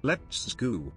Let's go.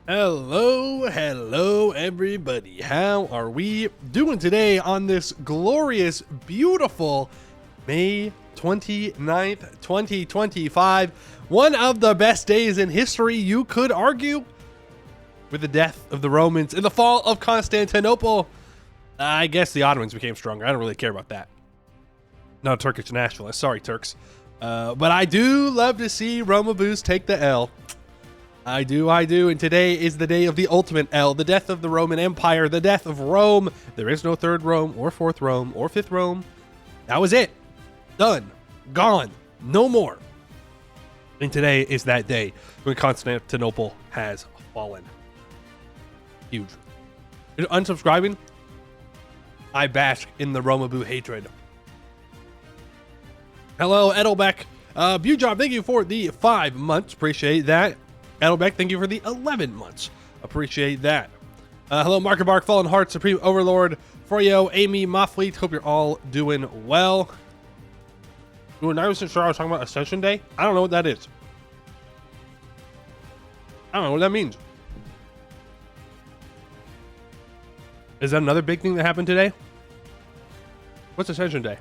Hello, everybody. How are we doing today on this glorious, beautiful May 29th, 2025? One of the best days in history, you could argue, with the death of the Romans and the fall of Constantinople. I guess the Ottomans became stronger. I don't really care about that. Not a Turkish nationalist. Sorry, Turks. But I do love to see Romaboos take the L. I do, and today is the day of the ultimate L, the death of the Roman Empire, the death of Rome. There is no third Rome, or fourth Rome, or fifth Rome. That was it. Done. Gone. No more. And today is that day when Constantinople has fallen. Huge. Unsubscribing? I bask in the Romaboo hatred. Hello, Edelbeck. Bujob, thank you for the 5 months. Appreciate that. Edelbeck, thank you for the 11 months. Appreciate that. Hello, Mark and Bark, Fallen Heart, Supreme Overlord, Froyo, Amy, Moffleet. Hope you're all doing well. You were not even sure I was talking about Ascension Day? I don't know what that is. I don't know what that means. Is that another big thing that happened today? What's Ascension Day?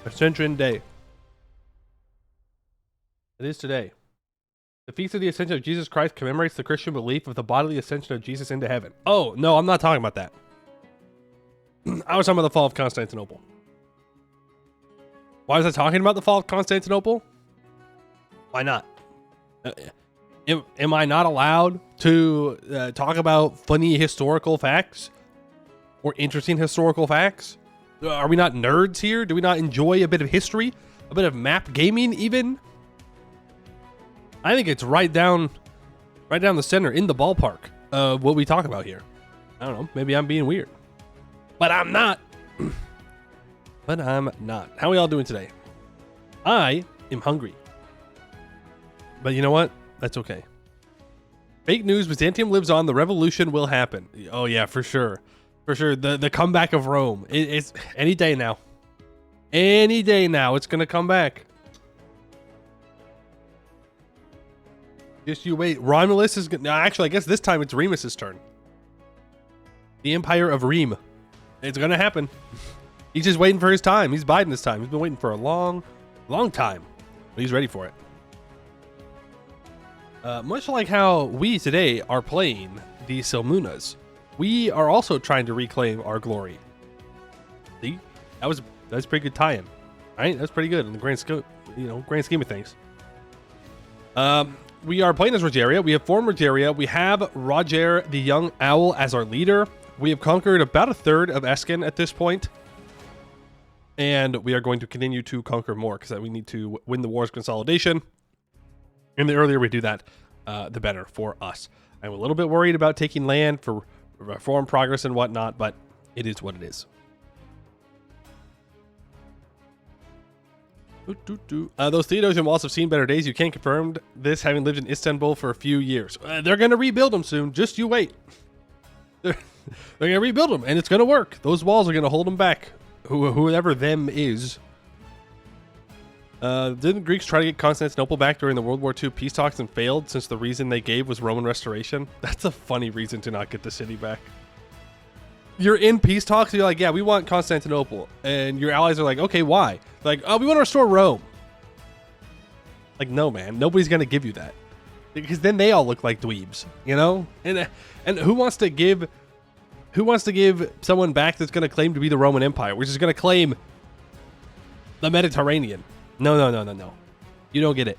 Ascension Day. It is today. The Feast of the Ascension of Jesus Christ commemorates the Christian belief of the bodily ascension of Jesus into heaven. Oh, no, I'm not talking about that. I was talking about the fall of Constantinople. Why was I talking about the fall of Constantinople? Why not? Am I not allowed to talk about funny historical facts? Or interesting historical facts? Are we not nerds here? Do we not enjoy a bit of history? A bit of map gaming even? I think it's right down the center in the ballpark of what we talk about here. I don't know. Maybe I'm being weird. But I'm not. But I'm not. How are we all doing today? I am hungry. But you know what? That's okay. Fake news. Byzantium lives on. The revolution will happen. Oh, yeah, for sure. For sure. The comeback of Rome. It's any day now. Any day now. It's going to come back. Just you wait. Romulus is going to... Actually, I guess this time it's Remus's turn. The Empire of Rome. It's going to happen. He's just waiting for his time. He's biding this time. He's been waiting for a long time. But he's ready for it. Much like how we today are playing the Silmunas, we are also trying to reclaim our glory. See? That's pretty good tie-in. Right? That's pretty good in the grand scope, grand scheme of things. We are playing as Rogeria. We have formed Rogeria. We have Roger the Young Owl as our leader. We have conquered about a third of Eskin at this point. And we are going to continue to conquer more because we need to win the war's consolidation. And the earlier we do that, the better for us. I'm a little bit worried about taking land for reform progress and whatnot, but it is what it is. Those Theodosian walls have seen better days. You can't confirm this, having lived in Istanbul for a few years. They're going to rebuild them soon. Just you wait. They're going to rebuild them, and it's going to work. Those walls are going to hold them back, whoever them is. Didn't the Greeks try to get Constantinople back during the World War II peace talks and failed, since the reason they gave was Roman restoration? That's a funny reason to not get the city back. You're in peace talks, you're like, yeah, we want Constantinople. And your allies are like, okay, why? Like, oh, we want to restore Rome. Like, no, man, nobody's going to give you that. Because then they all look like dweebs, And who wants to give someone back that's going to claim to be the Roman Empire, which is going to claim the Mediterranean? No. You don't get it.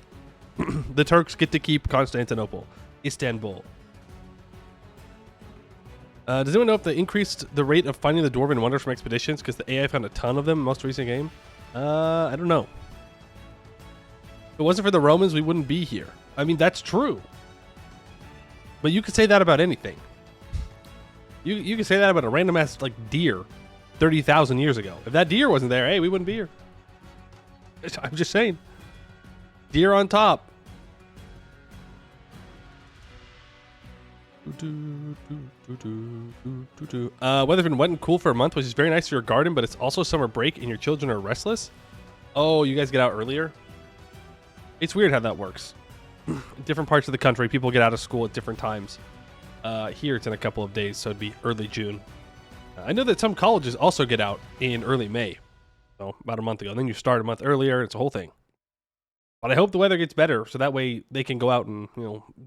The Turks get to keep Constantinople, Istanbul. Does anyone know if they increased the rate of finding the Dwarven Wonders from expeditions because the AI found a ton of them in the most recent game? I don't know. If it wasn't for the Romans, we wouldn't be here. I mean, that's true. But you could say that about anything. You could say that about a random ass deer 30,000 years ago. If that deer wasn't there, hey, we wouldn't be here. I'm just saying. Deer on top. Weather's been wet and cool for a month, which is very nice for your garden, but it's also summer break and your children are restless. Oh, you guys get out earlier? It's weird how that works. different parts of the country, people get out of school at different times. Here it's in a couple of days, so it'd be early June. I know that some colleges also get out in early May, so about a month ago. And then you start a month earlier. It's a whole thing. But I hope the weather gets better, so that way they can go out and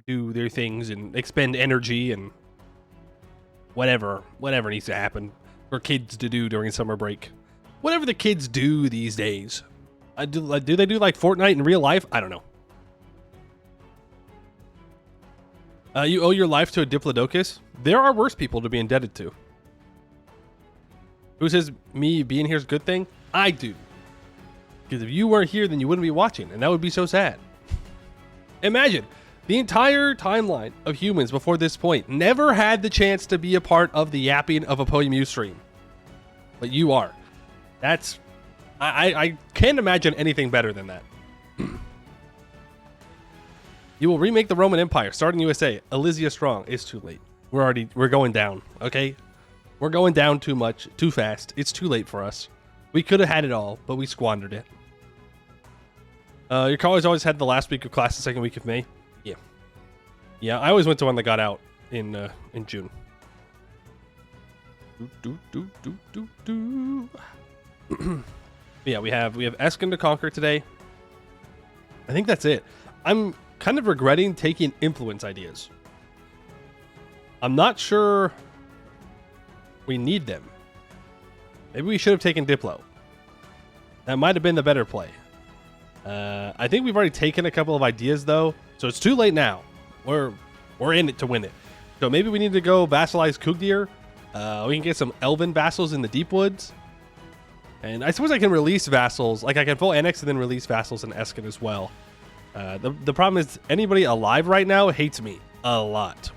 do their things and expend energy and whatever needs to happen for kids to do during summer break. Whatever the kids do these days. Do they do like Fortnite in real life? I don't know. You owe your life to a diplodocus? There are worse people to be indebted to. Who says me being here is a good thing? I do. Because if you weren't here, then you wouldn't be watching, and that would be so sad. Imagine, the entire timeline of humans before this point never had the chance to be a part of the Yapping of a PoEmu stream. But you are. That's... I can't imagine anything better than that. You will remake the Roman Empire, starting USA. Elysia Strong. It's too late. We're going down, okay? We're going down too much, too fast. It's too late for us. We could have had it all, but we squandered it. Your college always had the last week of class the second week of May? Yeah. Yeah, I always went to one that got out in June. Yeah, we have Eskin to conquer today. I think that's it. I'm kind of regretting taking influence ideas. I'm not sure we need them. Maybe we should have taken Diplo. That might have been the better play. I think we've already taken a couple of ideas though, so it's too late now. We're in it to win it. So maybe we need to go vassalize Kugdir. We can get some elven vassals in the deep woods. And I suppose I can release vassals. Like I can full annex and then release vassals in Eskin as well. The problem is anybody alive right now hates me a lot.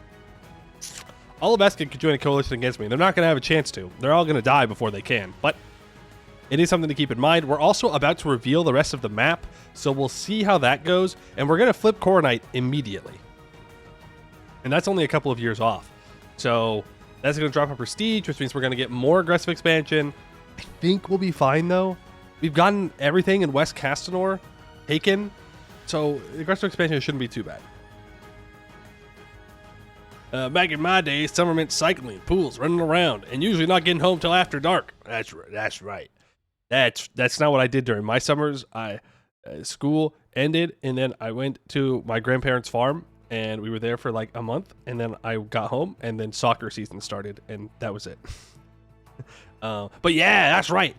All of Eskin could join a coalition against me. They're not going to have a chance to. They're all going to die before they can. But it is something to keep in mind. We're also about to reveal the rest of the map, so we'll see how that goes. And we're going to flip Coronite immediately. And that's only a couple of years off. So that's going to drop our prestige, which means we're going to get more aggressive expansion. I think we'll be fine, though. We've gotten everything in West Castanor taken, so aggressive expansion shouldn't be too bad. Back in my day, summer meant cycling, pools, running around, and usually not getting home till after dark. That's right. That's not what I did during my summers. School ended, and then I went to my grandparents' farm, and we were there for like a month, and then I got home, and then soccer season started, and that was it. But yeah, that's right.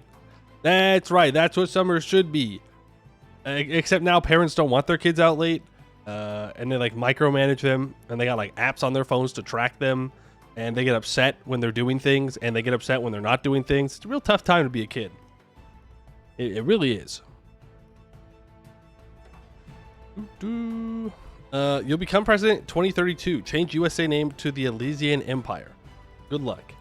That's right. That's what summers should be. Except now parents don't want their kids out late. And they like micromanage them, and they got like apps on their phones to track them, and they get upset when they're doing things, and they get upset when they're not doing things. It's a real tough time to be a kid. It really is. You'll become president 2032. Change USA name to the Elysian Empire. Good luck.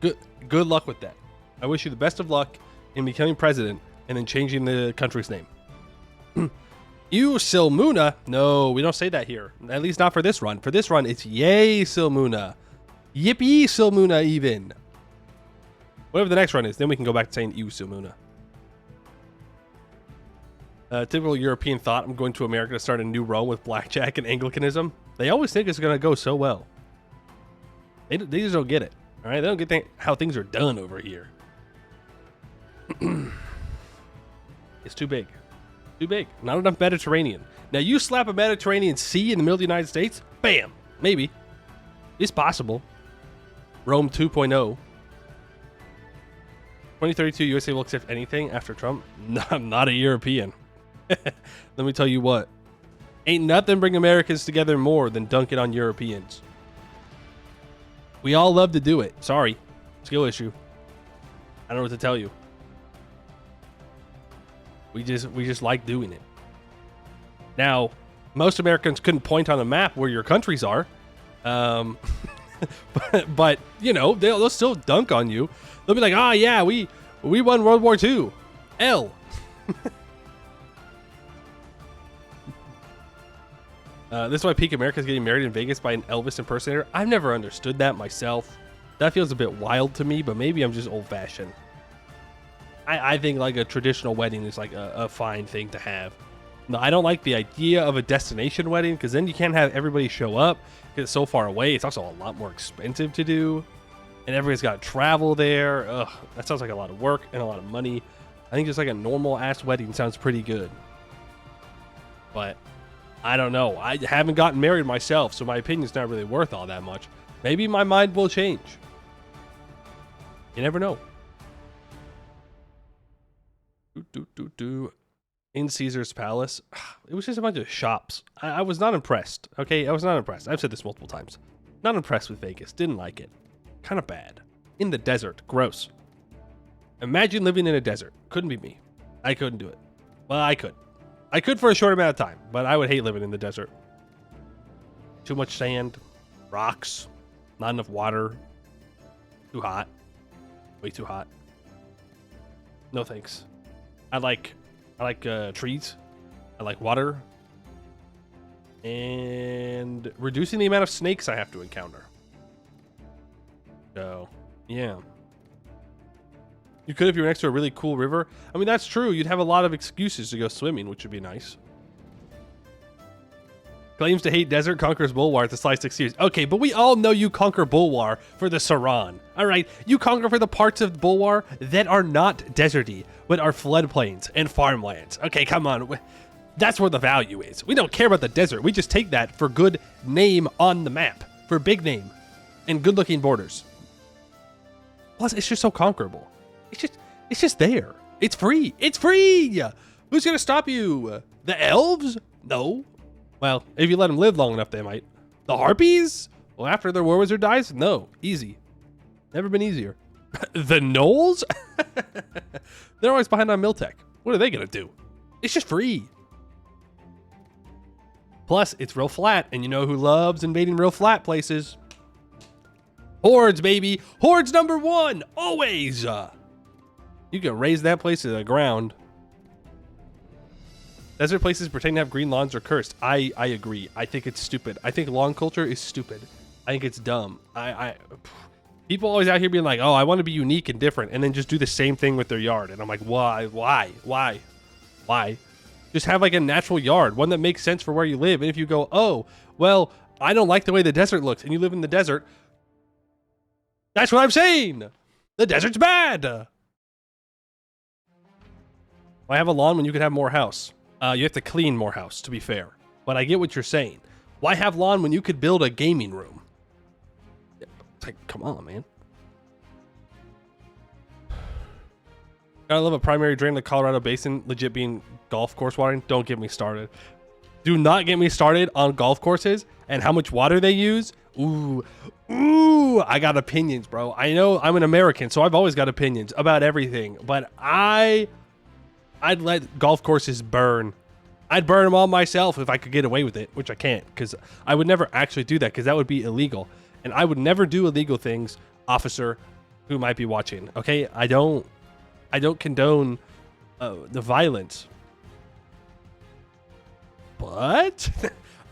Good luck with that. I wish you the best of luck in becoming president and then changing the country's name. You Silmuna? No, we don't say that here. At least not for this run. For this run, it's yay Silmuna. Yippee Silmuna even. Whatever the next run is, then we can go back to saying you Silmuna. Typical European thought, I'm going to America to start a new Rome with blackjack and Anglicanism. They always think it's going to go so well. They just don't get it. All right, they don't get how things are done over here. It's too big. Too big. Not enough Mediterranean. Now, you slap a Mediterranean Sea in the middle of the United States, bam, maybe. It's possible. Rome 2.0. 2032, USA will accept anything after Trump? No, I'm not a European. Let me tell you what. Ain't nothing bring Americans together more than dunking on Europeans. We all love to do it. Sorry. Skill issue. I don't know what to tell you. We just like doing it. Now, most Americans couldn't point on a map where your countries are. But you know, they'll still dunk on you. They'll be like, "Ah, yeah, we won World War II." L. This is why Peak America's getting married in Vegas by an Elvis impersonator. I've never understood that myself. That feels a bit wild to me, but maybe I'm just old-fashioned. I think like a traditional wedding is like a fine thing to have. No, I don't like the idea of a destination wedding because then you can't have everybody show up because it's so far away. It's also a lot more expensive to do, and everybody's got to travel there. Ugh, that sounds like a lot of work and a lot of money. I think just like a normal ass wedding sounds pretty good. But I don't know. I haven't gotten married myself, so my opinion's not really worth all that much. Maybe my mind will change. You never know. In Caesar's Palace, it was just a bunch of shops. I was not impressed. Okay, I was not impressed. I've said this multiple times. Not impressed with Vegas. Didn't like it. Kind of bad. In the desert. Gross. Imagine living in a desert. Couldn't be me. I couldn't do it. Well, I could. I could for a short amount of time, but I would hate living in the desert. Too much sand, rocks, not enough water, too hot, way too hot. No thanks. I like trees. I like water. And reducing the amount of snakes I have to encounter. So, yeah. You could if you were next to a really cool river. I mean, that's true. You'd have a lot of excuses to go swimming, which would be nice. Claims to hate desert, conquers Bulwar at the Sly 6 series. Okay, but we all know you conquer Bulwar for the Saran. All right, you conquer for the parts of Bulwar that are not deserty, but are floodplains and farmlands. Okay, come on. That's where the value is. We don't care about the desert. We just take that for good name on the map, for big name, and good-looking borders. Plus, it's just so conquerable. It's just there. It's free. It's free. Who's gonna stop you? The elves? No. Well, if you let them live long enough, they might. The harpies? Well, after their war wizard dies? No. Easy. Never been easier. The gnolls? They're always behind on Miltech. What are they gonna do? It's just free. Plus, it's real flat, and you know who loves invading real flat places? Hordes, baby. Hordes #1. Always. You can raise that place to the ground. Desert places pretend to have green lawns are cursed. I agree. I think it's stupid. I think lawn culture is stupid. I think it's dumb. People always out here being like, oh, I want to be unique and different, and then just do the same thing with their yard. And I'm like, why? Just have like a natural yard, one that makes sense for where you live. And if you go, oh, well, I don't like the way the desert looks, and you live in the desert, that's what I'm saying. The desert's bad. Why have a lawn when you could have more house? You have to clean more house, to be fair. But I get what you're saying. Why have lawn when you could build a gaming room? It's like, come on, man. Gotta love a primary drain in the Colorado Basin legit being golf course watering. Don't get me started. Do not get me started on golf courses and how much water they use. Ooh, I got opinions, bro. I know I'm an American, so I've always got opinions about everything. But I'd let golf courses burn. I'd burn them all myself if I could get away with it, which I can't, because I would never actually do that, because that would be illegal. And I would never do illegal things, officer who might be watching. Okay, I don't condone the violence. But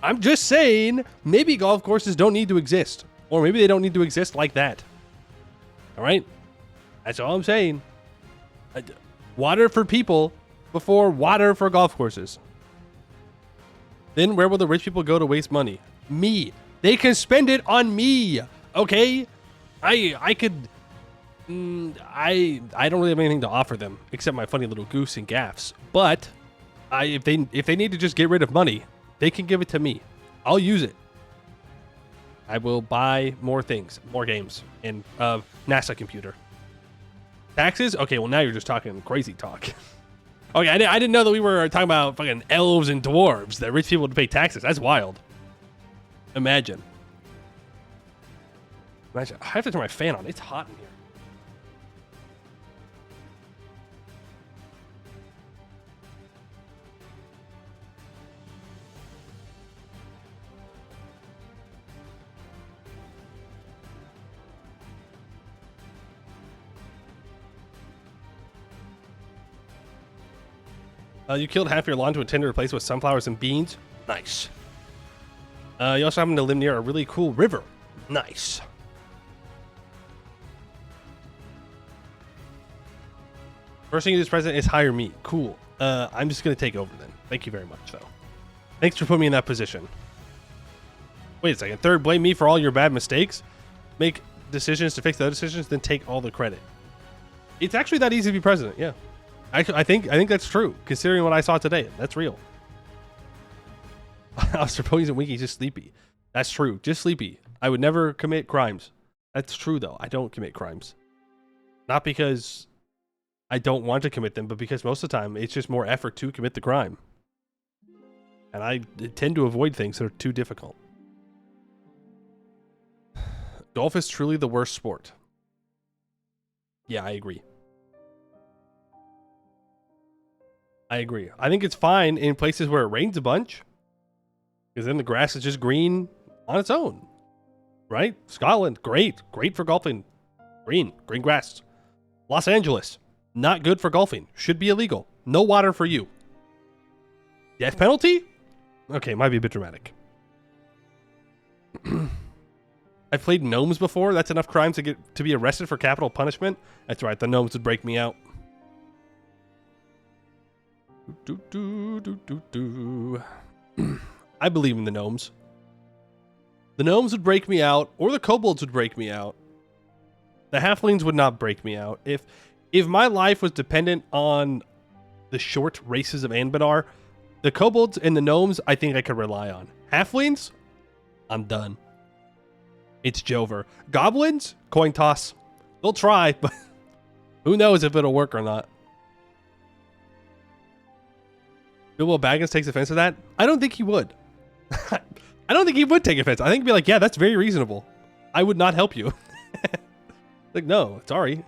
I'm just saying, maybe golf courses don't need to exist, or maybe they don't need to exist like that. All right, that's all I'm saying. Water for people before water for golf courses. Then where will the rich people go to waste money? Me. They can spend it on me. Okay? I could... I don't really have anything to offer them except my funny little goofs and gaffs. But if they need to just get rid of money, they can give it to me. I'll use it. I will buy more things, more games, and NASA computer. Taxes? Okay, well now you're just talking crazy talk. Okay, I didn't know that we were talking about fucking elves and dwarves, that rich people would pay taxes. That's wild. Imagine. I have to turn my fan on. It's hot in here. You killed half your lawn to intend to replace with sunflowers and beans. Nice. You also happen to live near a really cool river. Nice. First thing you do as president is hire me. Cool. I'm just going to take over then. Thank you very much, though. Thanks for putting me in that position. Wait a second. Third, blame me for all your bad mistakes. Make decisions to fix the other decisions, then take all the credit. It's actually that easy to be president, yeah. I think that's true, considering what I saw today. That's real. I was proposing Winky's just sleepy. That's true. Just sleepy. I would never commit crimes. That's true, though. I don't commit crimes. Not because I don't want to commit them, but because most of the time it's just more effort to commit the crime. And I tend to avoid things that are too difficult. Golf is truly the worst sport. Yeah, I agree. I agree. I think it's fine in places where it rains a bunch, because then the grass is just green on its own. Right? Scotland, great. Great for golfing. Green grass. Los Angeles, not good for golfing. Should be illegal. No water for you. Death penalty? Okay, might be a bit dramatic. I've played gnomes before. That's enough crimes to be arrested for capital punishment. That's right. The gnomes would break me out. I believe in the gnomes. The gnomes would break me out, or the kobolds would break me out. The halflings would not break me out. If my life was dependent on the short races of Anbennar, the kobolds and the gnomes, I think I could rely on. Halflings, I'm done. It's Jover. Goblins, coin toss. They'll try, but who knows if it'll work or not. Bilbo Baggins takes offense to that? I don't think he would. I don't think he would take offense. I think he'd be like, yeah, that's very reasonable. I would not help you. Like, no, sorry.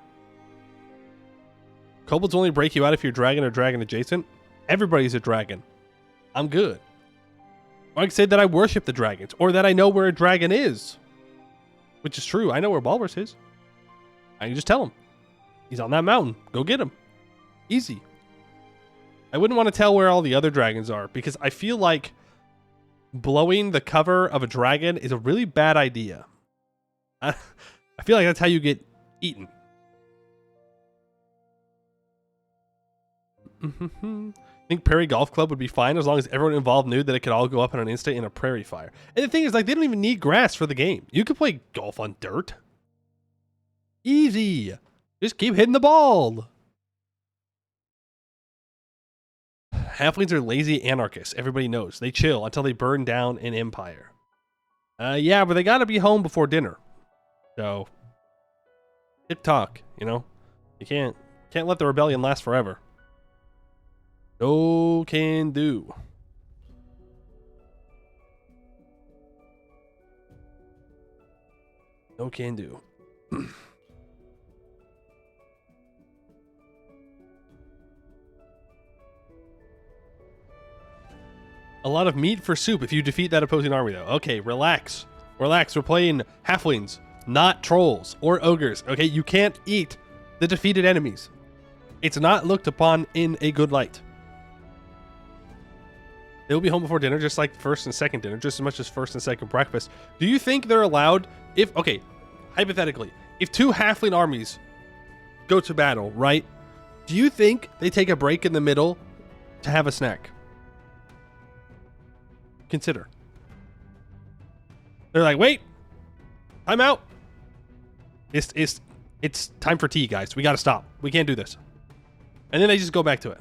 Kobolds only break you out if you're dragon or dragon adjacent. Everybody's a dragon. I'm good. Or I can say that I worship the dragons, or that I know where a dragon is. Which is true. I know where Balbers is. I can just tell him. He's on that mountain. Go get him. Easy. I wouldn't want to tell where all the other dragons are, because I feel like blowing the cover of a dragon is a really bad idea. I feel like that's how you get eaten. I think Prairie Golf Club would be fine as long as everyone involved knew that it could all go up in an instant in a prairie fire. And the thing is, like, they don't even need grass for the game. You could play golf on dirt. Easy. Just keep hitting the ball. Halflings are lazy anarchists. Everybody knows. They chill until they burn down an empire. Yeah, but they gotta be home before dinner. So, TikTok, you know? You can't let the rebellion last forever. No can do. No can do. A lot of meat for soup if you defeat that opposing army, though. Okay, relax. Relax. We're playing halflings, not trolls or ogres. Okay, you can't eat the defeated enemies. It's not looked upon in a good light. They'll be home before dinner, just like first and second dinner, just as much as first and second breakfast. Do you think they're allowed, okay, hypothetically, if two halfling armies go to battle, right? Do you think they take a break in the middle to have a snack? Consider. They're like, wait, I'm out. It's time for tea, guys. We got to stop. We can't do this. And then they just go back to it.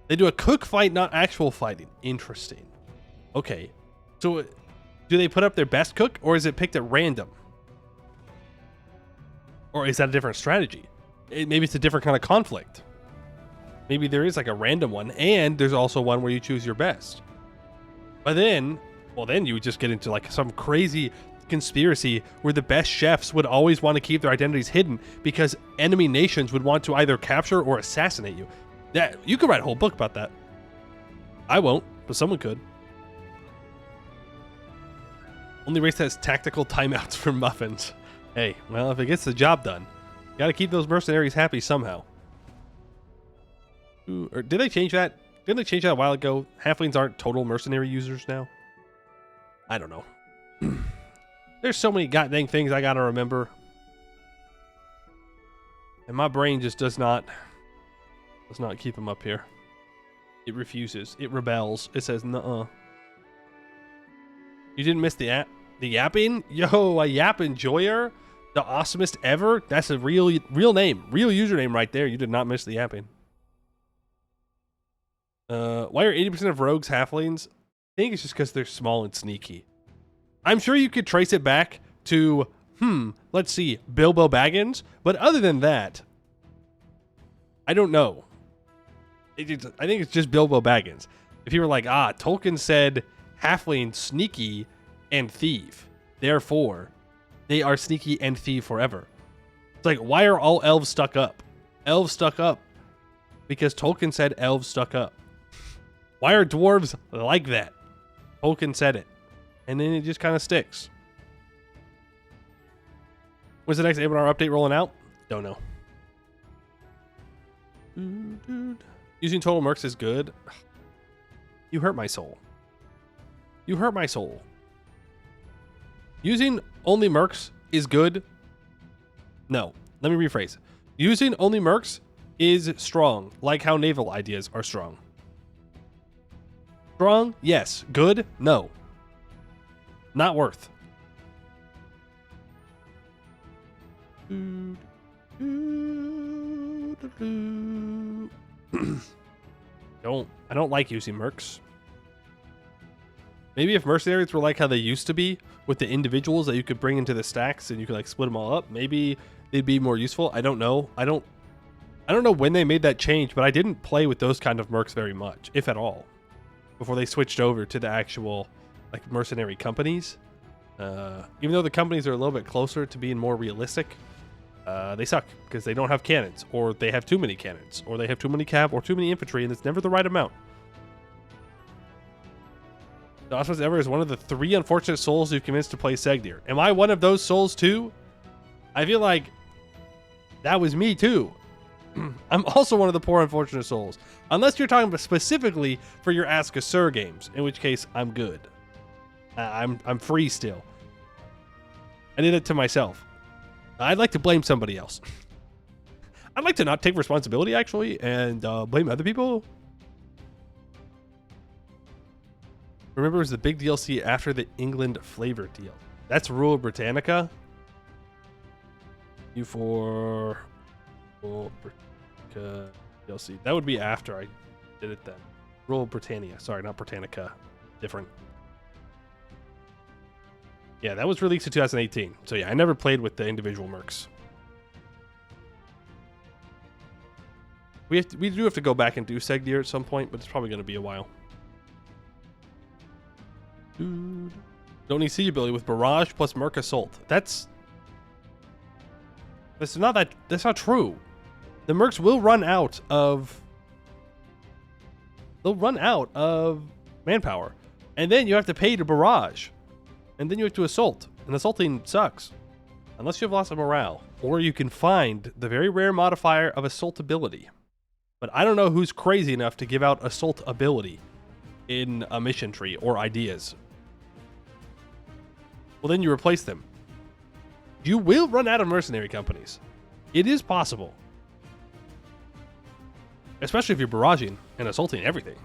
They do a cook fight, not actual fighting. Interesting. Okay. So do they put up their best cook, or is it picked at random? Or is that a different strategy? Maybe it's a different kind of conflict. Maybe there is like a random one, and there's also one where you choose your best. But then, well, then you would just get into like some crazy conspiracy where the best chefs would always want to keep their identities hidden because enemy nations would want to either capture or assassinate you. That you could write a whole book about that. I won't, but someone could. Only race that has tactical timeouts for muffins. Hey, well, if it gets the job done, you gotta keep those mercenaries happy somehow. Ooh, or did they change that? Didn't they change that a while ago? Halflings aren't total mercenary users now? I don't know. There's so many goddamn things I gotta remember. And my brain just does not Let's not keep him up here. It refuses. It rebels. It says, nuh-uh. You didn't miss the yapping? Yo, a yap enjoyer? The awesomest ever? That's a real name. Real username right there. You did not miss the yapping. Why are 80% of rogues halflings? I think it's just because they're small and sneaky. I'm sure you could trace it back to, let's see, Bilbo Baggins. But other than that, I don't know. I think it's just Bilbo Baggins. If you were like, Tolkien said halfling sneaky and thief, therefore they are sneaky and thief forever. It's like, why are all elves stuck up? Elves stuck up because Tolkien said elves stuck up. Why are dwarves like that? Tolkien said it. And then it just kind of sticks. When's the next Anbennar update rolling out? Don't know. Using total mercs is good. You hurt my soul. You hurt my soul. Using only mercs is good. No, let me rephrase. Using only mercs is strong, like how naval ideas are strong. Strong? Yes. Good? No. Not worth. I don't like using mercs. Maybe if mercenaries were like how they used to be, with the individuals that you could bring into the stacks and you could like split them all up, maybe they'd be more useful. I don't know. I don't know when they made that change, but I didn't play with those kind of mercs very much, if at all, before they switched over to the actual like mercenary companies. Even though the companies are a little bit closer to being more realistic, they suck because they don't have cannons, or they have too many cannons, or they have too many cav, or too many infantry, and it's never the right amount. The awesomest ever is one of the 3 unfortunate souls you've convinced to play Segdir. Am I one of those souls too? I feel like that was me too. I'm also one of the poor unfortunate souls. Unless you're talking about specifically for your Ask a Sir games, in which case I'm good. I'm free still. I did it to myself. I'd like to blame somebody else. I'd like to not take responsibility actually and blame other people. Remember, it was the big DLC after the England flavor deal. That's Rule Britannica. You for Rule Britannica DLC. That would be after I did it then. Rule Britannia. Sorry, not Britannica. Different. Yeah, that was released in 2018. So yeah, I never played with the individual mercs. We do have to go back and do Segdir at some point, but it's probably going to be a while. Don't need siege ability with barrage plus merc assault. That's not true. The mercs will run out of manpower, and then you have to pay to barrage, and then you have to assault, and assaulting sucks unless you have lots of morale, or you can find the very rare modifier of assault ability. But I don't know who's crazy enough to give out assault ability in a mission tree or ideas. Well, then you replace them. You will run out of mercenary companies. It is possible. Especially if you're barraging and assaulting everything.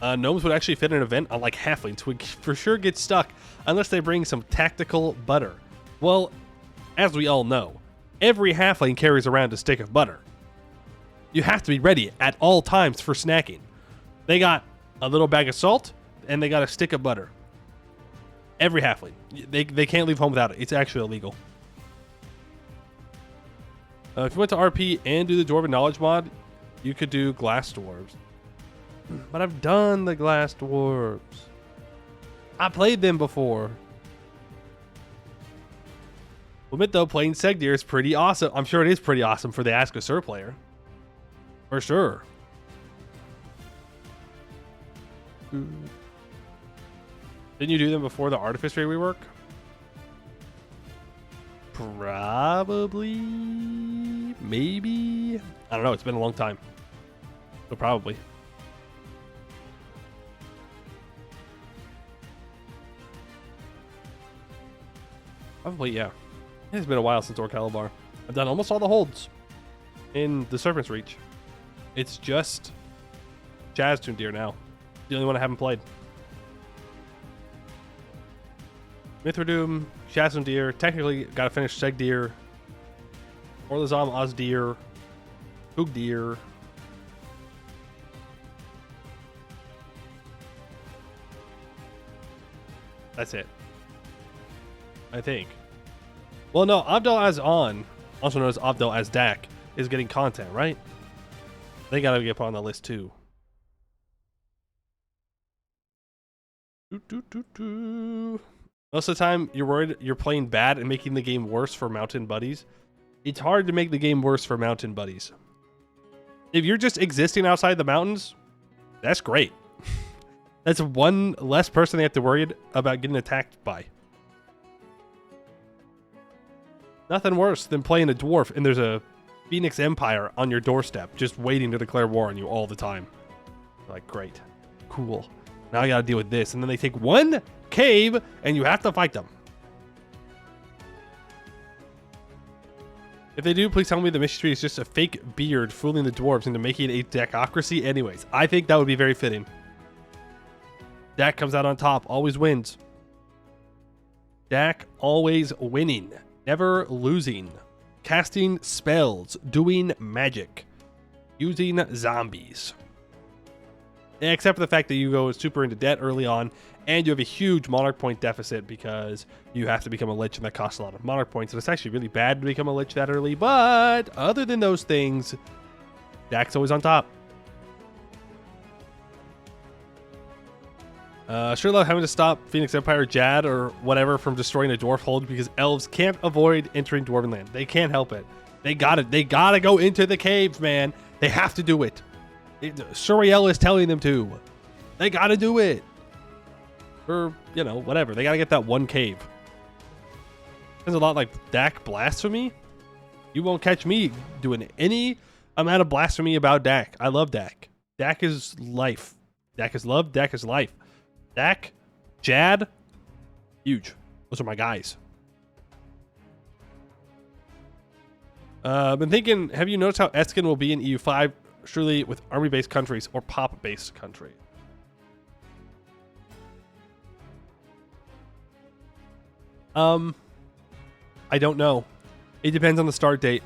Gnomes would actually fit an event on like halflings would for sure get stuck unless they bring some tactical butter. Well, as we all know, every halfling carries around a stick of butter. You have to be ready at all times for snacking. They got a little bag of salt, and they got a stick of butter. Every halfling. They can't leave home without it. It's actually illegal. If you went to RP and do the Dwarven Knowledge mod, you could do Glass Dwarves. But I've done the Glass Dwarves. I played them before. Admit though, playing Segdir is pretty awesome. I'm sure it is pretty awesome for the Ask a Sir player. For sure. Didn't you do them before the Artificer rework? Probably. Maybe. I don't know. It's been a long time. So probably. Probably, yeah. It's been a while since Orcalibar. I've done almost all the holds in the Serpent's Reach. It's just Jazz Deer now. The only one I haven't played. Mithridoom, Shazam Deer, technically gotta finish Seg Deer, Orlazam Oz Deer, Hoog Deer. That's it. I think. Well, no, Abdel Azan, also known as Abdel Azdak, is getting content, right? They gotta get put on the list too. Most of the time, you're worried you're playing bad and making the game worse for mountain buddies. It's hard to make the game worse for mountain buddies. If you're just existing outside the mountains, that's great. That's one less person they have to worry about getting attacked by. Nothing worse than playing a dwarf and there's a Phoenix Empire on your doorstep just waiting to declare war on you all the time. Like, great. Cool. Now I gotta deal with this. And then they take one cave and you have to fight them. If they do, please tell me the mission tree is just a fake beard fooling the dwarves into making a deckocracy. Anyways, I think that would be very fitting. Dak comes out on top, always wins. Dak always winning, never losing. Casting spells, doing magic, using zombies. Except for the fact that you go super into debt early on, and you have a huge Monarch point deficit because you have to become a Lich, and that costs a lot of Monarch points. And it's actually really bad to become a Lich that early, but other than those things, Dak's always on top. Sure love having to stop Phoenix Empire Jad or whatever from destroying a dwarf hold because elves can't avoid entering Dwarven land. They can't help it. They gotta go into the caves, man. They have to do it. Suriel is telling them to. They gotta do it. Or, you know, whatever. They gotta get that one cave. There's a lot like Dak blasphemy. You won't catch me doing any amount of blasphemy about Dak. I love Dak. Dak is life. Dak is love. Dak is life. Dak, Jad, huge. Those are my guys. I've been thinking, have you noticed how Eskin will be in EU5? Surely with army-based countries or pop-based country. I don't know. It depends on the start date.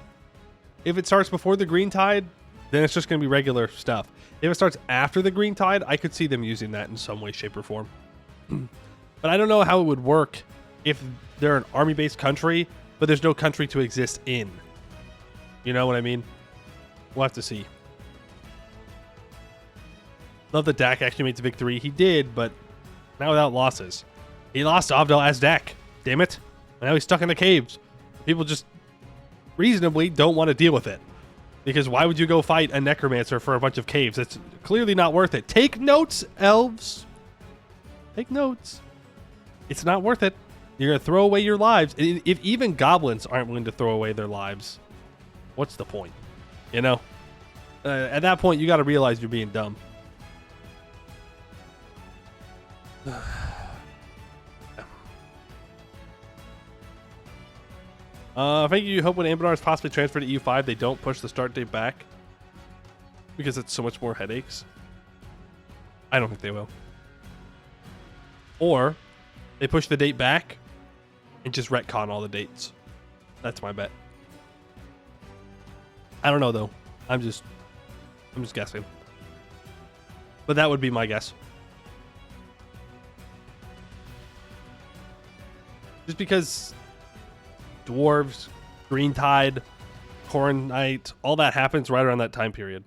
If it starts before the Green Tide, then it's just going to be regular stuff. If it starts after the Green Tide, I could see them using that in some way, shape, or form. But I don't know how it would work if they're an army-based country, but there's no country to exist in. You know what I mean? We'll have to see. Love that Dak actually made the big three. He did, but not without losses. He lost to Abdel as Dak. Damn it. And now he's stuck in the caves. People just reasonably don't want to deal with it. Because why would you go fight a necromancer for a bunch of caves? It's clearly not worth it. Take notes, elves. Take notes. It's not worth it. You're going to throw away your lives. And if even goblins aren't willing to throw away their lives, what's the point? You know? At that point, you got to realize you're being dumb. I think you hope when Anbennar is possibly transferred to EU5, they don't push the start date back because it's so much more headaches. I don't think they will. Or they push the date back and just retcon all the dates. That's my bet. I don't know though. I'm just guessing. But that would be my guess. Just because dwarves, Green Tide, Corn Knight, all that happens right around that time period.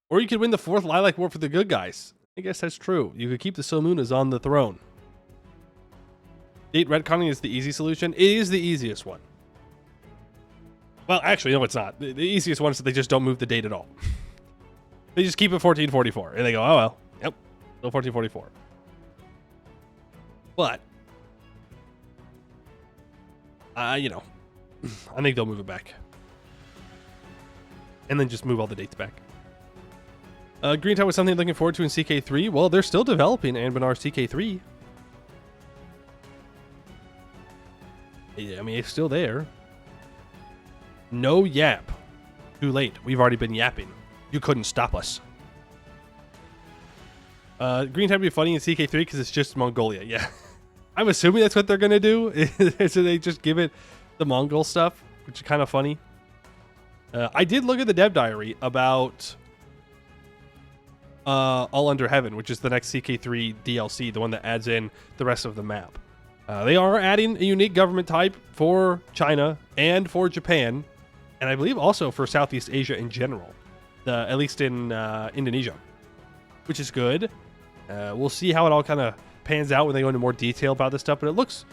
Or you could win the 4th Lilac War for the good guys. I guess that's true. You could keep the Silmunas on the throne. Date retconning is the easy solution. It is the easiest one. Well, actually, no, it's not. The easiest one is that they just don't move the date at all. They just keep it 1444. And they go, oh, well, yep, still 1444. But you know, I think they'll move it back. And then just move all the dates back. Green Tide was something looking forward to in CK3. Well, they're still developing Anbennar CK3. Yeah, I mean, it's still there. No yap. Too late. We've already been yapping. You couldn't stop us. Green time would be funny in CK3 because it's just Mongolia. Yeah. I'm assuming that's what they're going to do. So they just give it the Mongol stuff, which is kind of funny. I did look at the dev diary about All Under Heaven, which is the next CK3 DLC, the one that adds in the rest of the map. They are adding a unique government type for China and for Japan, and I believe also for Southeast Asia in general, at least in Indonesia, which is good. We'll see how it all kind of pans out when they go into more detail about this stuff, but it looks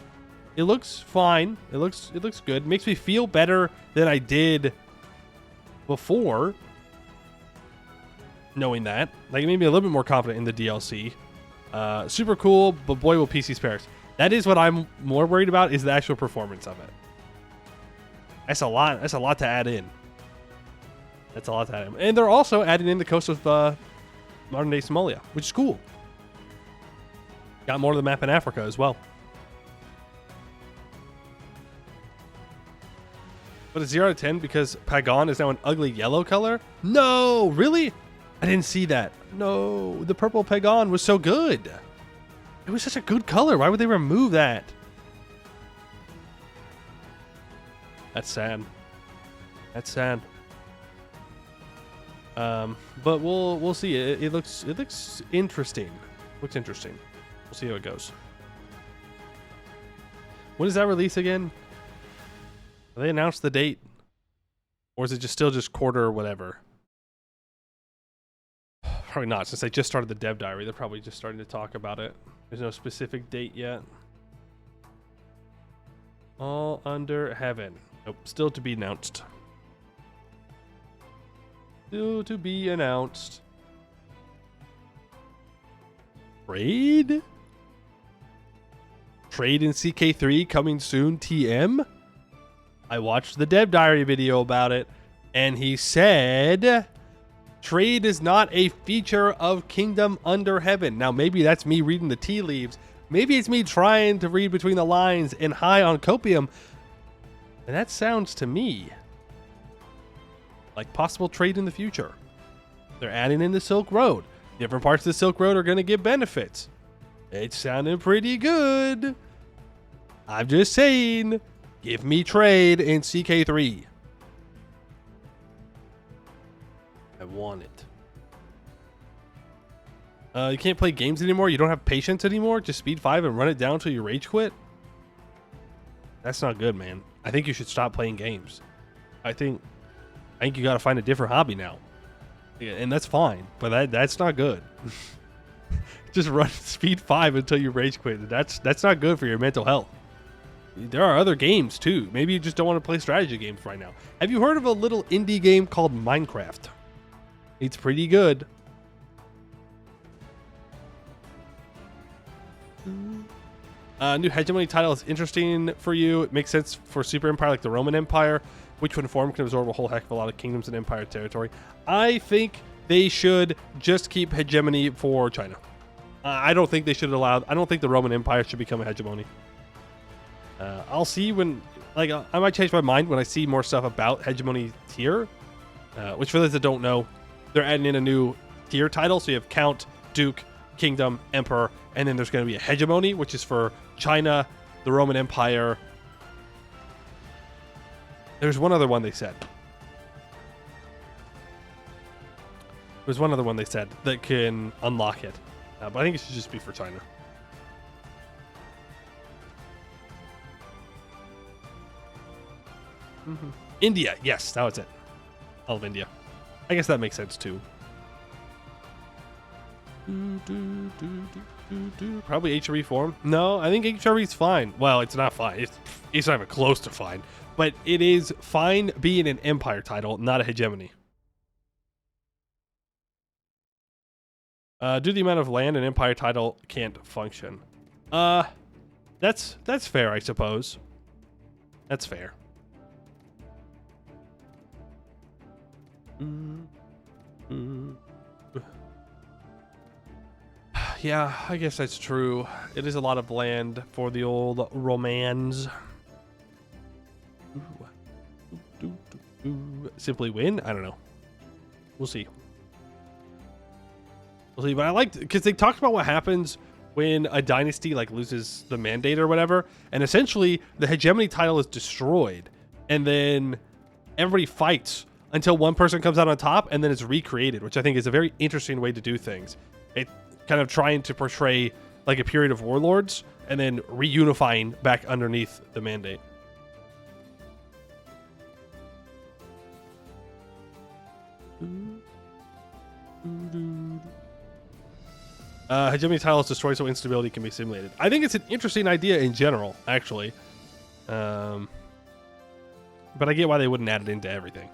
fine. It looks good. It makes me feel better than I did before, knowing that. Like, it made me a little bit more confident in the DLC. Super cool, but boy will PC spares. That is what I'm more worried about, is the actual performance of it. That's a lot to add in. And they're also adding in the coast of modern day Somalia, which is cool. Got more of the map in Africa as well. But it's 0 out of 10 because Pagan is now an ugly yellow color? No, really? I didn't see that. No, the purple Pagan was so good. It was such a good color. Why would they remove that? That's sad. But we'll see. It looks interesting. Looks interesting. We'll see how it goes. When does that release again? Have they announced the date? Or is it still just quarter or whatever? Probably not, since they just started the dev diary. They're probably just starting to talk about it. There's no specific date yet. All Under Heaven. Nope, still to be announced. Still to be announced. Trade? Trade in CK3 coming soon, TM? I watched the dev diary video about it, and he said trade is not a feature of Kingdom Under Heaven. Now, maybe that's me reading the tea leaves. Maybe it's me trying to read between the lines and high on copium. And that sounds to me like possible trade in the future. They're adding in the Silk Road. Different parts of the Silk Road are going to get benefits. It's sounding pretty good. I'm just saying, give me trade in CK3. I want it. You can't play games anymore? You don't have patience anymore? Just speed 5 and run it down until you rage quit? That's not good, man. I think you should stop playing games. I think you got to find a different hobby now. Yeah, and that's fine, but that's not good. Just run speed 5 until you rage quit. That's not good for your mental health. There are other games too. Maybe you just don't want to play strategy games right now. Have you heard of a little indie game called Minecraft? It's pretty good. New hegemony title is interesting for you. It makes sense for super empire like the Roman Empire, which when formed can absorb a whole heck of a lot of kingdoms and empire territory. I think they should just keep hegemony for China. I don't think they should allow. I don't think the Roman Empire should become a hegemony. I'll see when, like, I might change my mind when I see more stuff about hegemony tier. Which, for those that don't know, they're adding in a new tier title. So you have Count, Duke, Kingdom, Emperor, and then there's going to be a hegemony, which is for China, the Roman Empire. There's one other one they said. There's one other one they said that can unlock it. But I think it should just be for China. India. Yes, that was it. All of India. I guess that makes sense too. Probably HRE form. No, I think HRE is fine. Well, it's not fine. It's not even close to fine. But it is fine being an empire title, not a hegemony. Due to the amount of land, an empire title can't function. That's fair, I suppose. That's fair. Yeah, I guess that's true. It is a lot of land for the old Romans. Simply win? I don't know. We'll see. We'll see. But I liked, because they talked about what happens when a dynasty like loses the mandate or whatever, and essentially the hegemony title is destroyed, and then everybody fights until one person comes out on top, and then it's recreated, which I think is a very interesting way to do things. It kind of trying to portray like a period of warlords and then reunifying back underneath the mandate. Hegemony title is destroyed so instability can be simulated. I think it's an interesting idea in general, actually. But I get why they wouldn't add it into everything.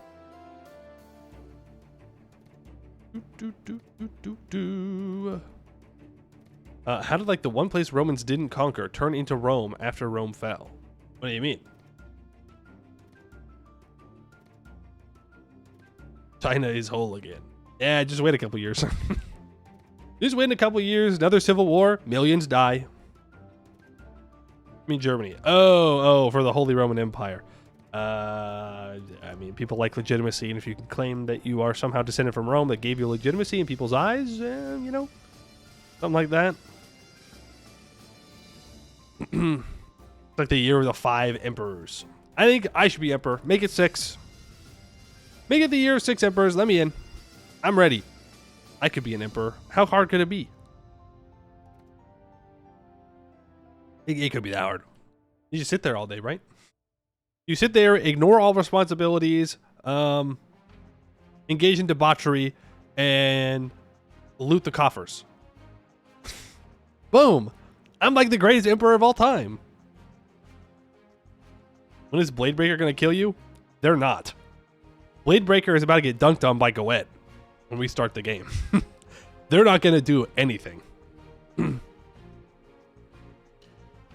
How did like the one place Romans didn't conquer turn into Rome after Rome fell? What do you mean? China is whole again. Yeah, just wait a couple years. Just wait a couple years, another civil war, millions die. I mean Germany. Oh, for the Holy Roman Empire. I mean, people like legitimacy, and if you can claim that you are somehow descended from Rome that gave you legitimacy in people's eyes, you know, something like that. Like the year of the 5 emperors. I think I should be emperor. Make it 6. Make it the year of 6 emperors. Let me in. I'm ready. I could be an emperor. How hard could it be? It could be that hard. You just sit there all day, right? You sit there, ignore all responsibilities, engage in debauchery, and loot the coffers. Boom! I'm like the greatest emperor of all time. When is Bladebreaker going to kill you? They're not. Bladebreaker is about to get dunked on by Goet when we start the game. They're not going to do anything.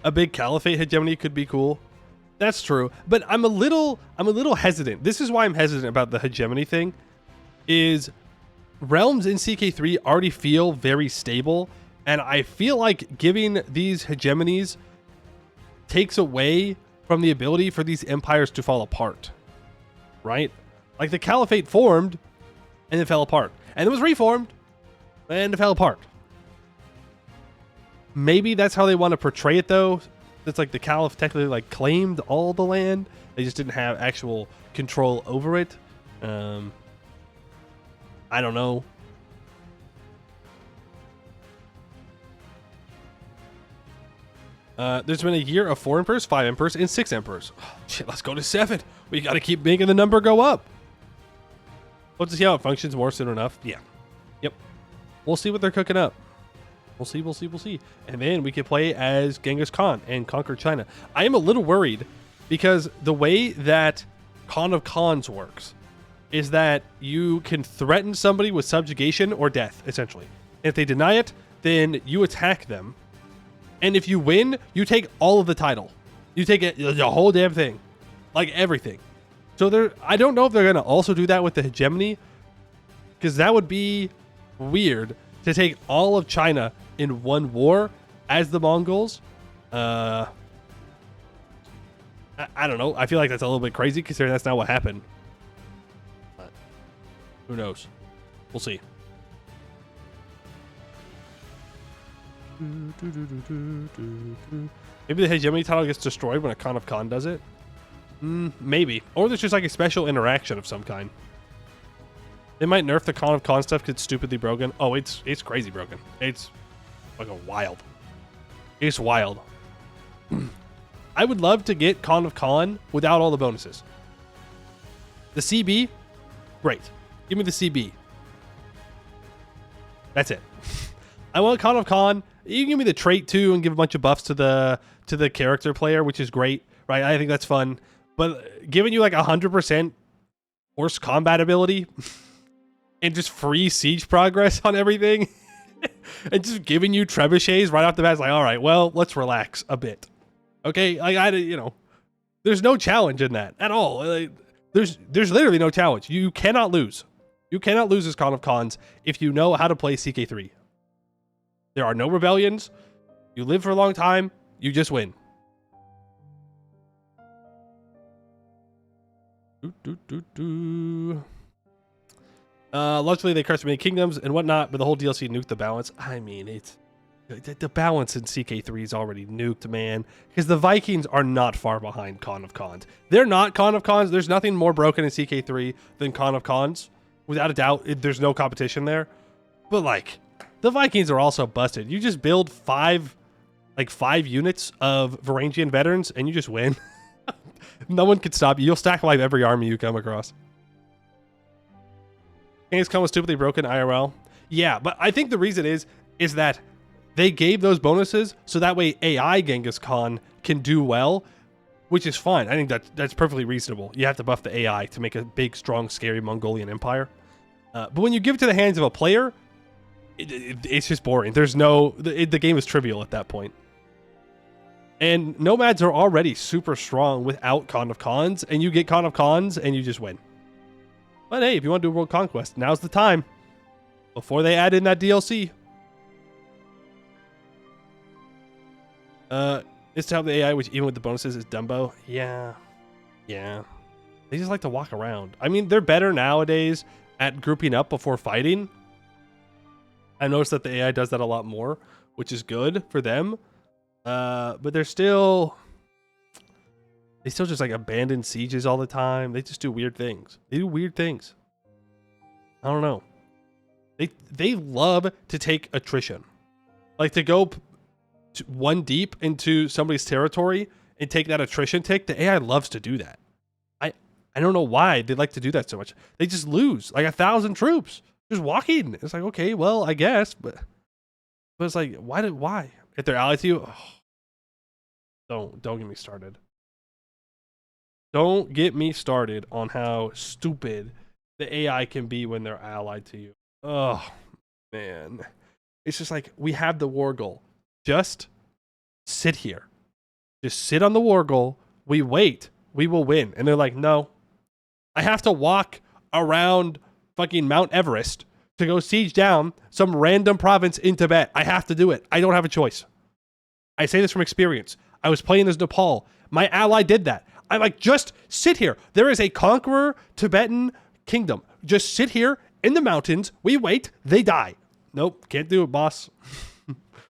A big caliphate hegemony could be cool. That's true, but I'm a little hesitant. This is why I'm hesitant about the hegemony thing. Is realms in CK3 already feel very stable, and I feel like giving these hegemonies takes away from the ability for these empires to fall apart. Right? Like the caliphate formed and it fell apart, and it was reformed and it fell apart. Maybe that's how they want to portray it, though. It's like the caliph technically like claimed all the land. They just didn't have actual control over it. I don't know. There's been a year of 4 emperors, 5 emperors, and 6 emperors. Oh, shit, let's go to 7. We got to keep making the number go up. Let's see how it functions more soon enough. Yeah. Yep. We'll see what they're cooking up. We'll see. And then we can play as Genghis Khan and conquer China. I am a little worried because the way that Khan of Khans works is that you can threaten somebody with subjugation or death, essentially. If they deny it, then you attack them. And if you win, you take all of the title. You take it, the whole damn thing. Like everything. So I don't know if they're going to also do that with the hegemony, because that would be weird to take all of China in one war as the Mongols. I don't know. I feel like that's a little bit crazy considering that's not what happened. But who knows? We'll see. Maybe the hegemony title gets destroyed when a Khan of Khan does it. Maybe. Or there's just like a special interaction of some kind. They might nerf the Khan of Khan stuff because it's stupidly broken. Oh, it's crazy broken. It's like a wild. It's wild. I would love to get Khan of Khan without all the bonuses. The CB, great. Give me the CB. That's it. I want Khan of Khan. You can give me the trait too and give a bunch of buffs to the character player, which is great, right? I think that's fun. But giving you like 100% horse combat ability and just free siege progress on everything and just giving you trebuchets right off the bat, it's like, all right, well, let's relax a bit. Okay, like there's no challenge in that at all. There's literally no challenge. You cannot lose. You cannot lose as Khan of Khans if you know how to play CK3. There are no rebellions. You live for a long time. You just win. Luckily, they crushed many kingdoms and whatnot, but the whole DLC nuked the balance. I mean, it's the balance in CK3 is already nuked, man. Because the Vikings are not far behind Con of Cons. They're not Con of Cons. There's nothing more broken in CK3 than Con of Cons. Without a doubt, there's no competition there. But, like, the Vikings are also busted. You just build five units of Varangian veterans, and you just win. No one can stop you. You'll stack life every army you come across. Genghis Khan was stupidly broken IRL. Yeah, but I think the reason is that they gave those bonuses so that way AI Genghis Khan can do well, which is fine. I think that's perfectly reasonable. You have to buff the AI to make a big, strong, scary Mongolian empire. But when you give it to the hands of a player, it's just boring. There's no... The game is trivial at that point. And Nomads are already super strong without Con of Cons, and you get Con of Cons, and you just win. But hey, if you want to do World Conquest, now's the time. Before they add in that DLC. This to help the AI, which even with the bonuses is Dumbo. Yeah. They just like to walk around. I mean, they're better nowadays at grouping up before fighting. I noticed that the AI does that a lot more, which is good for them. But they still just like abandon sieges all the time. They just do weird things. They do weird things. I don't know. They love to take attrition. Like to go one deep into somebody's territory and take that attrition tick. The AI loves to do that. I don't know why they like to do that so much. They just lose like 1,000 troops just walking. It's like, okay, well, I guess, but it's like, why? If they're allied to you, don't get me started. Don't get me started on how stupid the AI can be when they're allied to you. Oh, man. It's just like, we have the war goal. Just sit here. Just sit on the war goal. We wait. We will win. And they're like, no. I have to walk around fucking Mount Everest to go siege down some random province in Tibet. I have to do it. I don't have a choice. I say this from experience. I was playing as Nepal. My ally did that. I'm like, just sit here. There is a conqueror Tibetan kingdom. Just sit here in the mountains. We wait. They die. Nope. Can't do it, boss.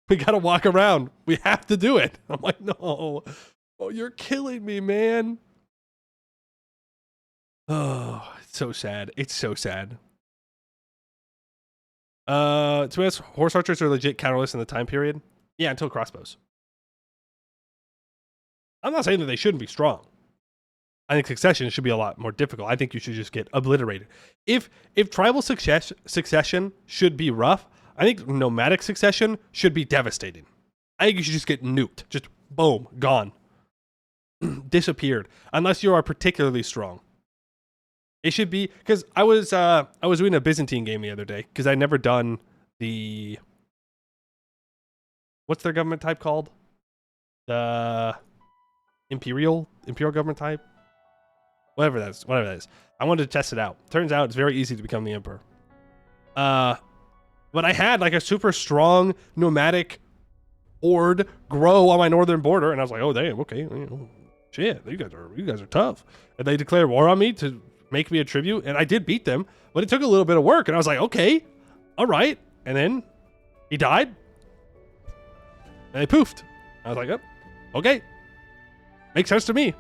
We got to walk around. We have to do it. I'm like, no. Oh, you're killing me, man. Oh, it's so sad. It's so sad. To be honest, horse archers are legit counterless in the time period. Yeah, until crossbows. I'm not saying that they shouldn't be strong. I think succession should be a lot more difficult. I think you should just get obliterated. If tribal succession should be rough, I think nomadic succession should be devastating. I think you should just get nuked. Just boom, gone. Disappeared. Unless you are particularly strong. It should be, because I was doing a Byzantine game the other day, because I'd never done the, what's their government type called? The imperial government type? Whatever that is. I wanted to test it out. Turns out it's very easy to become the emperor. But I had like a super strong nomadic horde grow on my northern border, and I was like, oh damn, okay, shit, you guys are tough. And they declared war on me to make me a tribute, and I did beat them, but it took a little bit of work, and I was like, okay, all right. And then he died, and they poofed. I was like, oh, okay, makes sense to me.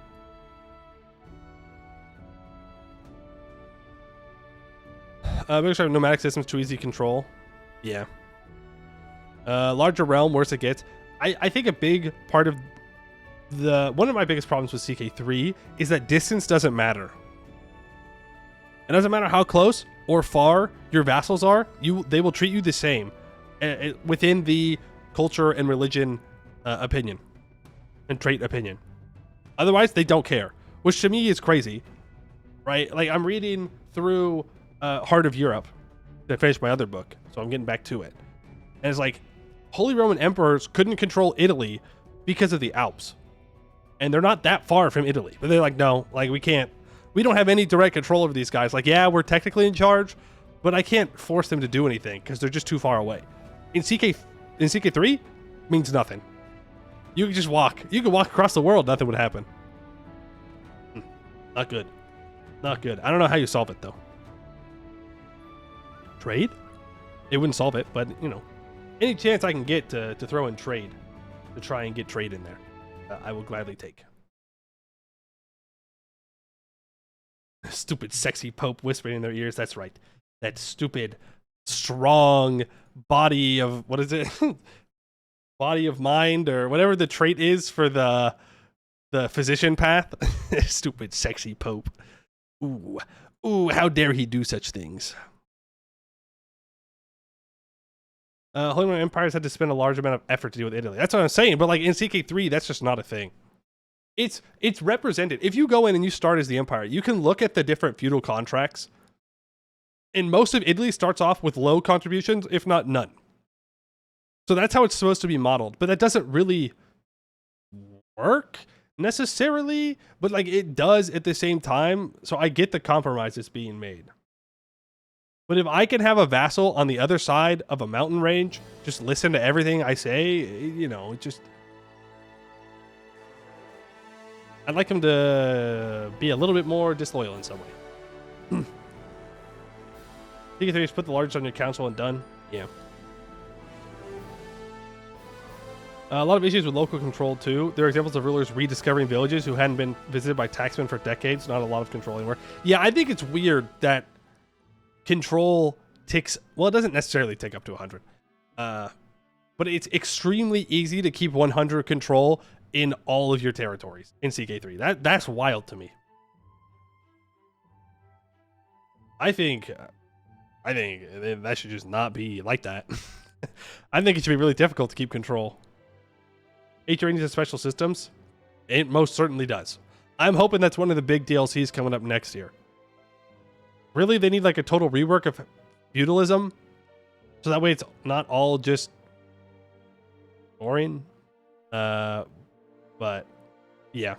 Make sure nomadic systems too easy to control. Yeah. Larger realm, worse it gets. I think a big part of one of my biggest problems with CK3 is that distance doesn't matter. It doesn't matter how close or far your vassals are, they will treat you the same within the culture and religion opinion and trait opinion. Otherwise, they don't care, which to me is crazy, right? Like, I'm reading through Heart of Europe to finish my other book, so I'm getting back to it. And it's like, Holy Roman emperors couldn't control Italy because of the Alps. And they're not that far from Italy. But they're like, no, like, we don't have any direct control over these guys. Like, yeah, we're technically in charge, but I can't force them to do anything because they're just too far away. In CK3, means nothing. You can just walk. You can walk across the world, nothing would happen. Not good. Not good. I don't know how you solve it, though. Trade? It wouldn't solve it, but, you know, any chance I can get to throw in trade, to try and get trade in there, I will gladly take. Stupid, sexy Pope whispering in their ears. That's right. That stupid, strong body of, what is it? Body of mind, or whatever the trait is for the physician path. Stupid, sexy Pope. Ooh. Ooh, how dare he do such things. Holy Roman empires had to spend a large amount of effort to deal with Italy. That's what I'm saying, but like in CK3, that's just not a thing. It's represented. If you go in and you start as the empire, you can look at the different feudal contracts, and most of Italy starts off with low contributions, if not none. So that's how it's supposed to be modeled, but that doesn't really work necessarily, but like it does at the same time. So I get the compromise that's being made. But if I can have a vassal on the other side of a mountain range, just listen to everything I say, you know, it just... I'd like him to be a little bit more disloyal in some way. CK3 is put the largest on your council and done. Yeah. A lot of issues with local control, too. There are examples of rulers rediscovering villages who hadn't been visited by taxmen for decades. Not a lot of control anymore. Yeah, I think it's weird that control ticks... Well, it doesn't necessarily tick up to 100. But it's extremely easy to keep 100 control in all of your territories in CK3. That's wild to me. I think that should just not be like that. I think it should be really difficult to keep control. HRE needs special systems. It most certainly does. I'm hoping that's one of the big DLCs coming up next year. Really, they need like a total rework of feudalism, so that way it's not all just boring. But yeah,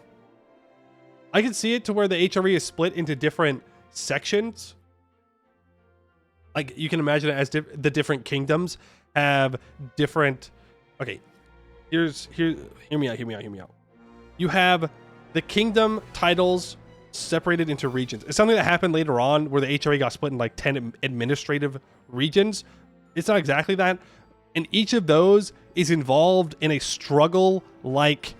I can see it to where the HRE is split into different sections. Like you can imagine it as the different kingdoms have different. Okay, hear me out. You have the kingdom titles separated into regions. It's something that happened later on where the HRE got split in like 10 administrative regions. It's not exactly that. And each of those is involved in a struggle-like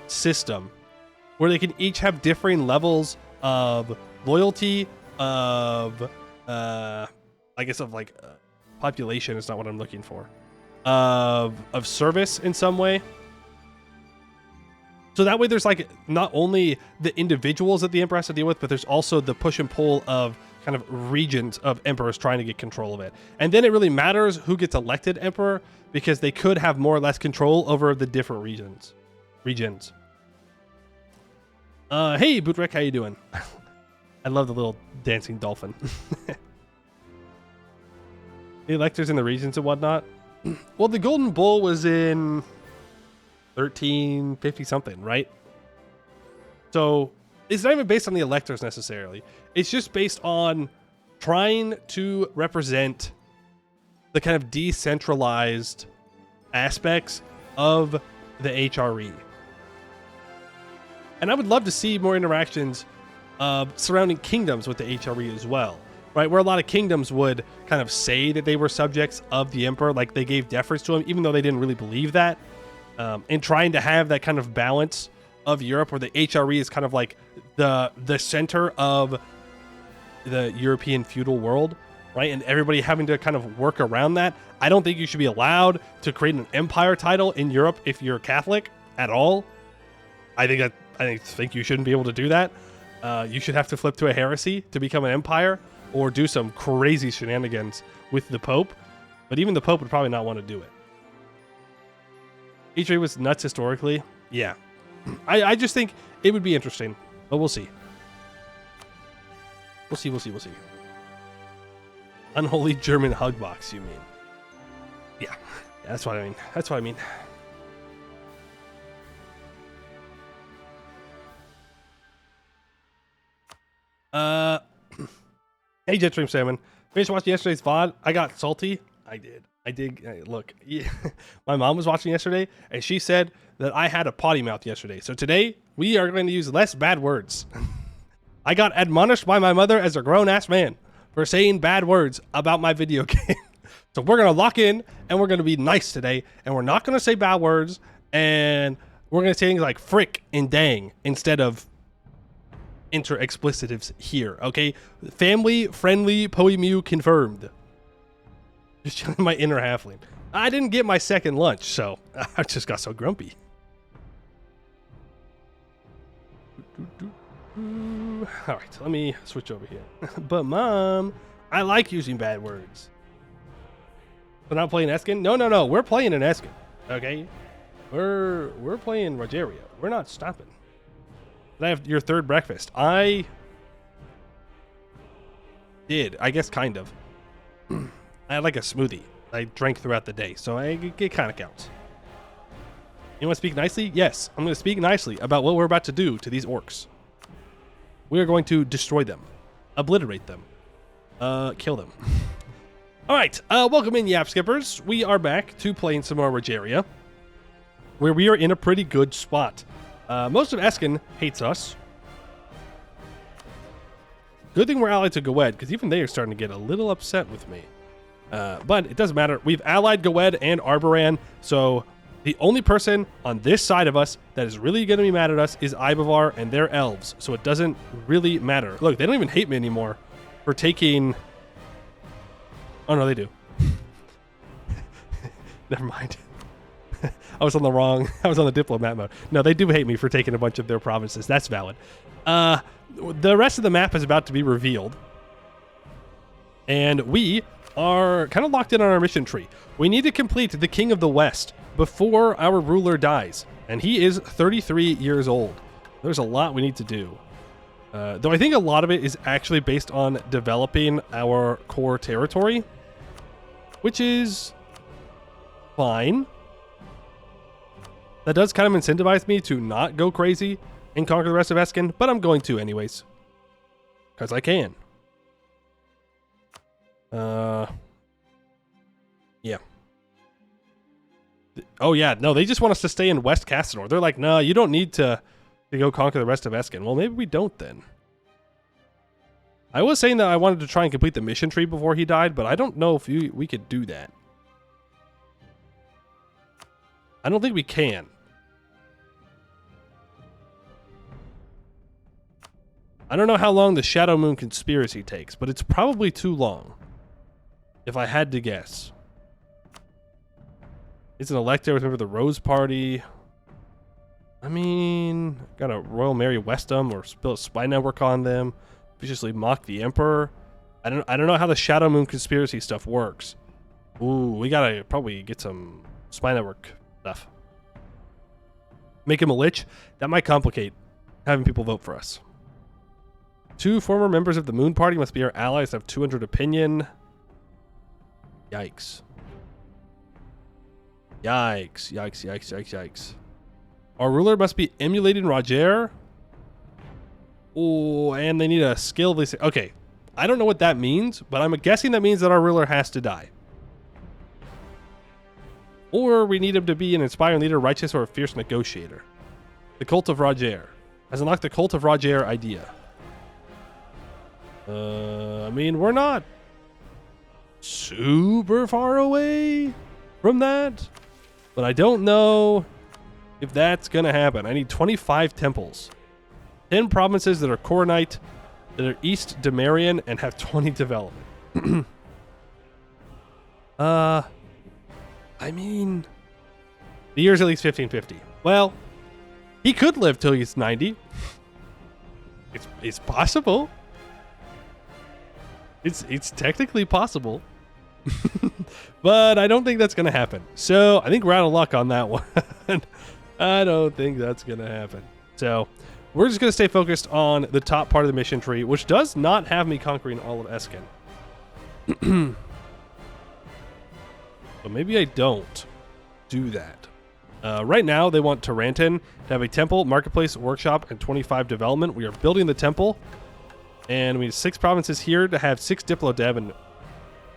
system where they can each have differing levels of loyalty, of I guess of like population is not what I'm looking for, of service in some way. So that way there's like not only the individuals that the emperor has to deal with, but there's also the push and pull of kind of regions of emperors trying to get control of it. And then it really matters who gets elected emperor, because they could have more or less control over the different regions. Hey, Bootrek, how you doing? I love the little dancing dolphin. The electors in the regions and whatnot. Well, the Golden Bull was in 1350 something, right? So it's not even based on the electors necessarily. It's just based on trying to represent the kind of decentralized aspects of the HRE. And I would love to see more interactions surrounding kingdoms with the HRE as well, right? Where a lot of kingdoms would kind of say that they were subjects of the emperor, like they gave deference to him, even though they didn't really believe that. And trying to have that kind of balance of Europe where the HRE is kind of like the center of the European feudal world, right? And everybody having to kind of work around that. I don't think you should be allowed to create an empire title in Europe if you're Catholic at all. I think you shouldn't be able to do that. You should have to flip to a heresy to become an empire, or do some crazy shenanigans with the Pope. But even the Pope would probably not want to do it. HRE was nuts historically. Yeah. I just think it would be interesting, but we'll see. We'll see. Unholy German hug box, you mean? Yeah, that's what I mean. Hey, Jetstream Salmon. Finished watching yesterday's VOD. I got salty. I did. Look, yeah. My mom was watching yesterday, and she said that I had a potty mouth yesterday. So today, we are going to use less bad words. I got admonished by my mother as a grown-ass man for saying bad words about my video game. So we're going to lock in, and we're going to be nice today, and we're not going to say bad words, and we're going to say things like frick and dang instead of explicitives here, okay? Family-friendly Poemu confirmed. Just chilling my inner halfling. I didn't get my second lunch, so I just got so grumpy. All right, let me switch over here. But Mom, I like using bad words. We're not playing Eskin? No. We're playing an Eskin. Okay? We're playing Rogeria. We're not stopping. Did I have your third breakfast? I did. I guess kind of. I had like a smoothie I drank throughout the day, so it kind of counts. You want to speak nicely? Yes, I'm going to speak nicely about what we're about to do to these orcs. We are going to destroy them, obliterate them, kill them. All right, welcome in, Yap Skippers. We are back to playing some more Rogeria, where we are in a pretty good spot. Most of Eskin hates us. Good thing we're allied to Goed, because even they are starting to get a little upset with me. But it doesn't matter. We've allied Goed and Arboran, so the only person on this side of us that is really going to be mad at us is Ibavar and their elves, so it doesn't really matter. Look, they don't even hate me anymore for taking... Oh, no, they do. Never mind. I was on the diplomat mode. No, they do hate me for taking a bunch of their provinces. That's valid. The rest of the map is about to be revealed. And we are kind of locked in on our mission tree. We need to complete the King of the West before our ruler dies. And he is 33 years old. There's a lot we need to do. Though I think a lot of it is actually based on developing our core territory, which is fine. That does kind of incentivize me to not go crazy and conquer the rest of Eskin, but I'm going to anyways. Because I can. Yeah. Oh, yeah. No, they just want us to stay in West Castanor. They're like, no, you don't need to go conquer the rest of Eskin. Well, maybe we don't then. I was saying that I wanted to try and complete the mission tree before he died, but I don't know if we could do that. I don't think we can. I don't know how long the Shadow Moon conspiracy takes, but it's probably too long. If I had to guess. It's an elector with, remember, the Rose Party. I mean, got a Royal Mary Westham or build a spy network on them. Viciously mock the Emperor. I don't know how the Shadow Moon conspiracy stuff works. Ooh, we gotta probably get some spy network stuff. Make him a lich? That might complicate having people vote for us. 2 former members of the Moon Party must be our allies and have 200 opinion. Yikes. Yikes. Our ruler must be emulating Roger. Oh, and they need a skill. Okay, I don't know what that means, but I'm guessing that means that our ruler has to die. Or we need him to be an inspiring leader, righteous, or a fierce negotiator. The Cult of Roger. Has unlocked the Cult of Roger idea. I mean, we're not super far away from that, but I don't know if that's going to happen. I need 25 temples. 10 provinces that are Coronite, that are East Demarian, and have 20 development. I mean, the year's at least 1550. Well, he could live till he's 90. It's possible. It's technically possible. But I don't think that's going to happen. So I think we're out of luck on that one. I don't think that's going to happen. So we're just going to stay focused on the top part of the mission tree, which does not have me conquering all of Eskin. So maybe I don't do that. Right now, they want Tarantin to have a temple, marketplace, workshop, and 25 development. We are building the temple. And we have 6 provinces here to have 6 Diplo-Dev and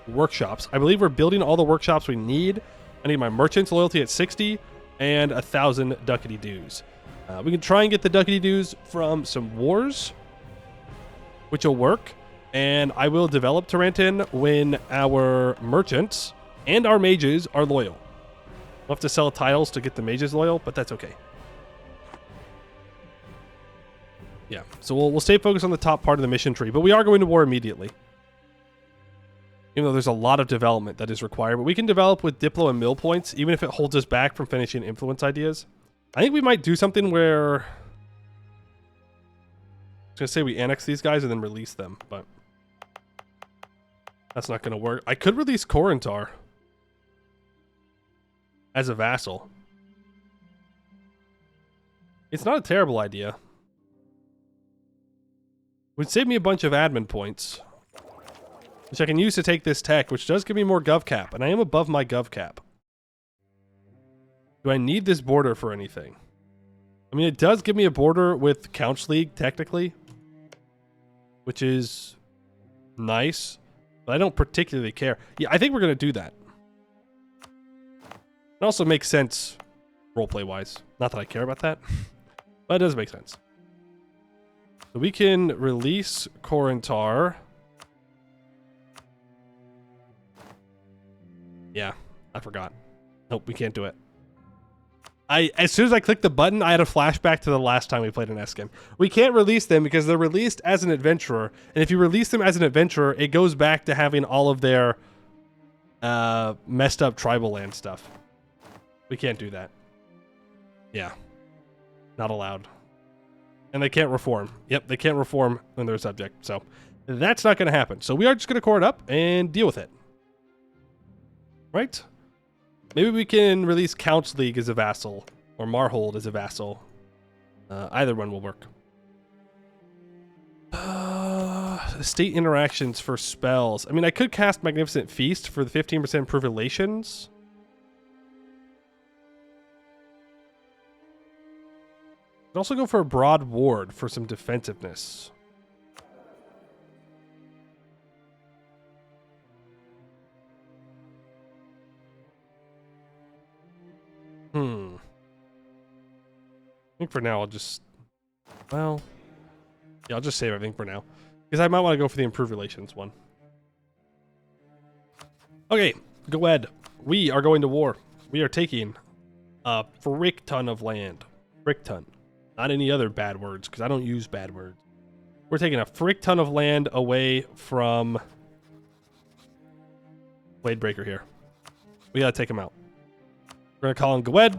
workshops. I believe we're building all the workshops we need. I need my merchant's loyalty at 60 and 1,000 ducats dues. We can try and get the ducats dues from some wars. which will work. And I will develop Tarantin when our merchants and our mages are loyal. We'll have to sell tiles to get the mages loyal, but that's okay. Yeah, so we'll stay focused on the top part of the mission tree, but we are going to war immediately. Even though there's a lot of development that is required, but we can develop with Diplo and Mill points, even if it holds us back from finishing influence ideas. I think we might do something where... I was going to say we annex these guys and then release them, but... that's not going to work. I could release Korentar as a vassal. It's not a terrible idea. Would save me a bunch of admin points, which I can use to take this tech, which does give me more gov cap, and I am above my gov cap. Do I need this border for anything? I mean, it does give me a border with Couch League, technically, which is nice, but I don't particularly care. Yeah, I think we're going to do that. It also makes sense roleplay-wise. Not that I care about that, but it does make sense. So we can release Korentar. Yeah, I forgot. Nope, we can't do it. As soon as I clicked the button, I had a flashback to the last time we played an Eskin. We can't release them because they're released as an adventurer. And if you release them as an adventurer, it goes back to having all of their messed up tribal land stuff. We can't do that. Yeah. Not allowed. And they can't reform. Yep, they can't reform when they're a subject. So that's not going to happen. So we are just going to core it up and deal with it. Right? Maybe we can release Couch League as a vassal. Or Marhold as a vassal. Either one will work. State interactions for spells. I mean, I could cast Magnificent Feast for the 15% improve relations. Could also go for a Broad Ward for some defensiveness. I think for now I'll just... well... yeah, I'll just save everything for now. Because I might want to go for the improved relations one. Okay, go ahead. We are going to war. We are taking a frick ton of land. Frick ton. Not any other bad words, because I don't use bad words. We're taking a frick ton of land away from Bladebreaker here. We gotta take him out. We're gonna call him Gwed,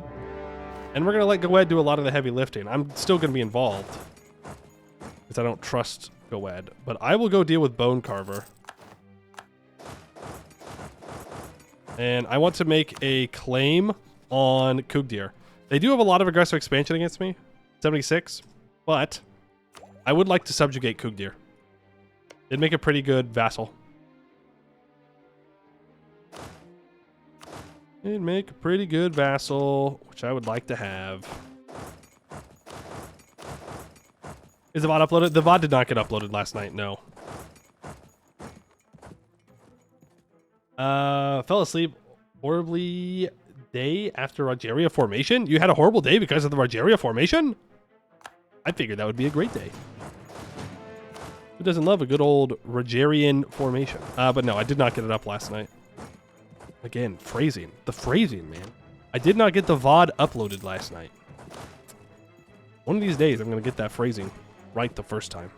and we're gonna let Gwed do a lot of the heavy lifting. I'm still gonna be involved, because I don't trust Gwed, but I will go deal with Bone Carver. And I want to make a claim on Kugdir. They do have a lot of aggressive expansion against me. 76, but I would like to subjugate Kugdir. It'd make a pretty good vassal. It'd make a pretty good vassal, which I would like to have. Is the VOD uploaded? The VOD did not get uploaded last night, no. Fell asleep horribly day after Rogeria formation? You had a horrible day because of the Rogeria formation? I figured that would be a great day. Who doesn't love a good old Rogerian formation? But no, I did not get it up last night. Again, phrasing. The phrasing, man. I did not get the VOD uploaded last night. One of these days, I'm going to get that phrasing right the first time.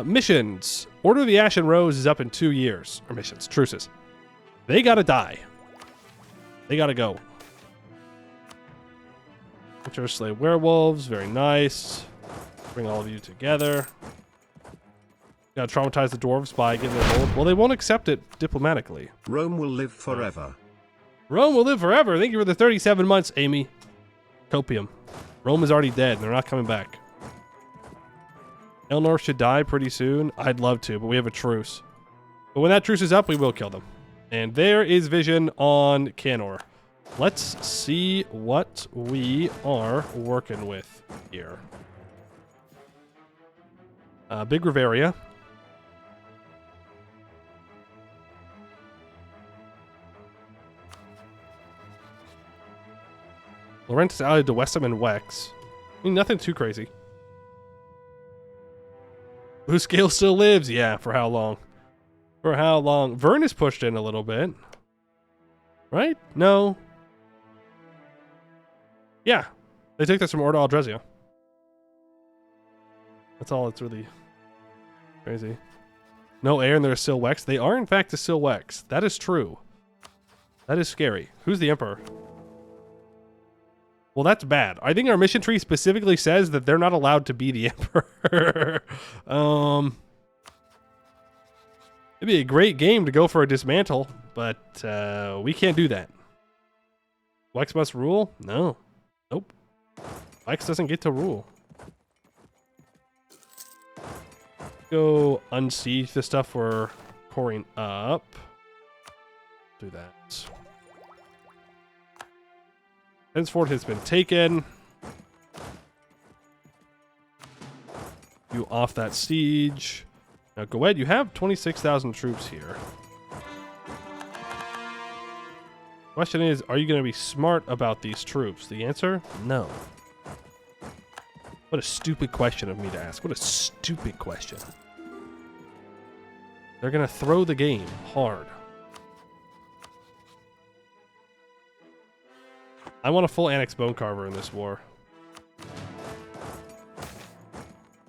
Missions. Order of the Ashen Rose is up in 2 years. Or missions. Truces. They gotta die. They gotta go. Mature slay werewolves. Very nice. Bring all of you together. Gotta traumatize the dwarves by getting them old. Well, they won't accept it diplomatically. Rome will live forever. Rome will live forever. Thank you for the 37 months, Amy. Copium. Rome is already dead. They're not coming back. Elnor should die pretty soon. I'd love to, but we have a truce. But when that truce is up, we will kill them. And there is vision on Canor. Let's see what we are working with here. Big Rogeria. Laurentis allied to Westham and Wex. I mean, nothing too crazy. Blue scale still lives. Yeah, for how long? For how long? Vern is pushed in a little bit. Right? No. Yeah. They took this from Ordo Aldrezia. That's all it's really crazy. No air and they're a Silwex. They are, in fact, a Silwex. That is true. That is scary. Who's the Emperor? Well, that's bad. I think our mission tree specifically says that they're not allowed to be the Emperor. It'd be a great game to go for a dismantle, but we can't do that. Wex must rule? No. Nope. Wex doesn't get to rule. Go unsiege the stuff we're coring up. Do that. Henceforth has been taken. You off that siege. Now go ahead, you have 26,000 troops here. Question is, are you going to be smart about these troops? The answer, no. What a stupid question of me to ask. What a stupid question. They're going to throw the game hard. I want a full Annex Bone Carver in this war.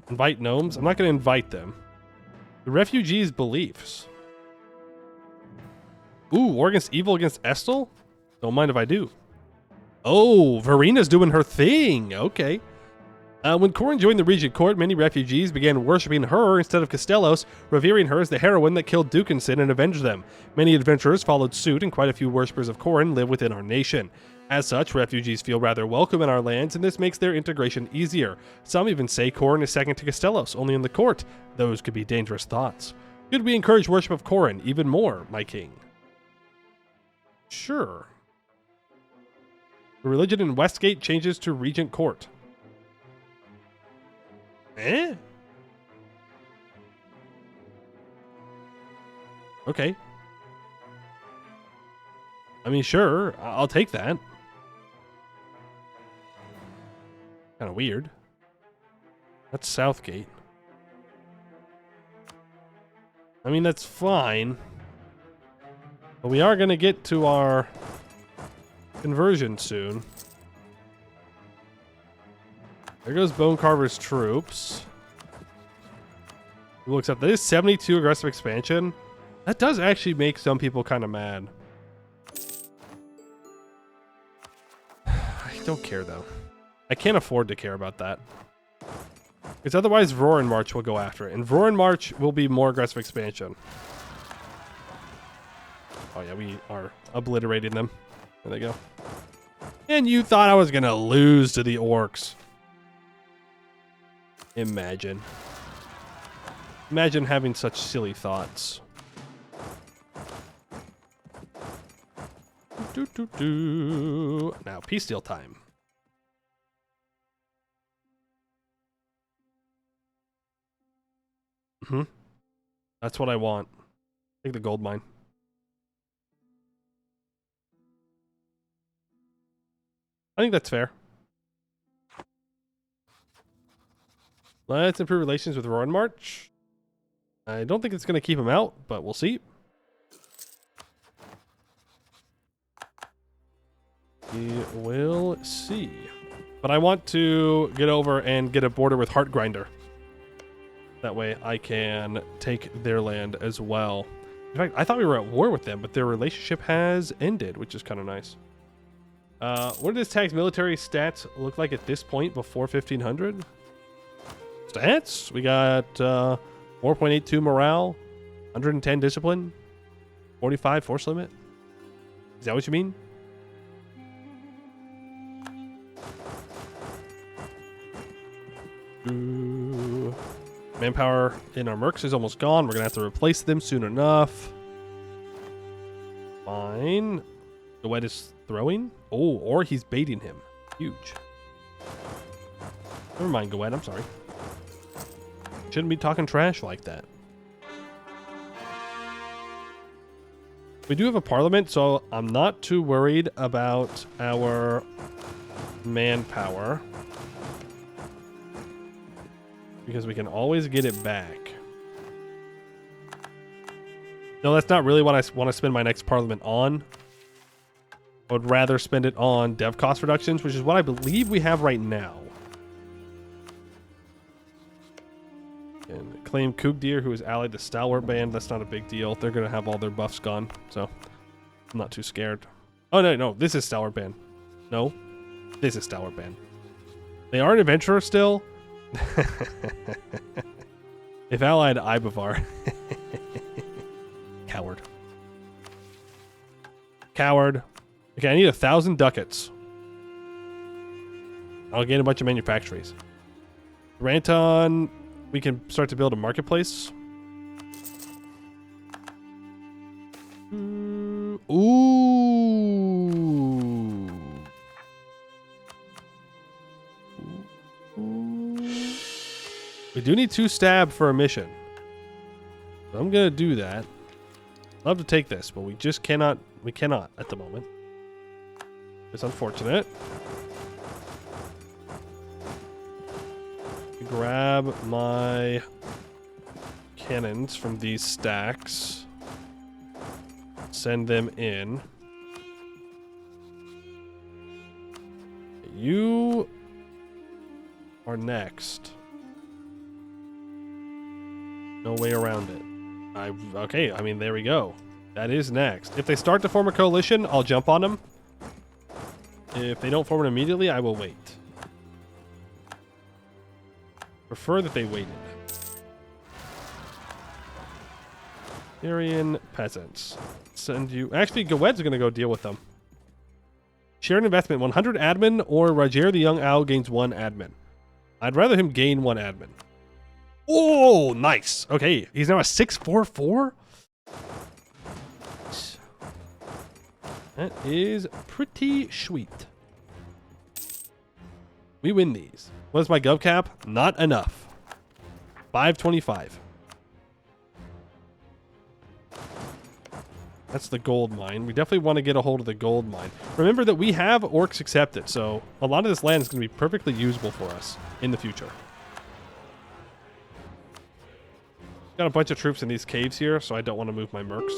Invite gnomes? I'm not going to invite them. The refugees' beliefs. Ooh, war against evil against Estel? Don't mind if I do. Oh, Verina's doing her thing. Okay. When Corin joined the Regent Court, many refugees began worshipping her instead of Castellos, revering her as the heroine that killed Dukinson and avenged them. Many adventurers followed suit, and quite a few worshippers of Corin live within our nation. As such, refugees feel rather welcome in our lands, and this makes their integration easier. Some even say Corin is second to Castellos, only in the court. Those could be dangerous thoughts. Should we encourage worship of Corin even more, my king? Sure. The religion in Westgate changes to Regent Court. Eh? Okay. I mean, sure. I'll take that. Kind of weird. That's Southgate. I mean, that's fine. But we are going to get to our conversion soon. There goes Bone Carver's troops. We'll accept that is 72 aggressive expansion. That does actually make some people kind of mad. I don't care though. I can't afford to care about that. Because otherwise Vrorin March will go after it. And Vrorin March will be more aggressive expansion. Oh yeah, we are obliterating them. There they go. And you thought I was going to lose to the orcs. Imagine. Imagine having such silly thoughts. Now, peace deal time. That's what I want. Take the gold mine. I think that's fair. Let's improve relations with Roaring March. I don't think it's going to keep him out, but we'll see. We will see. But I want to get over and get a border with Heartgrinder. That way I can take their land as well. In fact, I thought we were at war with them, but their relationship has ended, which is kind of nice. What do this tag's military stats look like at this point before 1500? Stats? We got 4.82 morale, 110 discipline, 45 force limit. Is that what you mean? Ooh. Manpower in our mercs is almost gone. We're going to have to replace them soon enough. Fine. The Wet is throwing. Oh, or he's baiting him. Huge. Never mind, Goed. I'm sorry. Shouldn't be talking trash like that. We do have a parliament, so I'm not too worried about our manpower. because we can always get it back. No, that's not really what I want to spend my next parliament on. I would rather spend it on dev cost reductions, which is what I believe we have right now. And claim Kugdir, who is allied to Stalwart Band. That's not a big deal. They're going to have all their buffs gone, so I'm not too scared. Oh, no, this is Stalwart Band. No, this is Stalwart Band. They are an adventurer still. If allied Ibavar. Coward. Coward. Okay, I need 1,000 ducats. I'll gain a bunch of manufactories. Ranton, we can start to build a marketplace. Ooh. We do need 2 stab for a mission. So I'm gonna do that. Love to take this, but we just cannot. We cannot at the moment. It's unfortunate. Grab my cannons from these stacks. Send them in. You are next. No way around it. Okay, I mean, there we go. That is next. If they start to form a coalition, I'll jump on them. If they don't form it immediately, I will wait. Prefer that they waited. Syrian peasants. Send you... Actually, Gowed's going to go deal with them. Share an investment. 100 admin or Rogeria the Young Owl gains 1 admin. I'd rather him gain 1 admin. Oh, nice. Okay, he's now a 644? That is pretty sweet. We win these. What is my gov cap? Not enough. 525. That's the gold mine. We definitely want to get a hold of the gold mine. Remember that we have orcs accepted, so a lot of this land is going to be perfectly usable for us in the future. Got a bunch of troops in these caves here, so I don't want to move my mercs.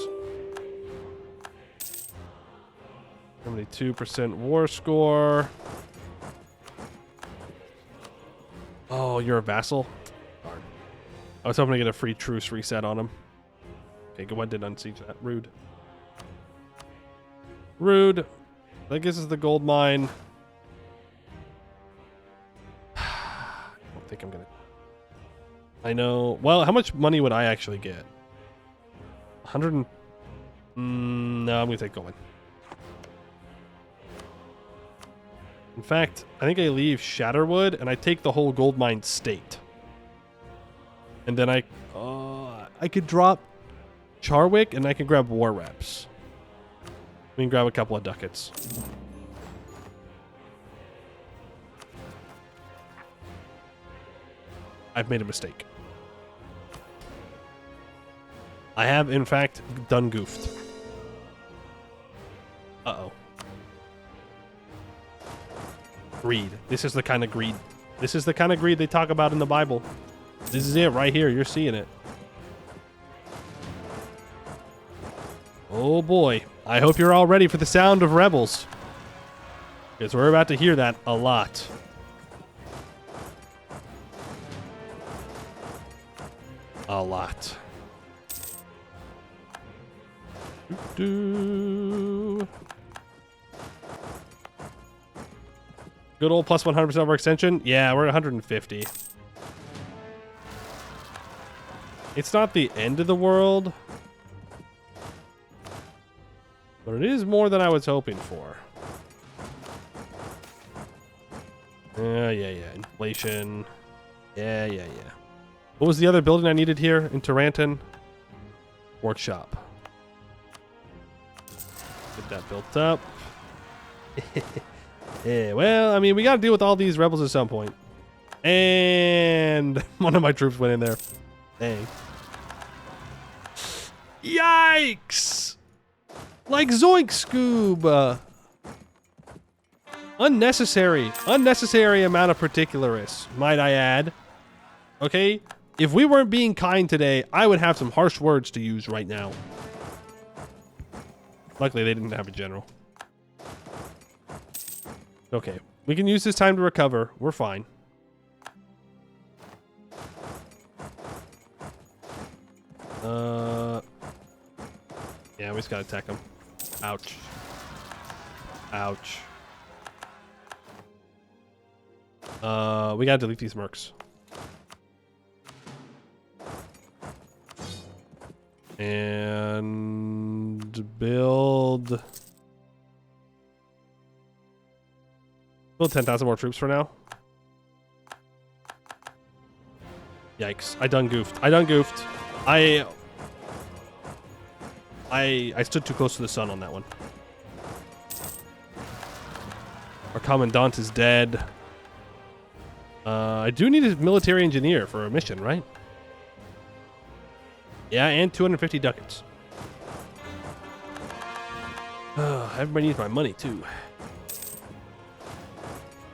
72% war score. Oh, you're a vassal? Darn. I was hoping to get a free truce reset on him. Okay, go ahead and unsiege that. Rude. Rude. I guess is the gold mine. I don't think I'm gonna... I know. Well, how much money would I actually get? 100 and... no, I'm gonna take gold. In fact, I think I leave Shatterwood and I take the whole gold mine state. And then I could drop Charwick and I can grab war reps. We can grab a couple of ducats. I've made a mistake. I have, in fact, done goofed. Uh-oh. Greed. This is the kind of greed. This is the kind of greed they talk about in the Bible. This is it right here. You're seeing it. Oh boy. I hope you're all ready for the sound of rebels. Because we're about to hear that a lot. A lot. Good old plus 100% of our extension? Yeah, we're at 150. It's not the end of the world. But it is more than I was hoping for. Yeah. Inflation. Yeah. What was the other building I needed here in Taranton? Workshop. Get that built up. Yeah, well, I mean, we got to deal with all these rebels at some point. And one of my troops went in there. Dang. Yikes! Like Zoink Scoob! Unnecessary amount of particularists, might I add. Okay? If we weren't being kind today, I would have some harsh words to use right now. Luckily, they didn't have a general. Okay. We can use this time to recover. We're fine. Yeah, we just gotta attack him. Ouch. Ouch. We gotta delete these mercs. And build 10,000 more troops for now. Yikes. I done goofed. I stood too close to the sun on that one. Our commandant is dead. I do need a military engineer for a mission, right? Yeah, and 250 ducats. Everybody needs my money, too.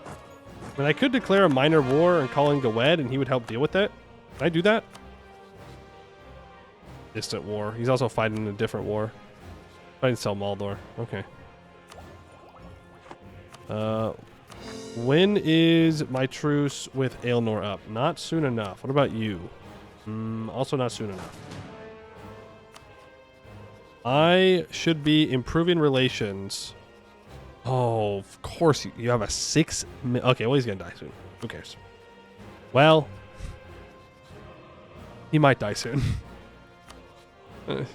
I mean, I could declare a minor war and call in Gawed, and he would help deal with it. Can I do that? Distant war. He's also fighting in a different war. Fighting Selmaldor. Okay. When is my truce with Aelnor up? Not soon enough. What about you? Also not soon enough. I should be improving relations. Oh, of course you have a 6. Okay, well, he's gonna die soon. Who cares? Well, he might die soon. It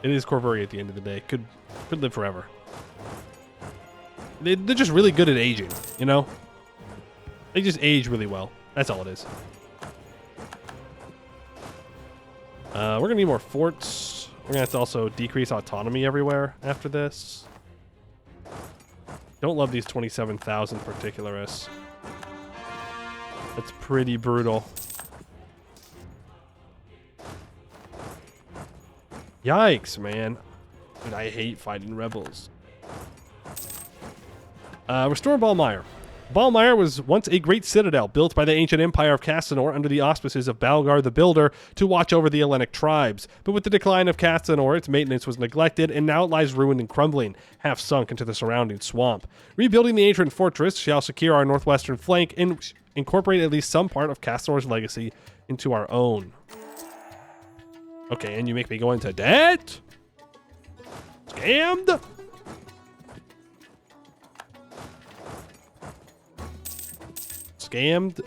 is Corvuri at the end of the day. Could live forever. They're just really good at aging, you know? They just age really well. That's all it is. We're gonna need more forts. We're gonna have to also decrease autonomy everywhere after this. Don't love these 27,000 particularists. That's pretty brutal. Yikes, man. Dude, I hate fighting rebels. Restore Balmire. Balmire was once a great citadel built by the ancient empire of Castanor under the auspices of Balgar the Builder to watch over the Hellenic tribes. But with the decline of Castanor, its maintenance was neglected, and now it lies ruined and crumbling, half sunk into the surrounding swamp. Rebuilding the ancient fortress shall secure our northwestern flank and incorporate at least some part of Castanor's legacy into our own. Okay, and you make me go into debt? Scammed? Scammed.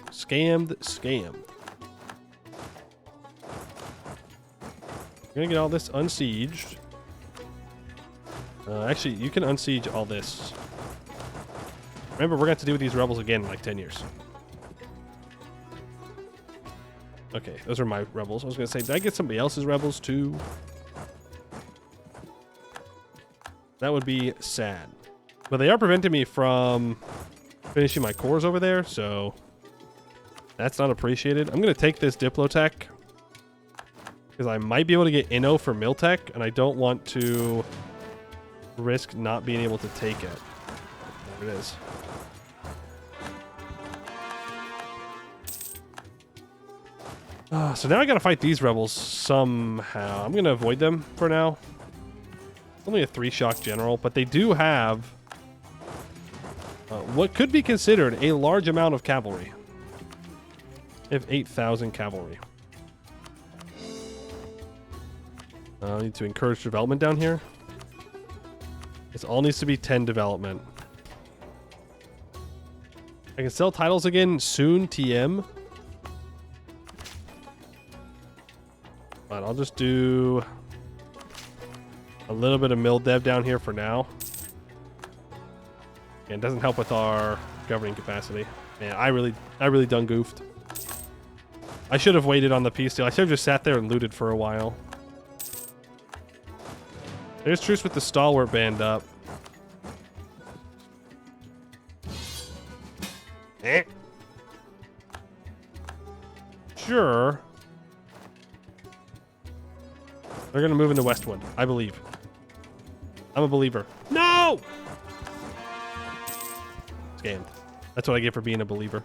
I'm gonna get all this unsieged. Actually, you can unsiege all this. Remember, we're gonna have to deal with these rebels again in like 10 years. Okay, those are my rebels. I was gonna say, did I get somebody else's rebels too? That would be sad. But they are preventing me from finishing my cores over there, so that's not appreciated. I'm going to take this Diplotech because I might be able to get Inno for Miltech, and I don't want to risk not being able to take it. There it is. So now I got to fight these rebels somehow. I'm going to avoid them for now. Only a 3-shock general, but they do have what could be considered a large amount of cavalry. They have 8,000 cavalry. I need to encourage development down here. This all needs to be 10 development. I can sell titles again soon, TM. But I'll just do a little bit of mill dev down here for now. And it doesn't help with our governing capacity. Man, I really done goofed. I should have waited on the peace deal. I should have just sat there and looted for a while. There's truce with the stalwart band up. Sure. They're gonna move into Westwood, I believe. I'm a believer. No! Scammed. That's what I get for being a believer.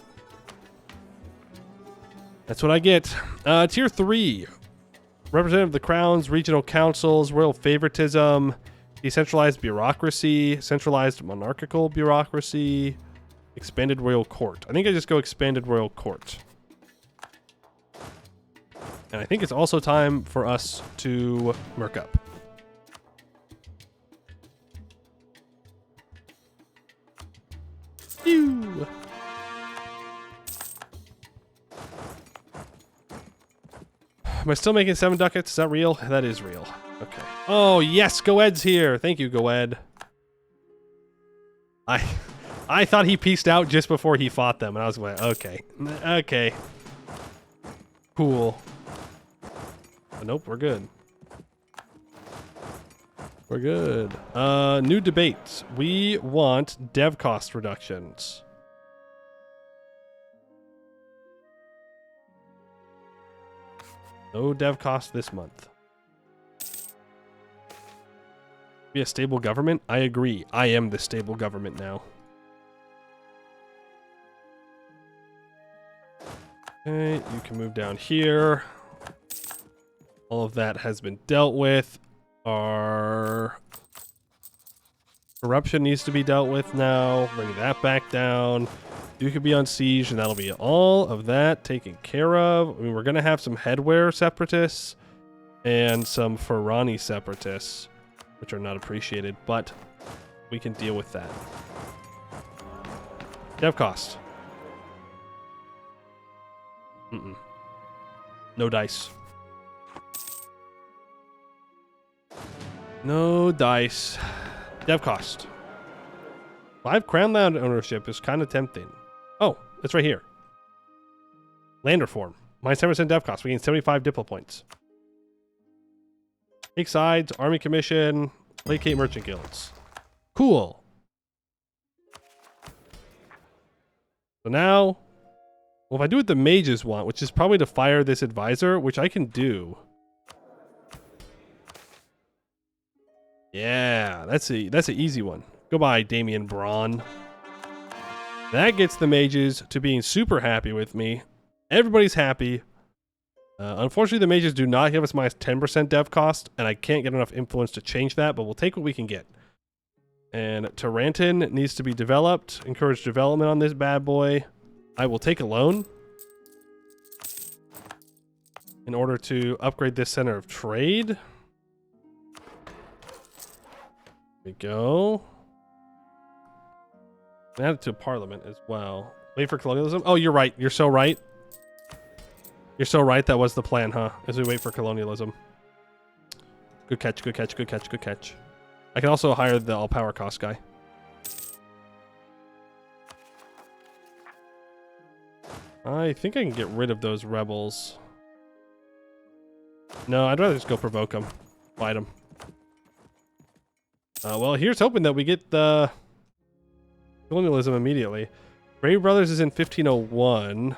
That's what I get. Tier 3. Representative of the crowns, regional councils, royal favoritism, decentralized bureaucracy, centralized monarchical bureaucracy, expanded royal court. I think I just go expanded royal court. And I think it's also time for us to merc up. Phew. Am I still making 7 ducats? Is that real? That is real. Okay. Oh, yes, Goed's here. Thank you, Goed. I thought he pieced out just before he fought them, and I was like, okay. Okay. Cool. But nope, we're good. We're good. New debates. We want dev cost reductions. No dev cost this month. Be a stable government? I agree. I am the stable government now. Okay, you can move down here. All of that has been dealt with. Our corruption needs to be dealt with now. Bring that back down. You could be on siege, and that'll be all of that taken care of. I mean, we're going to have some headwear separatists and some Ferrani separatists, which are not appreciated, but we can deal with that. Dev cost. No dice. No dice. Dev cost. 5 crown land ownership is kind of tempting. Oh, it's right here. Land reform. Minus 10% dev cost. We gain 75 diplo points. Take sides. Army commission. Placate merchant guilds. Cool. So now, well, if I do what the mages want, which is probably to fire this advisor, which I can do. Yeah, that's an easy one. Goodbye, Damian Braun. That gets the mages to being super happy with me. Everybody's happy. Unfortunately, the mages do not give us minus 10% dev cost, and I can't get enough influence to change that, but we'll take what we can get. And Tarantin needs to be developed. Encourage development on this bad boy. I will take a loan in order to upgrade this center of trade. There we go. Add it to parliament as well. Wait for colonialism. Oh, you're right. You're so right. You're so right. That was the plan, huh? As we wait for colonialism. Good catch, good catch, good catch, good catch. I can also hire the all-power cost guy. I think I can get rid of those rebels. No, I'd rather just go provoke them. Fight them. Well, here's hoping that we get the colonialism immediately. Brave Brothers is in 1501.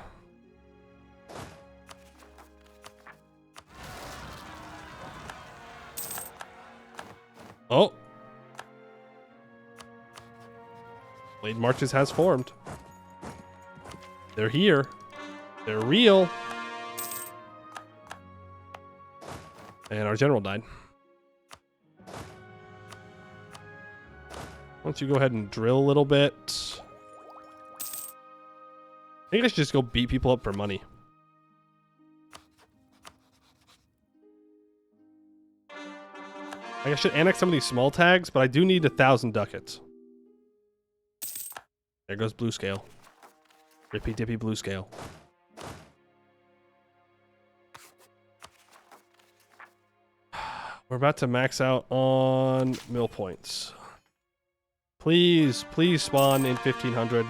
Oh. Blade Marches has formed. They're here. They're real. And our general died. Why don't you go ahead and drill a little bit? I think I should just go beat people up for money. I should annex some of these small tags, but I do need 1,000 ducats. There goes blue scale. Rippy dippy blue scale. We're about to max out on mill points. Please, please spawn in 1500.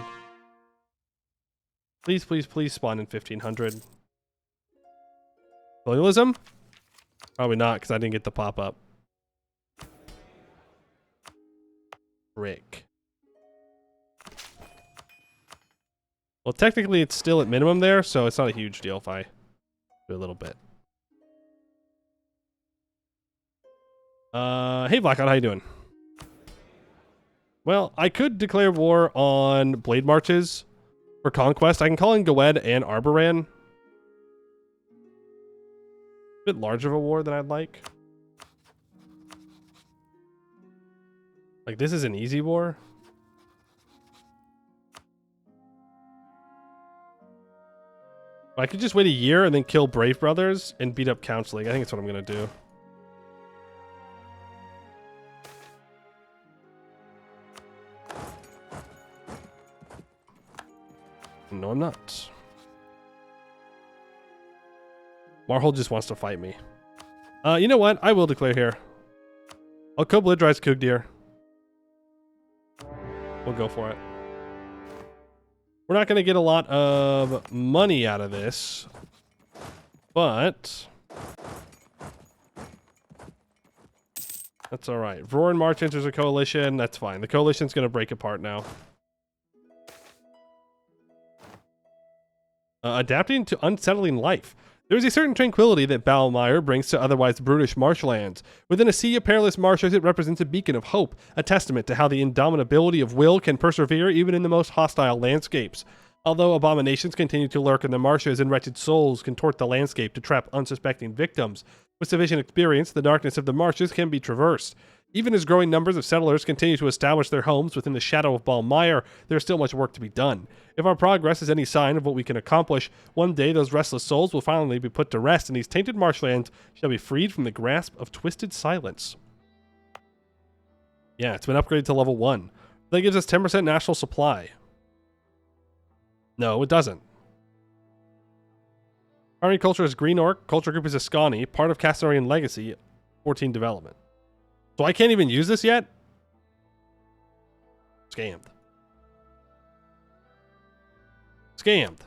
Please, please, please spawn in 1500. Colonialism? Probably not, because I didn't get the pop-up. Frick. Well, technically it's still at minimum there, so it's not a huge deal if I do a little bit. Hey Blackout, how you doing? Well, I could declare war on Blade Marches for conquest. I can call in Goed and Arboran. bit larger of a war than I'd like. Like, this is an easy war. I could just wait a year and then kill Brave Brothers and beat up Counseling. I think that's what I'm going to do. No, I'm not. Marhold just wants to fight me. You know what? I will declare here. I'll co-belligerize Kugdir. We'll go for it. We're not going to get a lot of money out of this, but that's all right. Roaring March enters a coalition. That's fine. The coalition's going to break apart now. Adapting to unsettling life. There is a certain tranquility that Balmire brings to otherwise brutish marshlands. Within a sea of perilous marshes, it represents a beacon of hope, a testament to how the indomitability of will can persevere even in the most hostile landscapes. Although abominations continue to lurk in the marshes and wretched souls contort the landscape to trap unsuspecting victims, with sufficient experience, the darkness of the marshes can be traversed. Even as growing numbers of settlers continue to establish their homes within the shadow of Balmire, there is still much work to be done. If our progress is any sign of what we can accomplish, one day those restless souls will finally be put to rest, and these tainted marshlands shall be freed from the grasp of twisted silence. Yeah, it's been upgraded to level 1. That gives us 10% national supply. No, it doesn't. Primary culture is Green Orc, culture group is Ascani, part of Castorian Legacy, 14 development. So I can't even use this yet? Scammed. Scammed.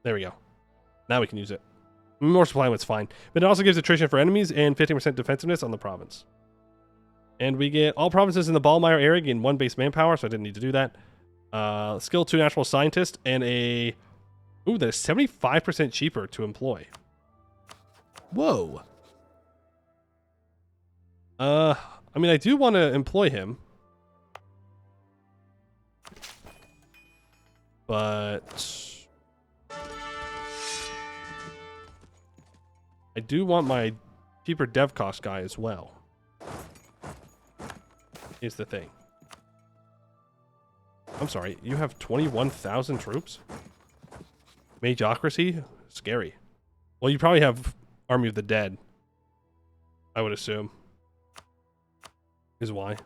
There we go. Now we can use it. More supply when it's fine. But it also gives attrition for enemies and 15% defensiveness on the province. And we get all provinces in the Balmire area gain 1 base manpower, so I didn't need to do that. Skill 2 natural scientist and a... Ooh, that is 75% cheaper to employ. Whoa. I mean, I do want to employ him. But I do want my cheaper dev cost guy as well. Here's the thing. I'm sorry, you have 21,000 troops? Mageocracy? Scary. Well, you probably have Army of the Dead, I would assume. Is why.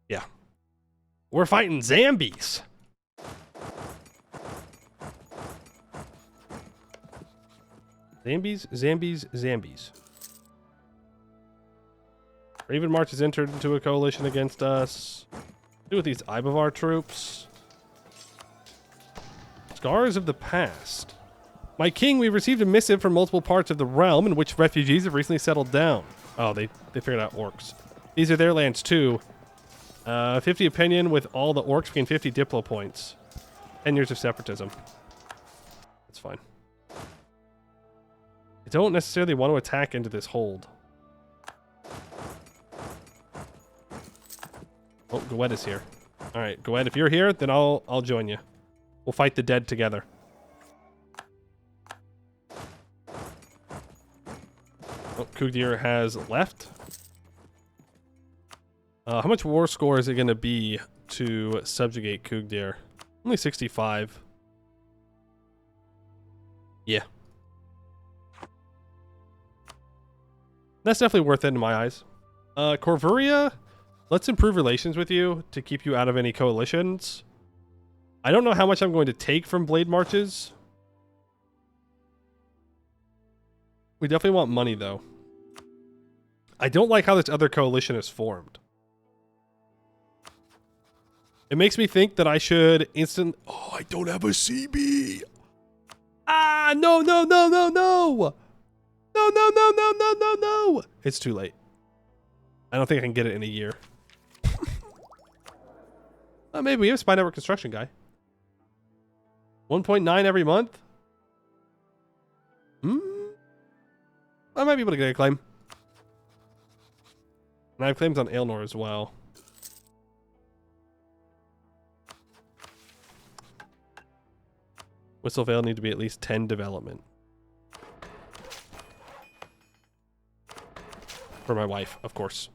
Yeah. We're fighting zombies. Zambies. Raven March has entered into a coalition against us. Do with these Ibavar troops. Scars of the past. My king, we've received a missive from multiple parts of the realm in which refugees have recently settled down. Oh, they figured out orcs. These are their lands too. 50 opinion with all the orcs gain 50 diplo points. 10 years of separatism. That's fine. I don't necessarily want to attack into this hold. Oh, Goed is here. All right, Goed, if you're here, then I'll join you. We'll fight the dead together. Oh, Kugdir has left. How much war score is it going to be to subjugate Kugdir? Only 65. Yeah. That's definitely worth it in my eyes. Corvuria, let's improve relations with you to keep you out of any coalitions. I don't know how much I'm going to take from Blade Marches. We definitely want money, though. I don't like how this other coalition is formed. It makes me think that I should Oh, I don't have a CB. Ah, no. No. It's too late. I don't think I can get it in a year. Maybe we have a Spy Network construction guy. 1.9 every month? I might be able to get a claim. And I have claims on Aelnor as well. Whistlevale need to be at least 10 development. For my wife, of course.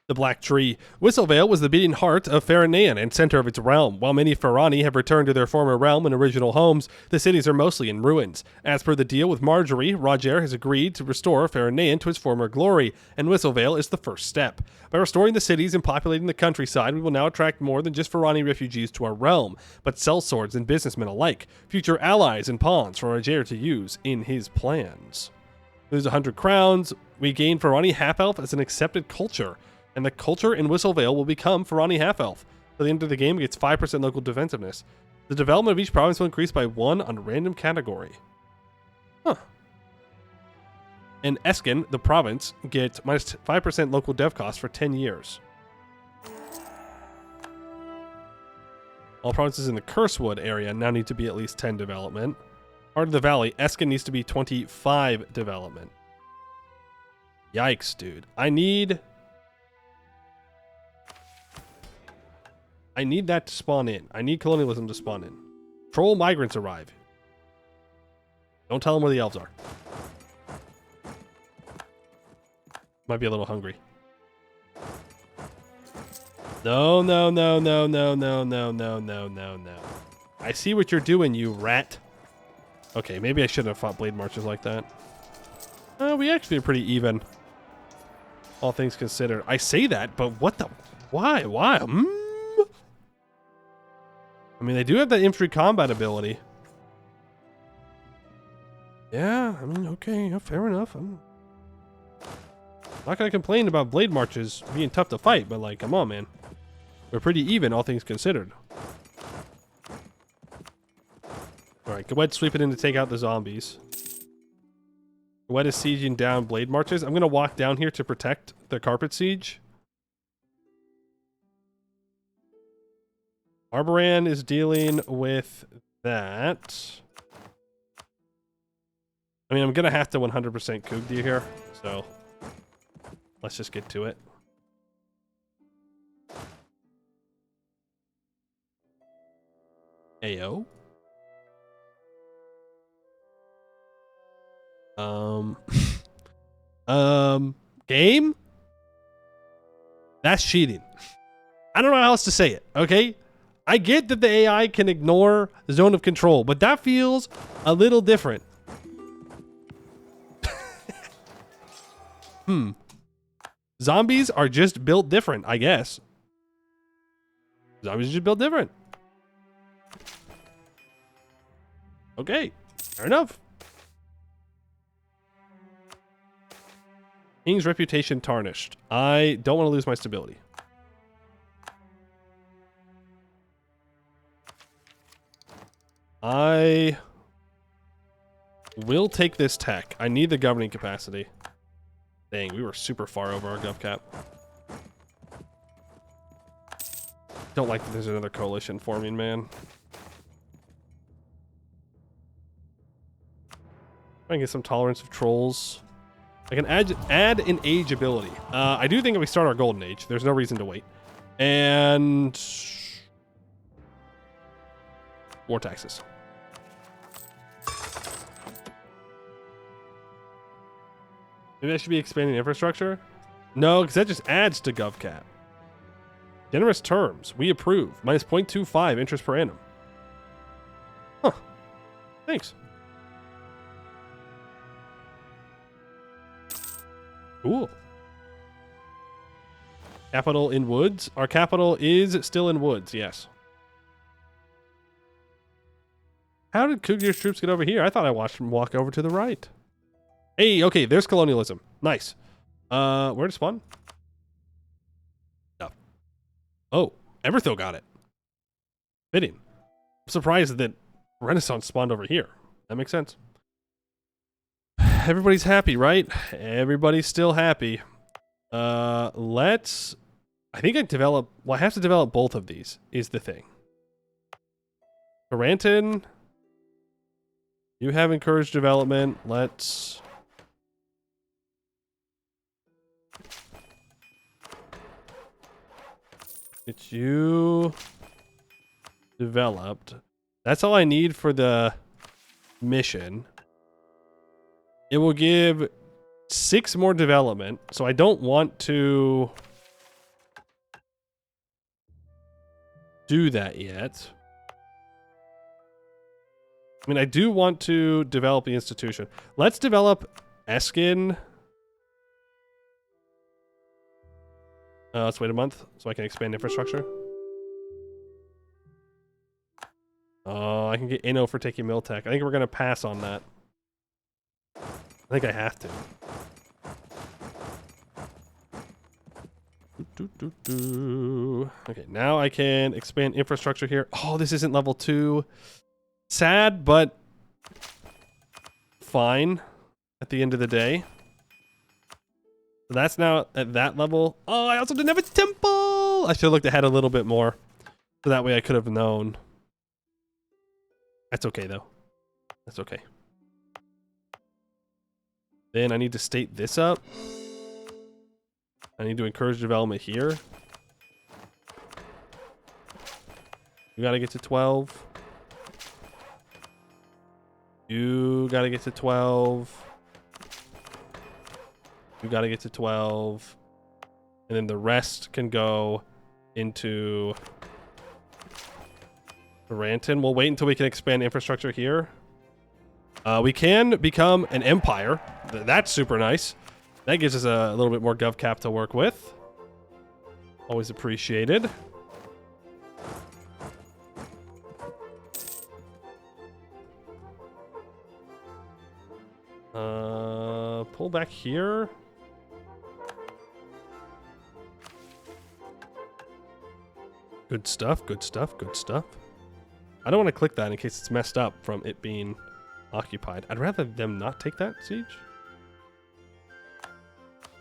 The Black Tree. Whistlevale was the beating heart of Faeronian and center of its realm. While many Ferani have returned to their former realm and original homes, the cities are mostly in ruins. As per the deal with Marjorie, Rogeria has agreed to restore Faeronian to its former glory, and Whistlevale is the first step. By restoring the cities and populating the countryside, we will now attract more than just Ferani refugees to our realm, but sellswords and businessmen alike, future allies and pawns for Rogeria to use in his plans. Lose 100 crowns. We gain Ferani half-elf as an accepted culture, and the culture in Whistlevale will become Ferani half-elf. By the end of the game, it gets 5% local defensiveness. The development of each province will increase by 1 on a random category. Huh. And Eskin, the province, gets minus 5% local dev cost for 10 years. All provinces in the Cursewood area now need to be at least 10 development. Heart of the Valley, Eskin needs to be 25 development. Yikes, dude. I need that to spawn in. I need colonialism to spawn in. Troll migrants arrive. Don't tell them where the elves are. Might be a little hungry. No, no, no, no, no, no, no, no, no, no, no. I see what you're doing, you rat. Okay, maybe I shouldn't have fought blade marches like that. We actually are pretty even. All things considered. I say that, but what the... Why? Why? I mean, they do have that infantry combat ability. Yeah, I mean, okay, yeah, fair enough. I'm not going to complain about blade marches being tough to fight, but like, come on, man. We're pretty even, all things considered. Alright, go ahead, sweep it in to take out the zombies. Go is sieging down blade marches. I'm going to walk down here to protect the carpet siege. Arboran is dealing with that. I mean, I'm going to have to 100% Kugdi here, so let's just get to it. Ayo. Game? That's cheating. I don't know how else to say it, okay? I get that the AI can ignore the zone of control, but that feels a little different. Zombies are just built different, I guess. Zombies are just built different. Okay, fair enough. King's reputation tarnished. I don't want to lose my stability. I will take this tech. I need the governing capacity. Dang, we were super far over our gov cap. Don't like that there's another coalition forming, man. I can get some tolerance of trolls. I can add an age ability. I do think if we start our golden age, there's no reason to wait. And war taxes. Maybe I should be expanding infrastructure? No, because that just adds to gov cap. Generous terms. We approve. Minus 0.25 interest per annum. Huh. Thanks. Cool. Capital in Woods. Our capital is still in Woods, yes. How did Kugir's troops get over here? I thought I watched them walk over to the right. Hey, okay, there's colonialism. Nice. Where to spawn? Up. Oh, Everthil got it. Fitting. I'm surprised that Renaissance spawned over here. That makes sense. Everybody's happy, right? Everybody's still happy. Let's... I think I develop... Well, I have to develop both of these, is the thing. Tarantin, you have encouraged development. Let's... get you developed. That's all I need for the mission. It will give 6 more development, so I don't want to do that yet. I mean, I do want to develop the institution. Let's develop Eskin. Let's wait a month so I can expand infrastructure. I can get Inno for taking Miltech. I think we're going to pass on that. I think I have to. Okay, now I can expand infrastructure here. Oh, this isn't level 2. Sad, but fine at the end of the day. So that's now at that level. Oh, I also didn't have a temple. I should have looked ahead a little bit more. So that way I could have known. That's okay, though. That's okay. Then I need to state this up. I need to encourage development here. You gotta get to 12. You gotta get to 12. You gotta get to 12. And then the rest can go into Ranton. We'll wait until we can expand infrastructure here. We can become an empire. That's super nice. That gives us a little bit more gov cap to work with. Always appreciated. Pull back here. Good stuff, good stuff, good stuff. I don't want to click that in case it's messed up from it being occupied. I'd rather them not take that siege.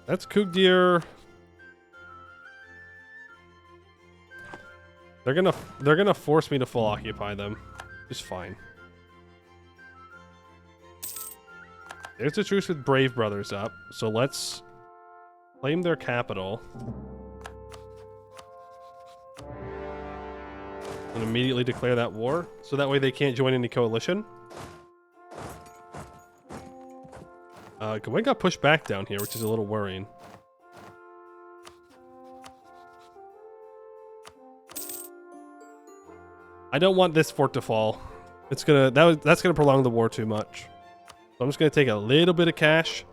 That's Kugdir. They're gonna force me to full occupy them. It's fine. There's a truce with Brave Brothers up, so let's claim their capital. And immediately declare that war, so that way they can't join any coalition. Gawain got pushed back down here, which is a little worrying. I don't want this fort to fall. It's gonna that's gonna prolong the war too much. So I'm just gonna take a little bit of cash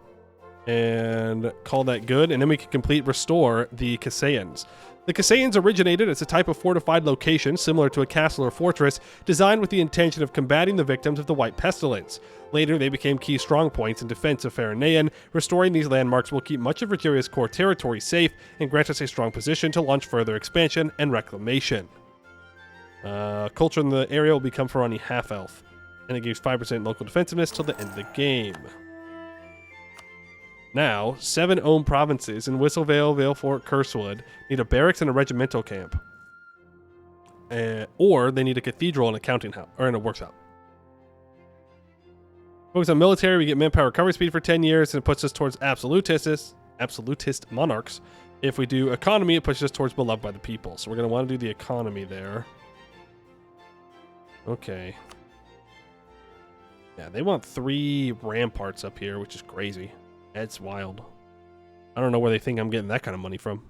and call that good, and then we can restore the Kassayans. The Kassayans originated as a type of fortified location similar to a castle or fortress, designed with the intention of combating the victims of the White Pestilence. Later, they became key strongpoints in defense of Faronean. Restoring these landmarks will keep much of Rogeria's core territory safe and grant us a strong position to launch further expansion and reclamation. Culture in the area will become Ferani half-elf, and it gives 5% local defensiveness till the end of the game. Now, 7 owned provinces in Whistlevale, Valefort, Cursewood need a barracks and a regimental camp. Or they need a cathedral and a counting house, or in a workshop. Focus on military, we get manpower recovery speed for 10 years, and it puts us towards absolutist monarchs. If we do economy, it pushes us towards beloved by the people. So we're going to want to do the economy there. Okay. Yeah, they want 3 ramparts up here, which is crazy. It's wild. I don't know where they think I'm getting that kind of money from.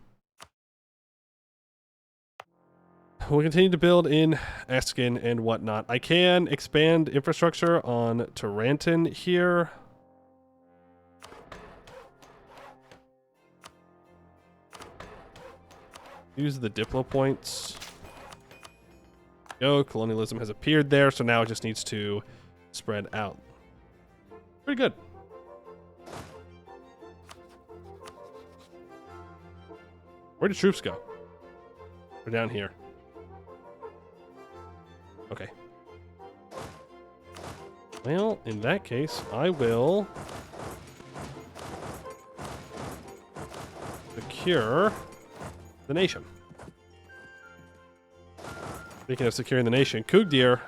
We'll continue to build in Eskin and whatnot. I can expand infrastructure on Tarantin here. Use the Diplo points. Go, colonialism has appeared there, so now it just needs to spread out. Pretty good. Where did troops go? We're down here. Okay. Well, in that case, I will secure the nation. Speaking of securing the nation, Kugdir,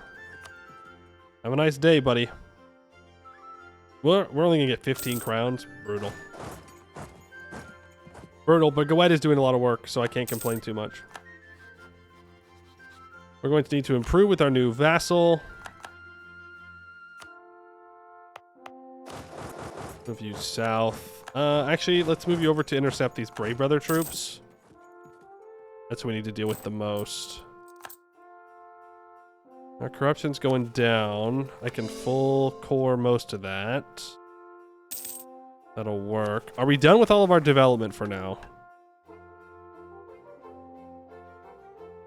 have a nice day, buddy. We're only gonna get 15 crowns. Brutal. Brutal, but Gawed is doing a lot of work, so I can't complain too much. We're going to need to improve with our new vassal. Move you south. Actually, let's move you over to intercept these Brave Brother troops. That's what we need to deal with the most. Our corruption's going down. I can full core most of that. That'll work. Are we done with all of our development for now?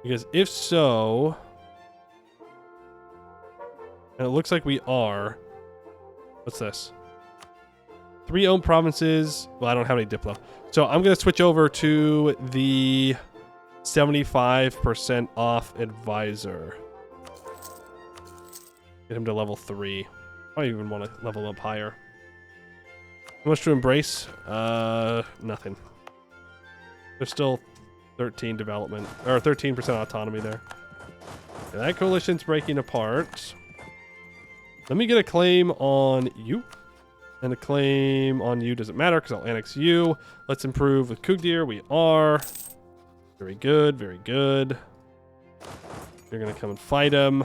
Because if so... And it looks like we are. What's this? 3 owned provinces. Well, I don't have any Diplo. So I'm going to switch over to the 75% off advisor. Get him to level 3. I even want to level up higher. How much to embrace? Nothing. There's still 13 development, or 13% autonomy there. Okay, that coalition's breaking apart. Let me get a claim on you. And a claim on you doesn't matter because I'll annex you. Let's improve with Kugdir. We are. Very good, very good. You're going to come and fight him.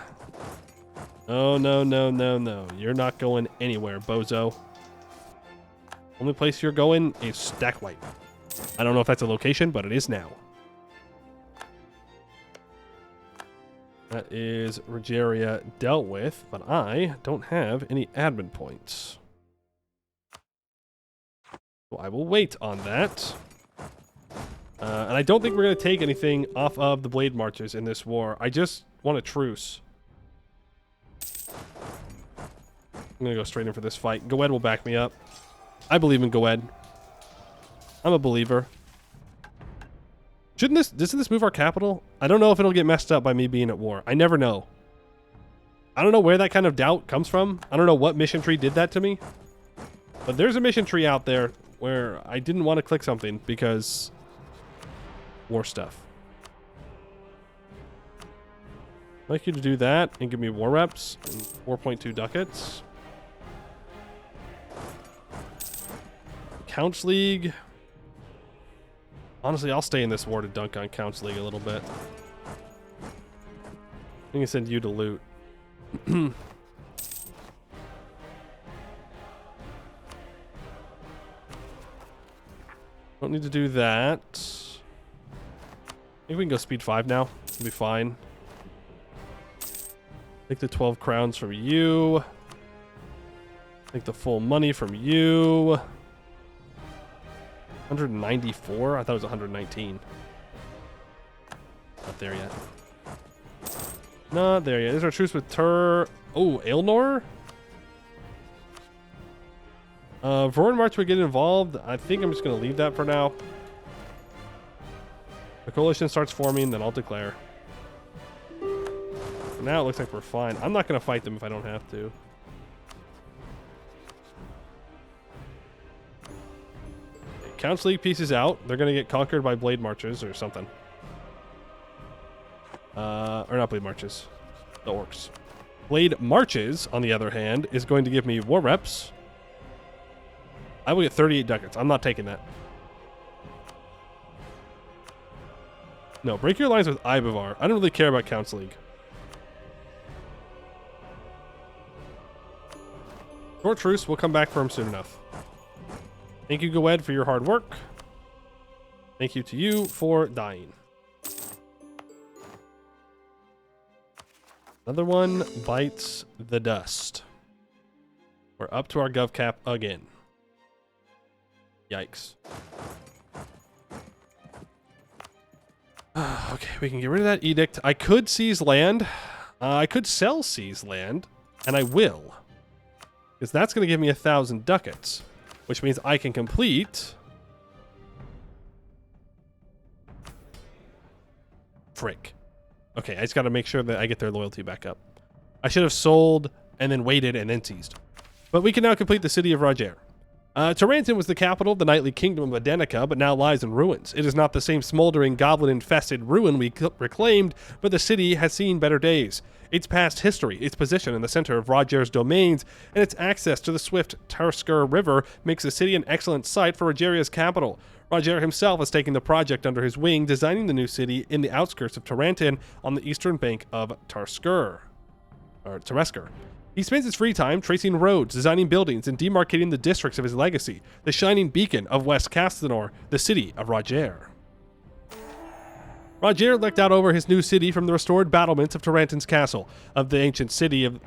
Oh, no, no, no, no. You're not going anywhere, bozo. Only place you're going is Stack White. I don't know if that's a location, but it is now. That is Rogeria dealt with, but I don't have any admin points. So I will wait on that. And I don't think we're going to take anything off of the Blade Marches in this war. I just want a truce. I'm going to go straight in for this fight. Goed will back me up. I believe in Goed. I'm a believer. Doesn't this move our capital? I don't know if it'll get messed up by me being at war. I never know. I don't know where that kind of doubt comes from. I don't know what mission tree did that to me. But there's a mission tree out there where I didn't want to click something because war stuff. I'd like you to do that and give me war reps and 4.2 ducats. Counts League. Honestly, I'll stay in this war to dunk on Counts League a little bit. I think I send you to loot. Don't need to do that. I think we can go speed 5 now. It'll be fine. Take the 12 crowns from you. Take the full money from you. 194? I thought it was 119. Not there yet. Not there yet. There's our truce with Oh, Aelnor? Vorin March would get involved. I think I'm just going to leave that for now. The coalition starts forming, then I'll declare. For now, it looks like we're fine. I'm not going to fight them if I don't have to. Counts League pieces out. They're going to get conquered by Blade Marches or something. Or not Blade Marches. The Orcs. Blade Marches, on the other hand, is going to give me war reps. I will get 38 ducats. I'm not taking that. No, break your lines with Ibavar. I don't really care about Counts League. Short truce. We'll come back for him soon enough. Thank you, Goed, for your hard work. Thank you to you for dying. Another one bites the dust. We're up to our gov cap again. Yikes. Okay, we can get rid of that edict. I could seize land. I could sell seize land, and I will. Because that's going to give me 1,000 ducats. Which means I can complete... Frick. Okay, I just got to make sure that I get their loyalty back up. I should have sold and then waited and then seized. But we can now complete the city of Rogeria. Tarantin was the capital of the knightly kingdom of Adenica, but now lies in ruins. It is not the same smoldering, goblin-infested ruin we reclaimed, but the city has seen better days. Its past history, its position in the center of Roger's domains, and its access to the swift Tarsker River makes the city an excellent site for Rogeria's capital. Roger himself has taken the project under his wing, designing the new city in the outskirts of Tarantin on the eastern bank of Tarsker. He spends his free time tracing roads, designing buildings, and demarcating the districts of his legacy, the shining beacon of West Castanor, the city of Roger. Roger looked out over his new city from the restored battlements of Tarantin's castle. Of the ancient city of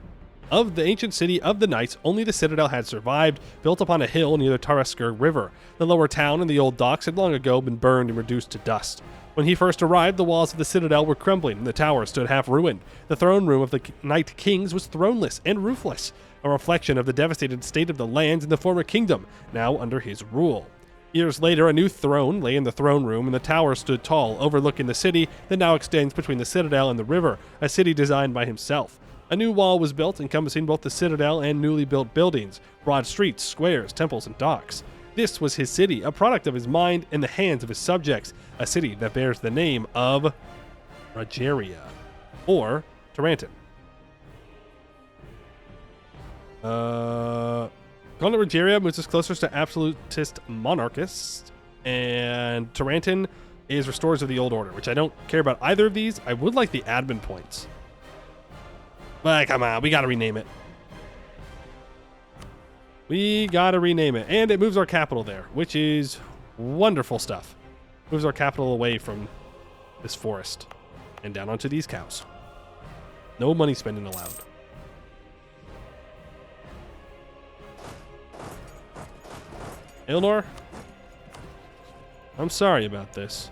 the knights, only the citadel had survived, built upon a hill near the Tarsker River. The lower town and the old docks had long ago been burned and reduced to dust. When he first arrived, the walls of the citadel were crumbling, and the tower stood half ruined. The throne room of the Night Kings was throneless and roofless, a reflection of the devastated state of the lands in the former kingdom, now under his rule. Years later, a new throne lay in the throne room, and the tower stood tall, overlooking the city that now extends between the citadel and the river, a city designed by himself. A new wall was built, encompassing both the citadel and newly built buildings, broad streets, squares, temples, and docks. This was his city, a product of his mind in the hands of his subjects, a city that bears the name of Rogeria, or Tarantin. Calling it Rogeria moves us closer to absolutist monarchists, and Tarantin is restorers of the old order, which I don't care about either of these. I would like the admin points. But come on, we gotta rename it. We gotta rename it. And it moves our capital there, which is wonderful stuff. Moves our capital away from this forest and down onto these cows. No money spending allowed. Ilnor, I'm sorry about this.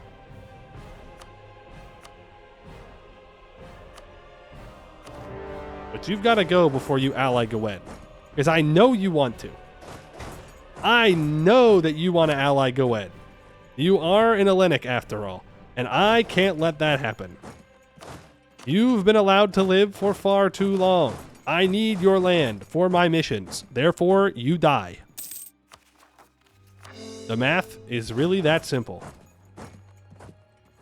But you've got to go before you ally Gwen. Because I know you want to. I know that you want to ally Gwen. You are an Hellenic after all. And I can't let that happen. You've been allowed to live for far too long. I need your land for my missions. Therefore, you die. The math is really that simple.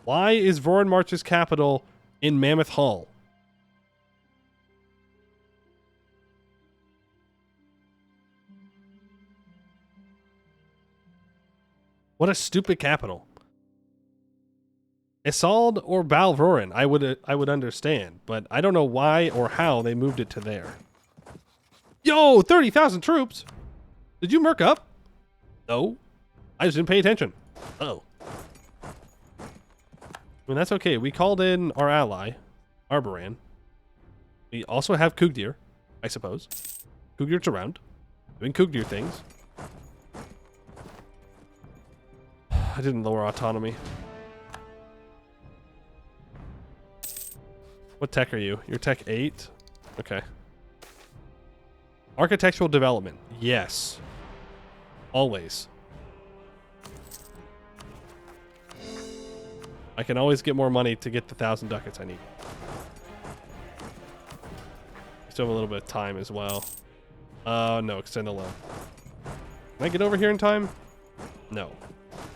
Why is Voron March's capital in Mammoth Hall? What a stupid capital. Isolde or Balvorin, I would understand, but I don't know why or how they moved it to there. Yo, 30,000 troops! Did you merc up? No. I just didn't pay attention. Uh-oh. I mean, that's okay. We called in our ally, Arboran. We also have Kugdir, I suppose. Kugdir's around, doing Kugdir things. I didn't lower autonomy. What tech are you? You're tech 8? Okay. Architectural development. Yes. Always. I can always get more money to get the 1,000 ducats I need. I still have a little bit of time as well. No, extend the loan. Can I get over here in time? No.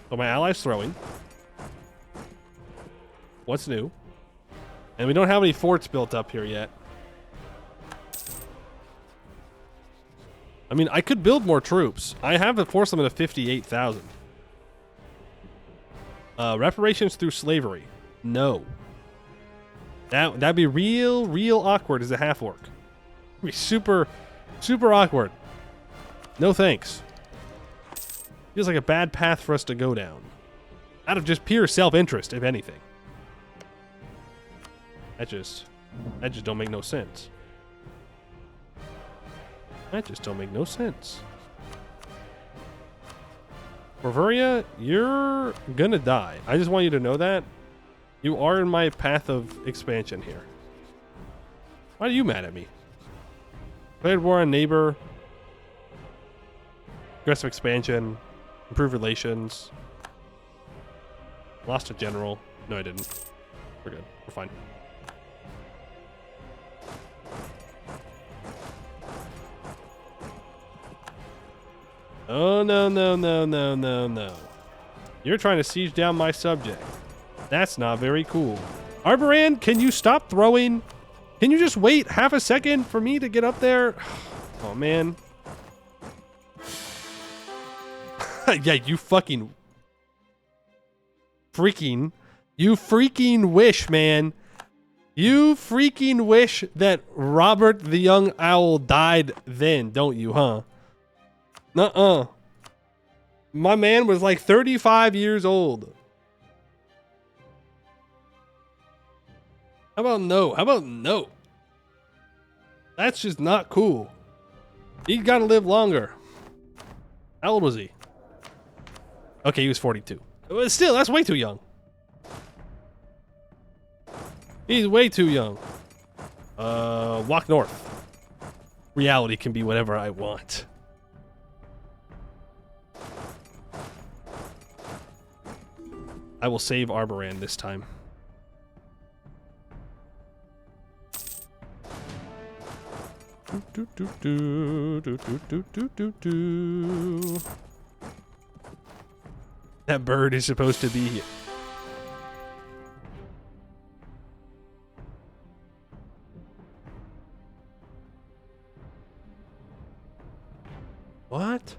So my ally's throwing. What's new? And we don't have any forts built up here yet. I mean, I could build more troops. I have a force limit of 58,000. Reparations through slavery. No. That'd be real awkward as a half-orc. It'd be super awkward. No thanks. Feels like a bad path for us to go down. Out of just pure self-interest, if anything. That just don't make no sense. That just don't make no sense. Rogeria, you're gonna die. I just want you to know that. You are in my path of expansion here. Why are you mad at me? Declared war on neighbor. Aggressive expansion. Improve relations. Lost a general. No, I didn't. We're good. We're fine. Oh, no, no, no, no, no, no. You're trying to siege down my subject. That's not very cool. Arboran, can you stop throwing? Can you just wait half a second for me to get up there? Oh, man. Yeah, you fucking... You freaking wish, man. You freaking wish that Robert the Young Owl died then, don't you, huh? Nuh-uh. My man was like 35 years old. How about no? How about no? That's just not cool. He's got to live longer. How old was he? Okay, he was 42. But still, that's way too young. He's way too young. Walk north. Reality can be whatever I want. I will save Arboran this time. That bird is supposed to be here. What?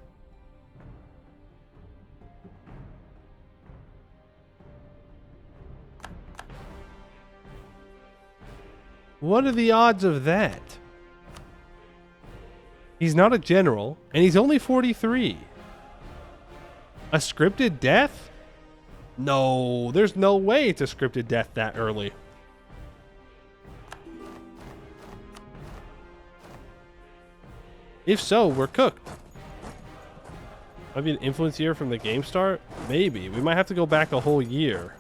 What are the odds of that? He's not a general, and he's only 43. A scripted death? No, there's no way it's a scripted death that early. If so, we're cooked. Might be an influence year from the game start? Maybe. We might have to go back a whole year.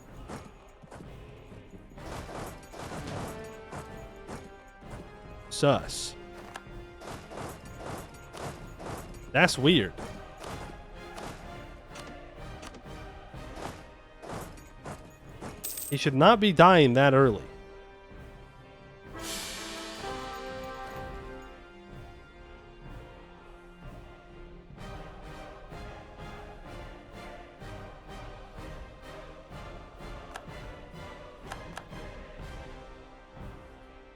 Sus. That's weird. He should not be dying that early.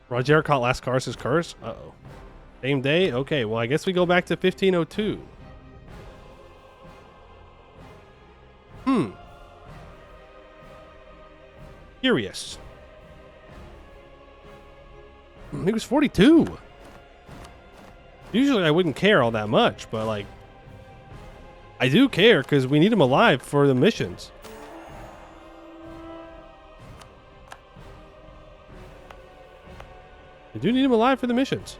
Rogeria caught Lascaris' curse? Uh-oh. Same day? Okay, well, I guess we go back to 1502. Curious. He was 42. Usually I wouldn't care all that much, but, like, I do care because we need him alive for the missions. I do need him alive for the missions.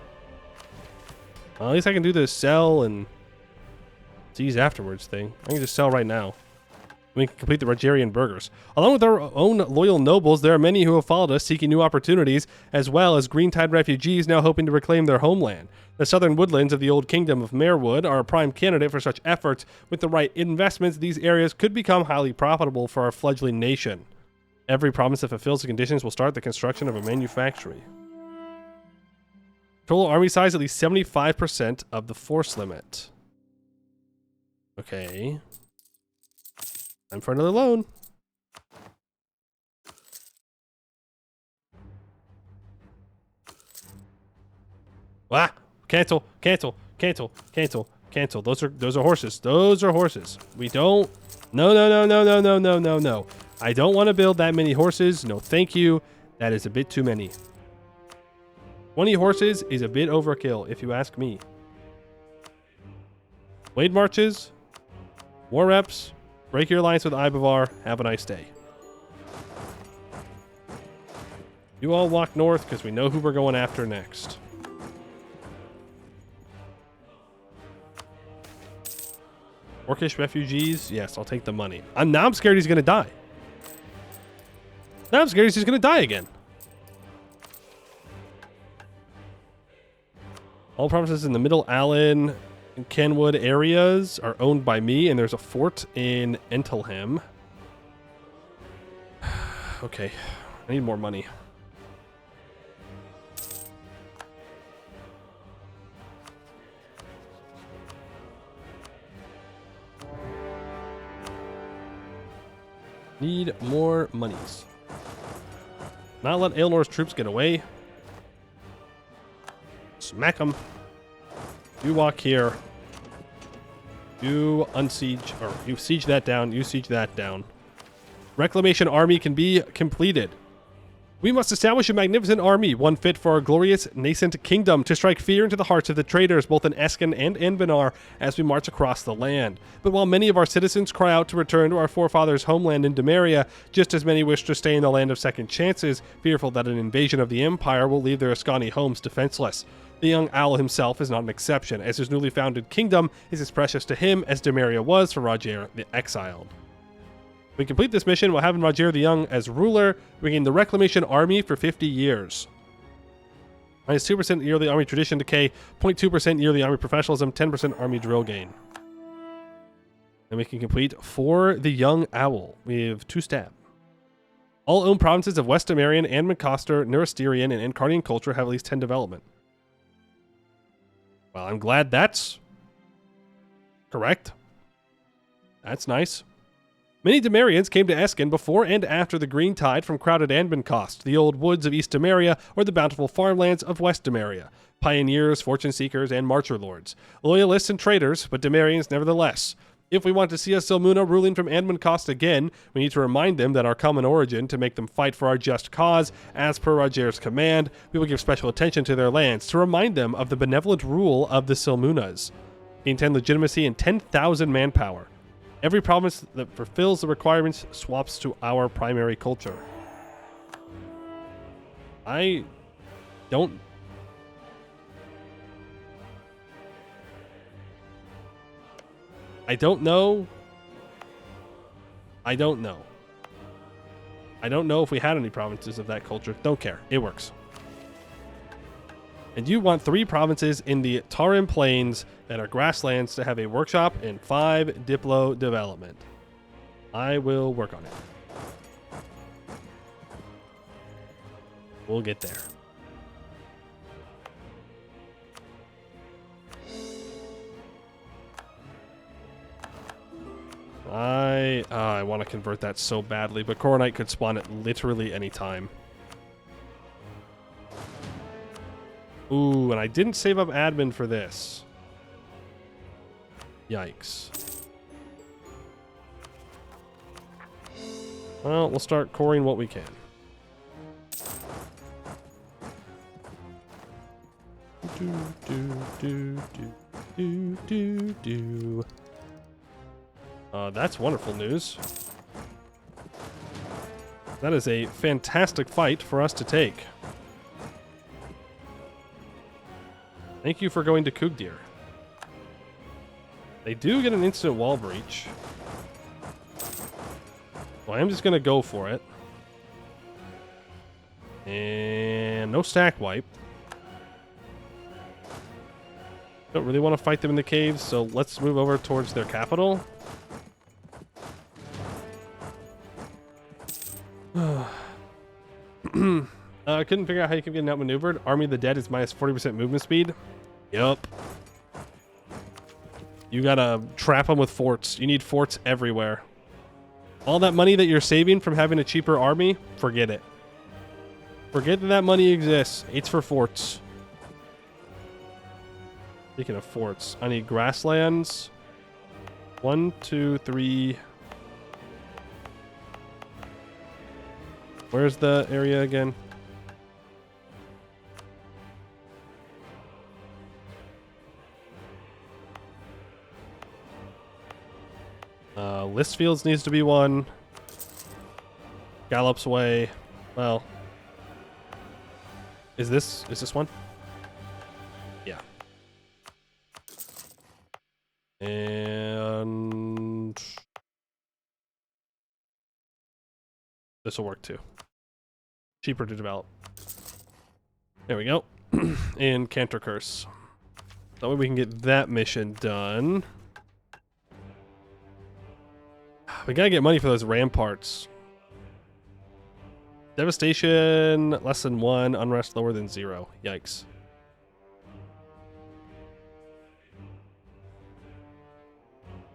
Well, at least I can do the sell and seize afterwards thing. I can just sell right now. We can complete the Rogerian burgers. Along with our own loyal nobles, there are many who have followed us seeking new opportunities, as well as Green Tide refugees now hoping to reclaim their homeland. The southern woodlands of the old kingdom of Marewood are a prime candidate for such efforts. With the right investments, these areas could become highly profitable for our fledgling nation. Every province that fulfills the conditions will start the construction of a manufactory. Total army size at least 75% of the force limit. Okay. Time for another loan. Ah! Cancel, cancel, cancel, cancel, cancel. Those are horses. Those are horses. We don't. No, no, no, no, no, no, no, no, no. I don't want to build that many horses. No, thank you. That is a bit too many. 20 horses is a bit overkill, if you ask me. Blade marches, war reps, break your alliance with Ibavar. Have a nice day. You all walk north because we know who we're going after next. Orcish refugees? Yes, I'll take the money. Now I'm scared he's going to die. Now I'm scared he's just going to die again. All provinces in the Middle Allen and Kenwood areas are owned by me, and there's a fort in Entelham. Okay, I need more money. Need more monies. Not let Aelnor's troops get away. Smack them. You walk here. You unsiege, or you siege that down. You siege that down. Reclamation army can be completed. We must establish a magnificent army, one fit for our glorious nascent kingdom, to strike fear into the hearts of the traitors, both in Esken and Anbennar, as we march across the land. But while many of our citizens cry out to return to our forefathers' homeland in Demeria, just as many wish to stay in the land of second chances, fearful that an invasion of the Empire will leave their Ascani homes defenseless. The young owl himself is not an exception, as his newly founded kingdom is as precious to him as Demeria was for Rogeria the Exiled. We complete this mission while having Rogeria the Young as ruler, bringing the Reclamation Army for 50 years. Minus 2% yearly army tradition decay, 0.2% yearly army professionalism, 10% army drill gain. And we can complete for the young owl. We have 2 stab. All owned provinces of West Demarian, Anbencoster, Neurasterian, and Encarnian culture have at least 10 development. Well, I'm glad that's correct. That's nice. Many Demarians came to Esken before and after the green tide from crowded Anbencost, the old woods of East Demeria, or the bountiful farmlands of West Demeria. Pioneers, fortune seekers, and marcher lords. Loyalists and traitors, but Demarians nevertheless. If we want to see a Silmuna ruling from Anbencost again, we need to remind them that our common origin to make them fight for our just cause, as per Rogeria's command, we will give special attention to their lands to remind them of the benevolent rule of the Silmunas. Gain 10 legitimacy and 10,000 manpower. Every province that fulfills the requirements swaps to our primary culture. I don't know. I don't know if we had any provinces of that culture. Don't care. It works. And you want 3 provinces in the Tarim Plains that are grasslands to have a workshop and 5 Diplo development. I will work on it. We'll get there. I want to convert that so badly, but Coronite could spawn it literally any time. Ooh, and I didn't save up admin for this. Yikes. Well, we'll start coring what we can. That's wonderful news. That is a fantastic fight for us to take. Thank you for going to Kugdir. They do get an instant wall breach. Well, I'm just going to go for it. And no stack wipe. Don't really want to fight them in the caves, so let's move over towards their capital. I couldn't figure out how you can get outmaneuvered. Army of the Dead is minus 40% movement speed. Yup. You gotta trap them with forts. You need forts everywhere. All that money that you're saving from having a cheaper army, forget it. Forget that money exists. It's for forts. Speaking of forts, I need grasslands. 1, 2, 3. Where's the area again? Listfields needs to be 1. Gallop's Way. Well, is this one? Yeah. And this will work too. Cheaper to develop. There we go. And Cantor Curse. That way we can get that mission done. We gotta get money for those ramparts. Devastation less than 1, unrest lower than 0. Yikes.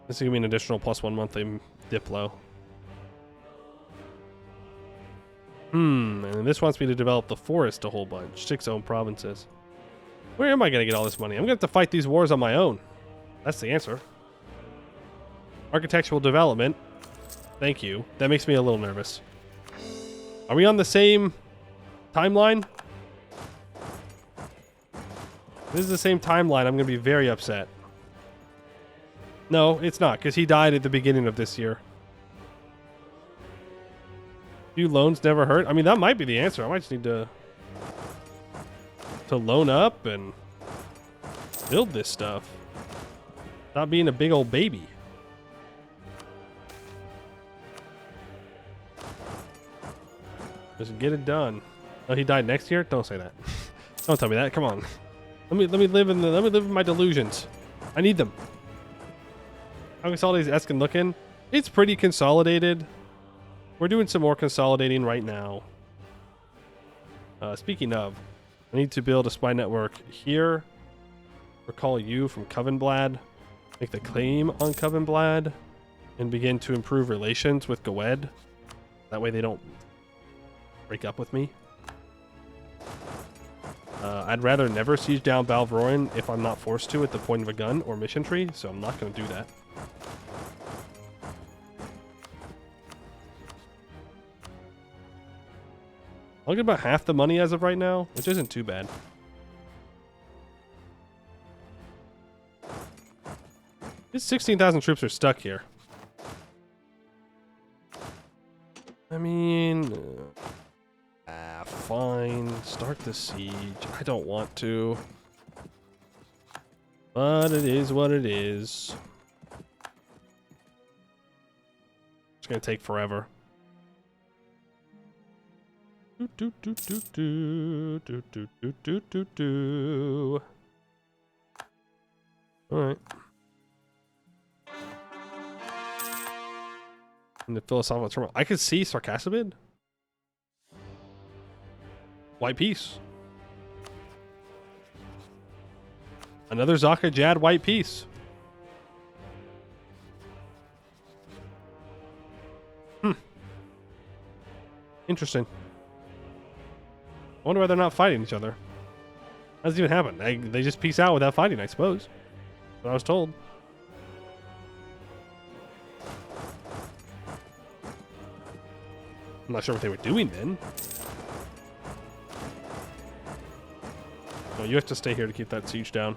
This is gonna be an additional +1 monthly Diplo. And this wants me to develop the forest a whole bunch. 6 own provinces. Where am I going to get all this money? I'm going to have to fight these wars on my own. That's the answer. Architectural development. Thank you. That makes me a little nervous. Are we on the same timeline? If this is the same timeline, I'm going to be very upset. No, it's not, because he died at the beginning of this year. Few loans never hurt. I mean, that might be the answer. I might just need to loan up and build this stuff. Stop being a big old baby. Just get it done. Oh, he died next year? Don't say that. Don't tell me that. Come on. Let me live in my delusions. I need them. How consolidated is Eskin looking? It's pretty consolidated. We're doing some more consolidating right now. Speaking of, I need to build a spy network here. Recall you from Covenblad. Make the claim on Covenblad. And begin to improve relations with Goed. That way they don't break up with me. I'd rather never siege down Balvroin if I'm not forced to at the point of a gun or mission tree, so I'm not going to do that. I'll get about half the money as of right now, which isn't too bad. These 16,000 troops are stuck here. I mean... fine. Start the siege. I don't want to. But it is what it is. It's gonna take forever. Alright. In the philosophical terminal. I could see Sarcassabid. White piece. Another Zaka Jad white piece. Interesting. I wonder why they're not fighting each other. How does it even happen? They just peace out without fighting, I suppose. That's what I was told. I'm not sure what they were doing then. No, you have to stay here to keep that siege down.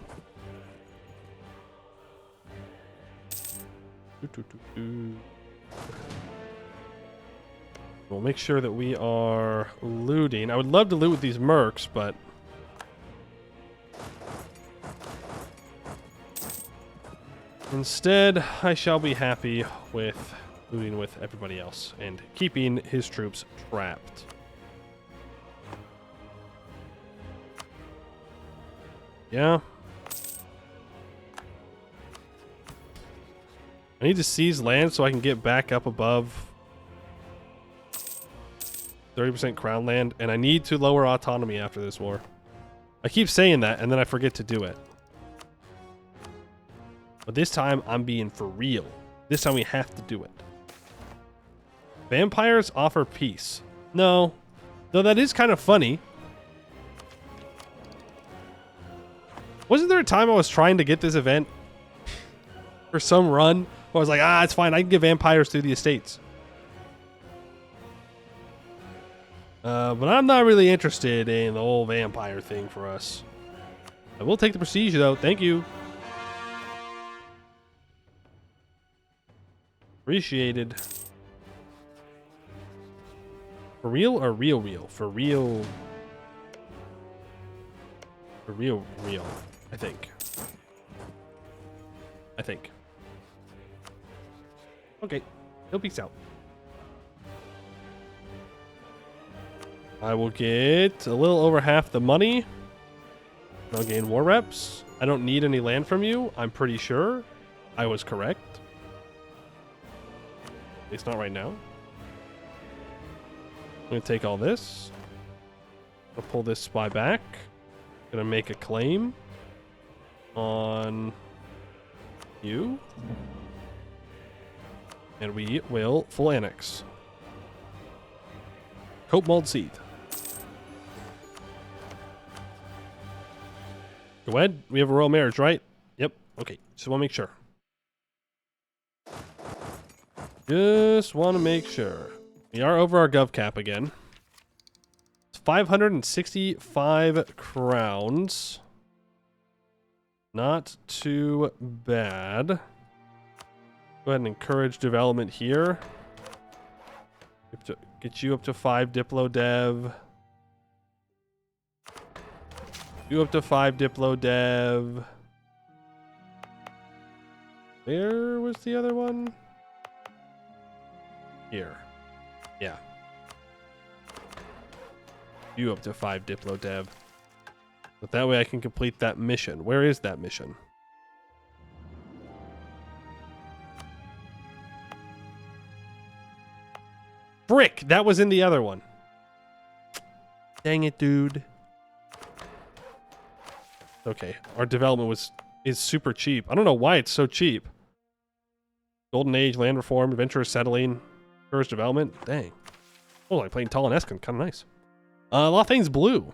We'll make sure that we are looting. I would love to loot with these mercs, but... instead, I shall be happy with looting with everybody else and keeping his troops trapped. Yeah. I need to seize land so I can get back up above 30% crown land, and I need to lower autonomy after this war. I keep saying that, and then I forget to do it. But this time, I'm being for real. This time we have to do it. Vampires offer peace. No. Though that is kind of funny. Wasn't there a time I was trying to get this event for some run where I was like, it's fine, I can get vampires through the estates. But I'm not really interested in the whole vampire thing for us. I will take the prestige though, thank you. Appreciated. For real or real? For real. For real, I think. Okay, he'll peace out. I will get a little over half the money. I'll gain war reps. I don't need any land from you. I'm pretty sure I was correct. At least not right now. I'm going to take all this. I'll pull this spy back. I'm going to make a claim on you. And we will full annex. Coat mold seed. Go ahead. We have a royal marriage, right? Yep. Okay. Just want to make sure. Just want to make sure. We are over our gov cap again. It's 565 crowns. Not too bad. Go ahead and encourage development here. Get you up to 5 Diplo Dev. You up to 5 Diplo Dev. Where was the other one? Here. Yeah. You up to 5 Diplo Dev. But that way I can complete that mission. Where is that mission? Frick! That was in the other one. Dang it, dude. Okay, our development is super cheap. I don't know why it's so cheap. Golden Age, land reform, adventurers settling, tourist development. Dang. Oh, like playing Tall-Esque, kind of nice. Lothane's blue.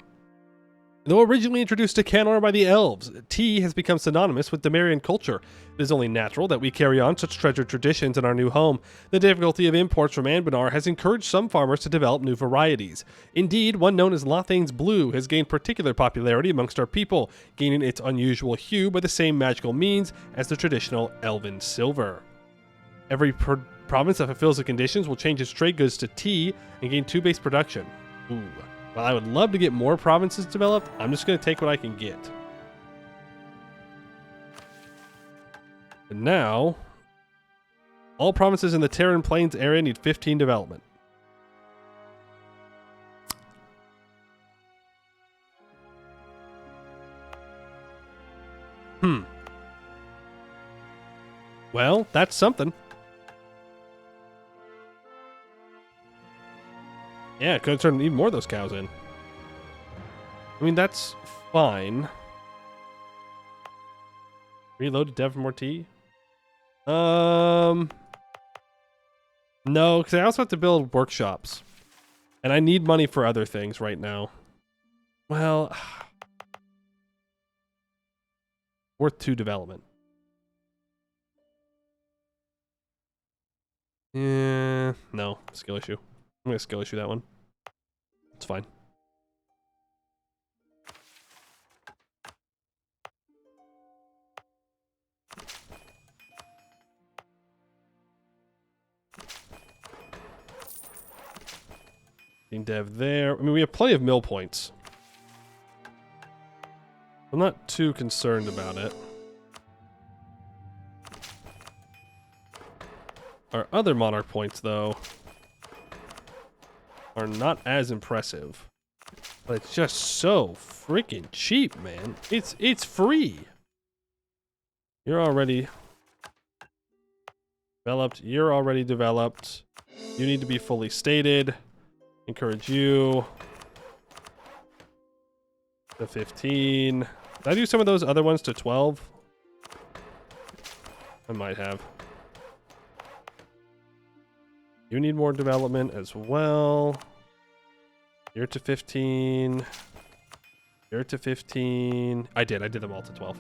Though originally introduced to Canor by the elves, tea has become synonymous with Demarian culture. It is only natural that we carry on such treasured traditions in our new home. The difficulty of imports from Anbennar has encouraged some farmers to develop new varieties. Indeed, one known as Lothane's blue has gained particular popularity amongst our people, gaining its unusual hue by the same magical means as the traditional elven silver. Every province that fulfills the conditions will change its trade goods to tea and gain 2 base production. Ooh. While I would love to get more provinces developed, I'm just going to take what I can get. And now, all provinces in the Terran Plains area need 15 development. Well, that's something. Yeah, could have turned even more of those cows in. I mean, that's fine. Reload to dev for more tea? No, because I also have to build workshops. And I need money for other things right now. Well, worth 2 development. Yeah, no, skill issue. I'm going to skill issue that one. It's fine. Dev there. I mean, we have plenty of mill points. I'm not too concerned about it. Our other monarch points, though, are not as impressive. But it's just so freaking cheap, man. It's free. You're already developed. You're already developed. You need to be fully stated. Encourage you. To 15. Did I do some of those other ones to 12? I might have. You need more development as well. You're to 15. You're to 15. I did them all to 12.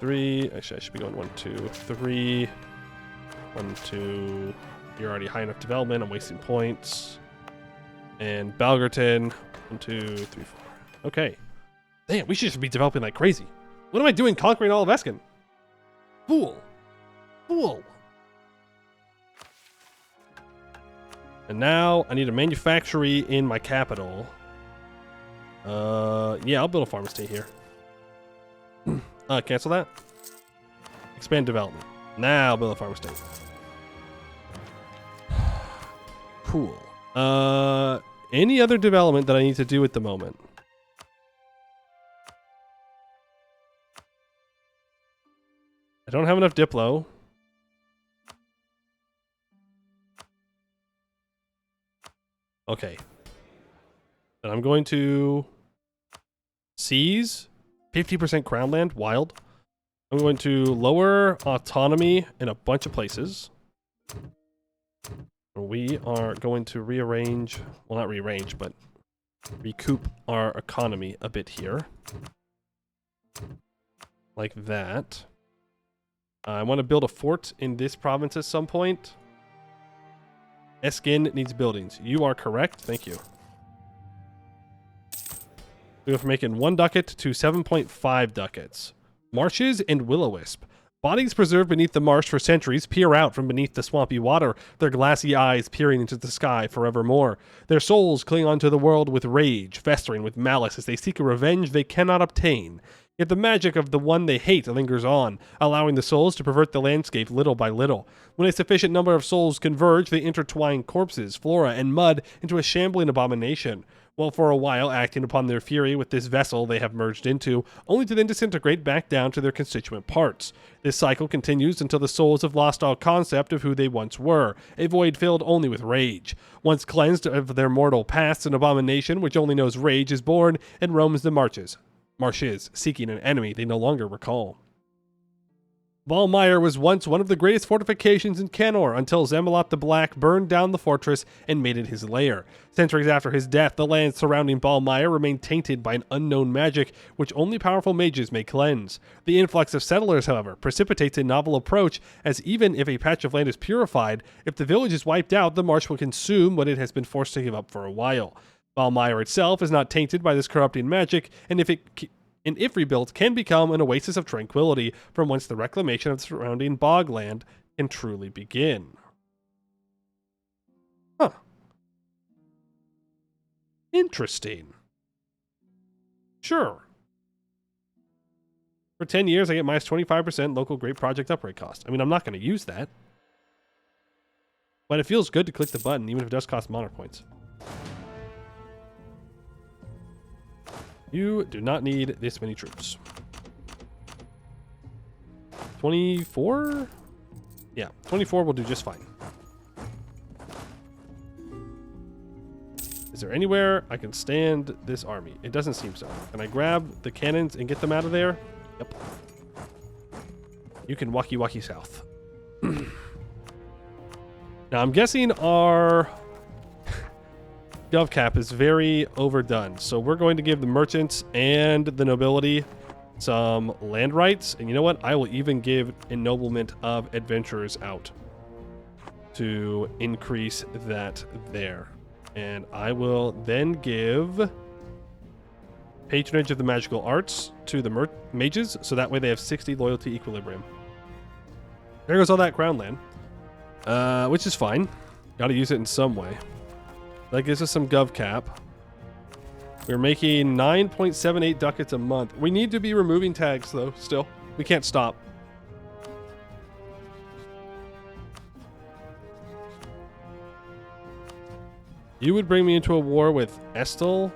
Three. Actually, I should be going 1, 2, 3. 1, 2. You're already high enough development. I'm wasting points. And Balgerton. 1, 2, 3, 4. Okay. Damn, we should just be developing like crazy. What am I doing conquering all of Eskin? Fool. Fool. And now I need a manufactory in my capital. Yeah, I'll build a farm and stay here. Cancel that. Expand development. Now I'll build a farm and stay. Cool. Any other development that I need to do at the moment? I don't have enough Diplo. Okay. Then I'm going to seize 50% crown land, wild. I'm going to lower autonomy in a bunch of places. We are going to rearrange, well, not rearrange, but recoup our economy a bit here. Like that. I want to build a fort in this province at some point. Eskin needs buildings. You are correct. Thank you. We go from making 1 ducat to 7.5 ducats. Marshes and will-o-wisp. Bodies preserved beneath the marsh for centuries peer out from beneath the swampy water, their glassy eyes peering into the sky forevermore. Their souls cling onto the world with rage, festering with malice as they seek a revenge they cannot obtain. Yet the magic of the one they hate lingers on, allowing the souls to pervert the landscape little by little. When a sufficient number of souls converge, they intertwine corpses, flora, and mud into a shambling abomination. While for a while acting upon their fury with this vessel they have merged into, only to then disintegrate back down to their constituent parts. This cycle continues until the souls have lost all concept of who they once were, a void filled only with rage. Once cleansed of their mortal past, an abomination which only knows rage is born and roams the marshes, seeking an enemy they no longer recall. Valmire was once one of the greatest fortifications in Canor until Zemalot the Black burned down the fortress and made it his lair. Centuries after his death, the lands surrounding Valmire remain tainted by an unknown magic which only powerful mages may cleanse. The influx of settlers, however, precipitates a novel approach, as even if a patch of land is purified, if the village is wiped out, the marsh will consume what it has been forced to give up for a while. Valmire itself is not tainted by this corrupting magic, and if rebuilt, can become an oasis of tranquility from whence the reclamation of the surrounding bogland can truly begin. Huh. Interesting. Sure. For 10 years, I get minus 25% local great project upgrade cost. I mean, I'm not going to use that. But it feels good to click the button, even if it does cost monarch points. You do not need this many troops. 24? Yeah, 24 will do just fine. Is there anywhere I can stand this army? It doesn't seem so. Can I grab the cannons and get them out of there? Yep. You can walkie south. Now, I'm guessing our gov cap is very overdone, so we're going to give the merchants and the nobility some land rights, and you know what, I will even give ennoblement of adventurers out to increase that there. And I will then give patronage of the magical arts to the mages, so that way they have 60 loyalty equilibrium. There goes all that crown land, which is fine. Gotta use it in some way. That gives us some gov cap. We're making 9.78 ducats a month. We need to be removing tags, though, still. We can't stop. You would bring me into a war with Estel?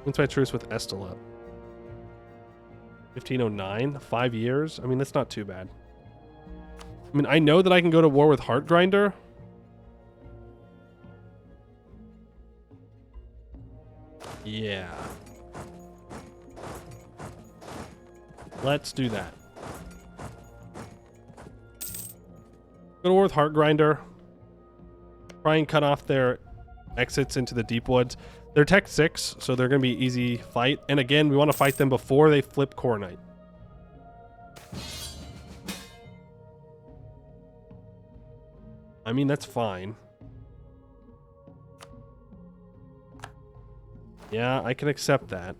When's my truce with Estel up? 1509? 5 years? I mean, that's not too bad. I mean, I know that I can go to war with Heartgrinder. Yeah. Let's do that. Go to war with Heartgrinder. Try and cut off their exits into the deep woods. They're tech 6, so they're going to be easy fight. And again, we want to fight them before they flip Core Knight. I mean, that's fine. Yeah, I can accept that.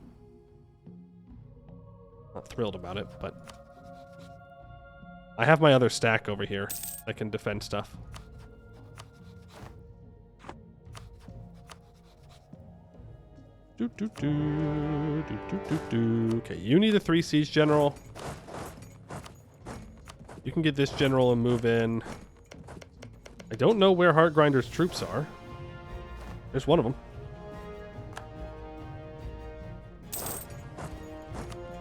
Not thrilled about it, but I have my other stack over here that can defend stuff. Okay, you need a 3 siege general. You can get this general and move in. I don't know where Heartgrinder's troops are. There's one of them.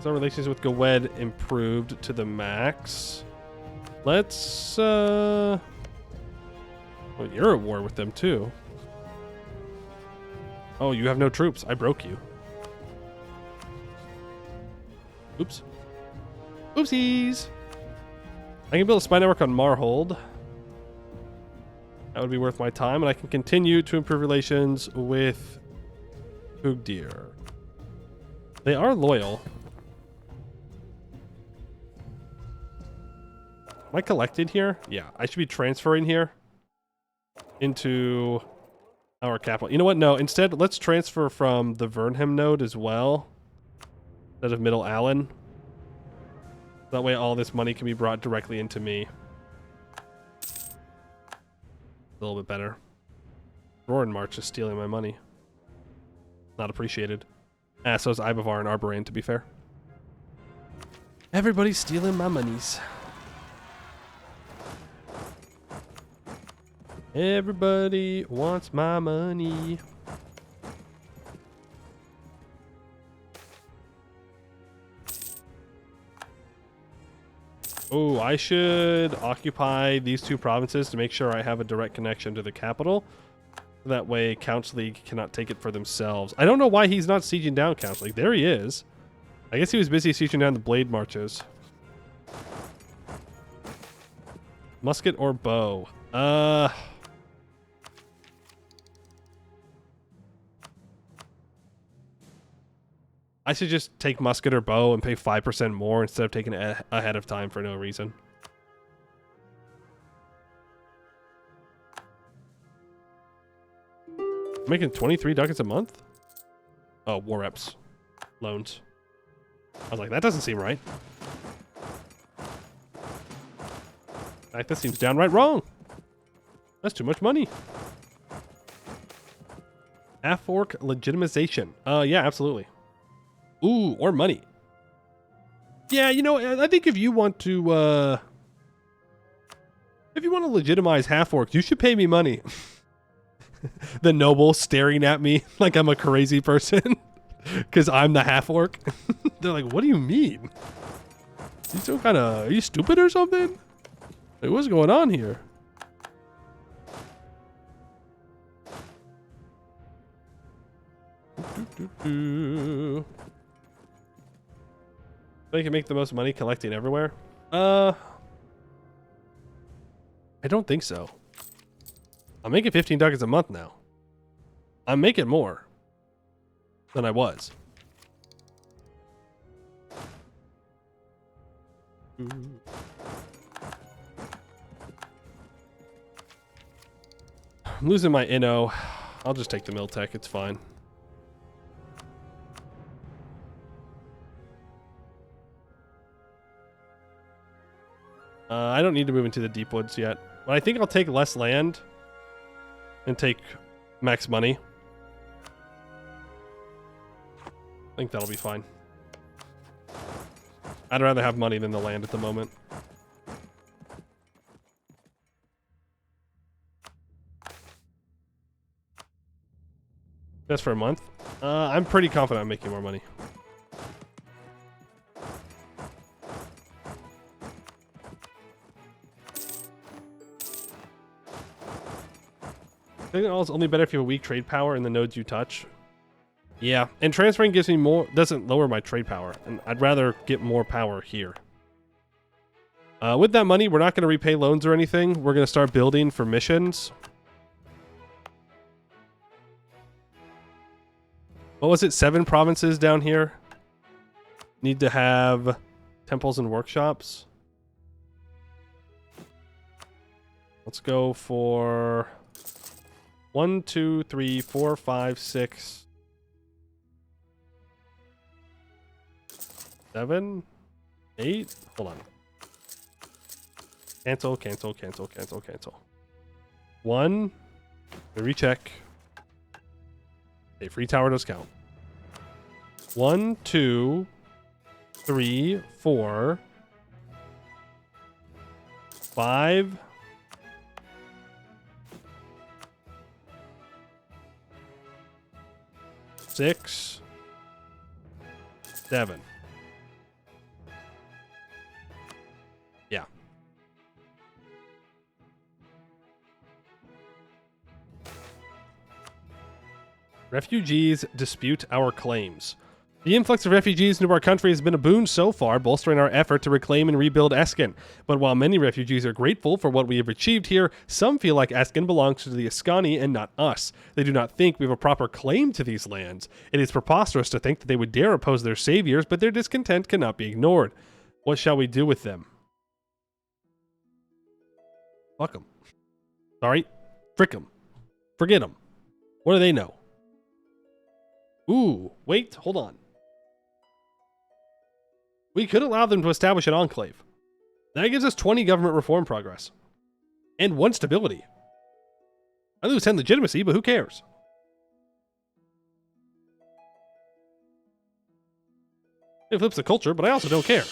Our relations with Gawed improved to the max. Let's well, you're at war with them too. Oh, you have no troops. I broke you. Oops. Oopsies. I can build a spy network on Marhold. That would be worth my time, and I can continue to improve relations with Ugdir. They are loyal. Am I collected here? Yeah, I should be transferring here into our capital. You know what? No, instead, let's transfer from the Vernhem node as well, instead of Middle Allen. That way all this money can be brought directly into me. A little bit better. Roaring March is stealing my money. Not appreciated. Ah, so is Ibavar and Arboran, to be fair. Everybody's stealing my monies. Everybody wants my money. Oh, I should occupy these two provinces to make sure I have a direct connection to the capital. That way, Council League cannot take it for themselves. I don't know why he's not sieging down Council League. There he is. I guess he was busy sieging down the blade marches. Musket or bow? I should just take musket or bow and pay 5% more instead of taking it ahead of time for no reason. I'm making 23 ducats a month? Oh, war reps. Loans. I was like, that doesn't seem right. In fact, that seems downright wrong. That's too much money. Half-orc legitimization. Yeah, absolutely. Ooh, or money. Yeah, you know, I think if you want to legitimize half-orcs, you should pay me money. The noble staring at me like I'm a crazy person because I'm the half-orc. They're like, what do you mean? You some kind of, are you stupid or something? Like, what's going on here? I can make the most money collecting everywhere. I don't think so. I'm making 15 ducats a month now. I'm making more than I was. I'm losing my Inno. I'll just take the Miltech. It's fine. I don't need to move into the deep woods yet. But I think I'll take less land and take max money. I think that'll be fine. I'd rather have money than the land at the moment. Just for a month? I'm pretty confident I'm making more money. I think it's only better if you have a weak trade power in the nodes you touch. Yeah, and transferring gives me more, doesn't lower my trade power, and I'd rather get more power here. With that money, we're not going to repay loans or anything. We're going to start building for missions. What was it? 7 provinces down here need to have temples and workshops. Let's go for 1, 2, 3, 4, 5, 6, 7, 8. Hold on. Cancel, cancel, cancel, cancel, cancel. 1. Recheck. A free tower does count. 1, 2, 3, 4, 5. 6, 7. Yeah. Refugees dispute our claims. The influx of refugees into our country has been a boon so far, bolstering our effort to reclaim and rebuild Eskin. But while many refugees are grateful for what we have achieved here, some feel like Eskin belongs to the Ascani and not us. They do not think we have a proper claim to these lands. It is preposterous to think that they would dare oppose their saviors, but their discontent cannot be ignored. What shall we do with them? Fuck them. Sorry. Frick them. Forget them. What do they know? Ooh, wait, hold on. We could allow them to establish an enclave. That gives us 20 government reform progress. And 1 stability. I lose 10 legitimacy, but who cares? It flips the culture, but I also don't care.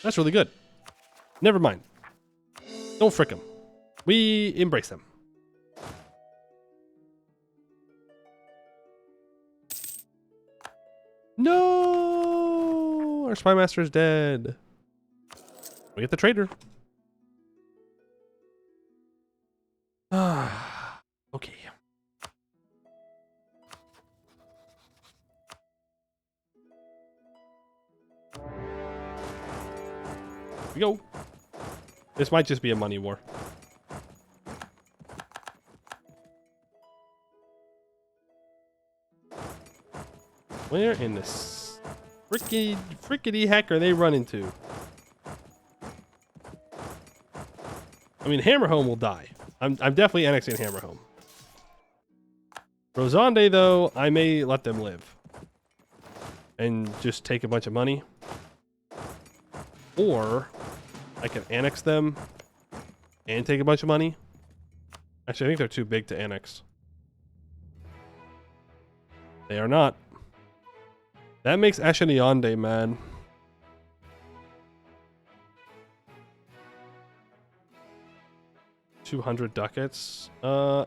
That's really good. Never mind. Don't frick them. We embrace them. No! Our spy master is dead. We get the trader. Okay. Here we go. This might just be a money war. Where in the frickety heck are they running to? I mean, Hammerhome will die. I'm definitely annexing Hammerhome. Rosande, though, I may let them live. And just take a bunch of money. Or I can annex them and take a bunch of money. Actually, I think they're too big to annex. They are not. That makes Ashenionde mad. $200 ducats.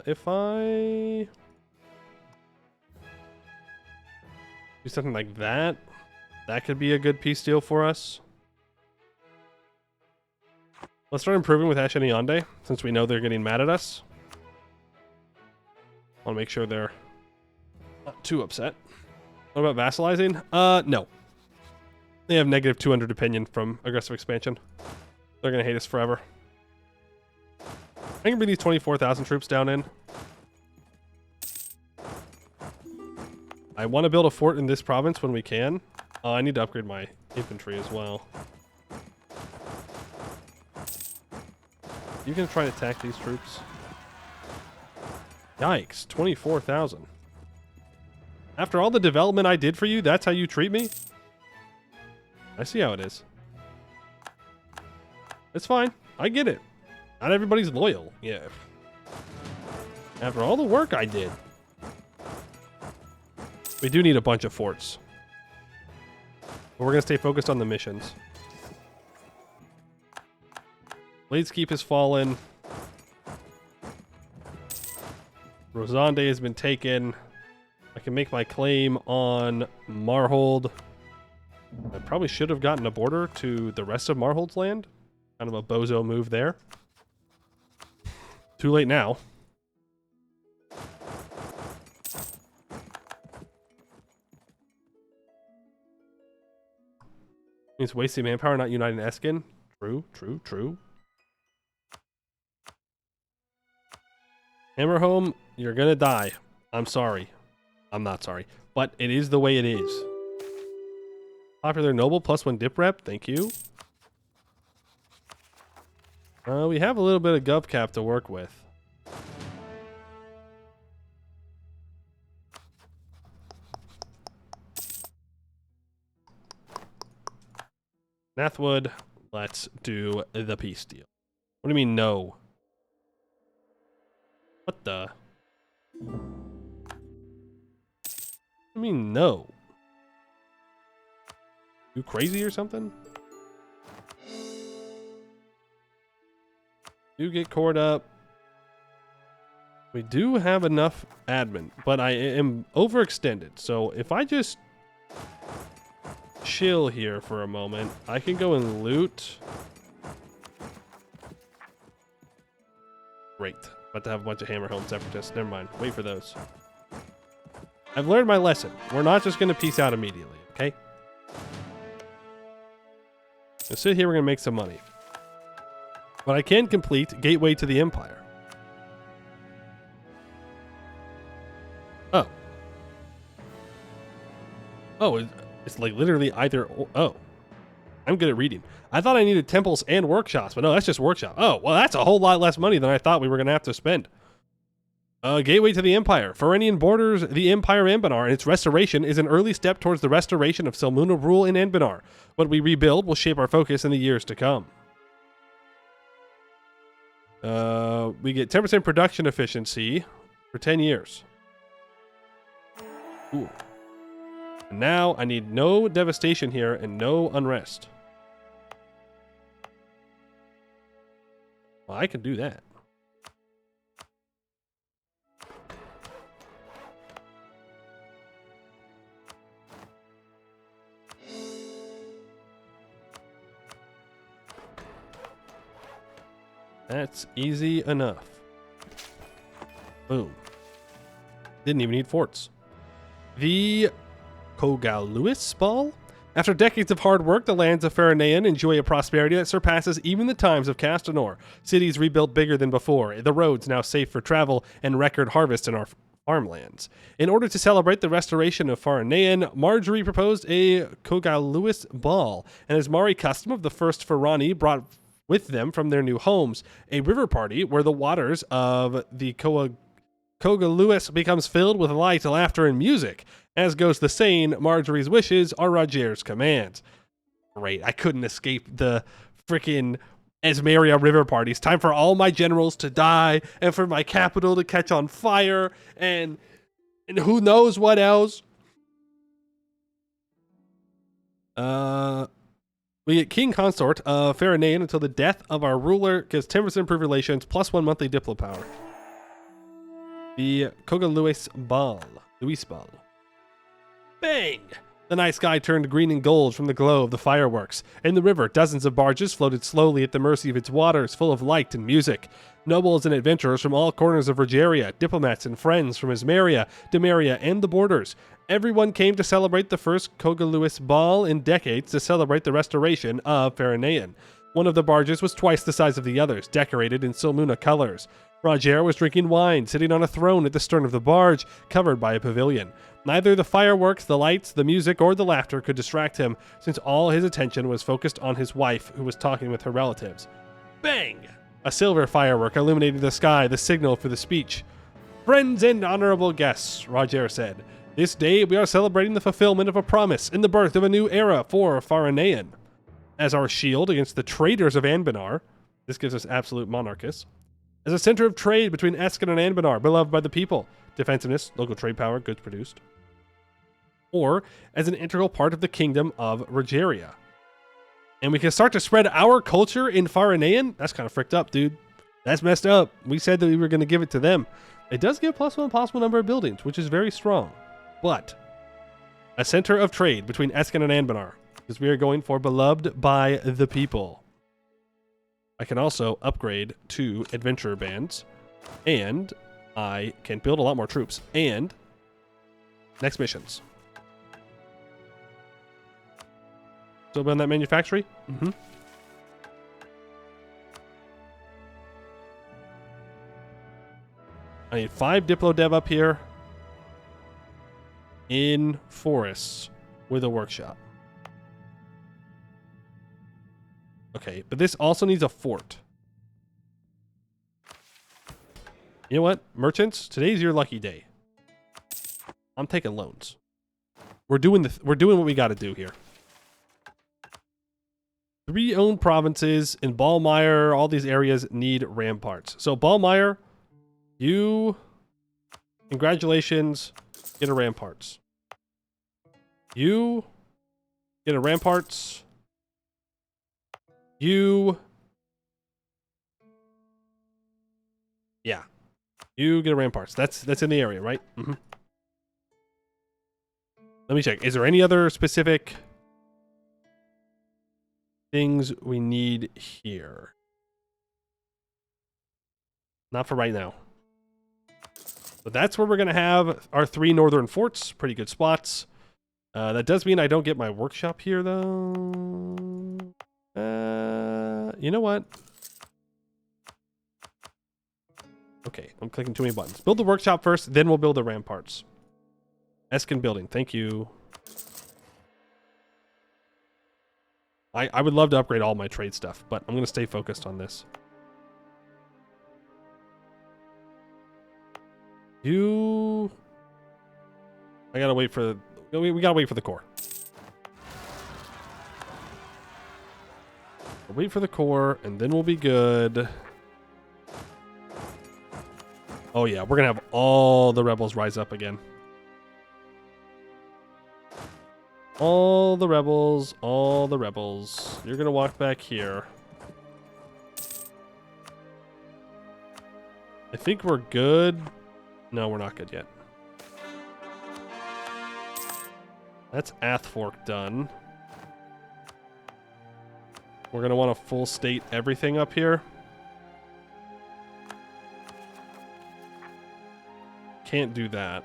If I do something like that, that could be a good peace deal for us. Let's start improving with Ashenionde, since we know they're getting mad at us. I want to make sure they're not too upset. What about vassalizing? No. They have negative 200 opinion from aggressive expansion. They're going to hate us forever. I can bring these 24,000 troops down in. I want to build a fort in this province when we can. I need to upgrade my infantry as well. You can try to attack these troops. Yikes, 24,000. After all the development I did for you, that's how you treat me? I see how it is. It's fine. I get it. Not everybody's loyal. Yeah. After all the work I did. We do need a bunch of forts. But we're going to stay focused on the missions. Bladeskeep has fallen. Rosande has been taken. I can make my claim on Marhold. I probably should have gotten a border to the rest of Marhold's land. Kind of a bozo move there. Too late now. Means wasting manpower, not uniting Eskin. True, true, true. Hammerhome, you're gonna die. I'm sorry. I'm not sorry. But it is the way it is. Popular noble +1 dip rep. Thank you. We have a little bit of gov cap to work with. Nathwood, let's do the peace deal. What do you mean no? What the? I mean no. You crazy or something? You get cored up. We do have enough admin, but I am overextended. So if I just chill here for a moment, I can go and loot. Great. About to have a bunch of Hammerhome separatists. Never mind. Wait for those. I've learned my lesson. We're not just going to peace out immediately, okay? Let's sit here. We're going to make some money. But I can complete Gateway to the Empire. Oh. Oh, it's like literally either... Oh. I'm good at reading. I thought I needed temples and workshops, but no, that's just workshop. Oh, well, that's a whole lot less money than I thought we were going to have to spend. Gateway to the Empire. Faranian borders the Empire of Anbennar, and its restoration is an early step towards the restoration of Silmuna rule in Anbennar. What we rebuild will shape our focus in the years to come. We get 10% production efficiency for 10 years. Ooh. And now I need no devastation here and no unrest. Well, I can do that. That's easy enough. Boom. Didn't even need forts. The Kogaluis Ball? After decades of hard work, the lands of Faranaean enjoy a prosperity that surpasses even the times of Castanor. Cities rebuilt bigger than before, the roads now safe for travel, and record harvest in our farmlands. In order to celebrate the restoration of Faranaean, Marjorie proposed a Kogaluis Ball, and as Mari custom of the first Farani brought with them from their new homes, a river party where the waters of the Kogaluis becomes filled with light, laughter, and music. As goes the saying, Marjorie's wishes are Roger's commands. Great, I couldn't escape the freaking Esmeria river parties. Time for all my generals to die, and for my capital to catch on fire, and who knows what else. We get King Consort of Faranaean until the death of our ruler, gives 10% improved relations, plus 1 monthly diplo power. The Kogaluis Ball. Luis Ball. Bang! The night sky turned green and gold from the glow of the fireworks. In the river, dozens of barges floated slowly at the mercy of its waters, full of light and music. Nobles and adventurers from all corners of Rogeria, diplomats and friends from Esmeria, Demeria, and the borders. Everyone came to celebrate the first Kogaluis Ball in decades to celebrate the restoration of Faranaean. One of the barges was twice the size of the others, decorated in Silmuna colors. Roger was drinking wine, sitting on a throne at the stern of the barge, covered by a pavilion. Neither the fireworks, the lights, the music, or the laughter could distract him, since all his attention was focused on his wife, who was talking with her relatives. Bang! A silver firework illuminated the sky, the signal for the speech. Friends and honorable guests, Roger said, this day we are celebrating the fulfillment of a promise and the birth of a new era for Faranaean. As our shield against the traitors of Anbennar, this gives us absolute monarchists. As a center of trade between Esken and Anbennar, beloved by the people, defensiveness, local trade power, goods produced. Or as an integral part of the kingdom of Rogeria. And we can start to spread our culture in Faranaean? That's kind of fricked up, dude. That's messed up. We said that we were going to give it to them. It does give +1 possible number of buildings, which is very strong. But a center of trade between Esken and Anbennar, because we are going for beloved by the people. I can also upgrade to adventurer bands, and I can build a lot more troops. And next missions. Still building that manufactory? Mm-hmm. I need 5 Diplo Dev up here in forests with a workshop. Okay, but this also needs a fort. You know what? Merchants, today's your lucky day. I'm taking loans. We're doing what we got to do here. 3 owned provinces in Ballmeyer, all these areas need ramparts. So Ballmeyer, you, congratulations, get a ramparts. You get a ramparts. You, yeah, you get a ramparts. That's in the area, right? Mm-hmm. Let me check. Is there any other specific things we need here? Not for right now. But that's where we're going to have our 3 northern forts. Pretty good spots. That does mean I don't get my workshop here, though. You know what? Okay, I'm clicking too many buttons. Build the workshop first, then we'll build the ramparts. Eskin building, thank you. I would love to upgrade all my trade stuff, but I'm going to stay focused on this. I gotta wait for... We gotta wait for the core. We'll wait for the core, and then we'll be good. Oh yeah, we're gonna have all the rebels rise up again. All the rebels, all the rebels. You're gonna walk back here. I think we're good. No, we're not good yet. That's Athfork done. We're gonna want to full state everything up here. Can't do that.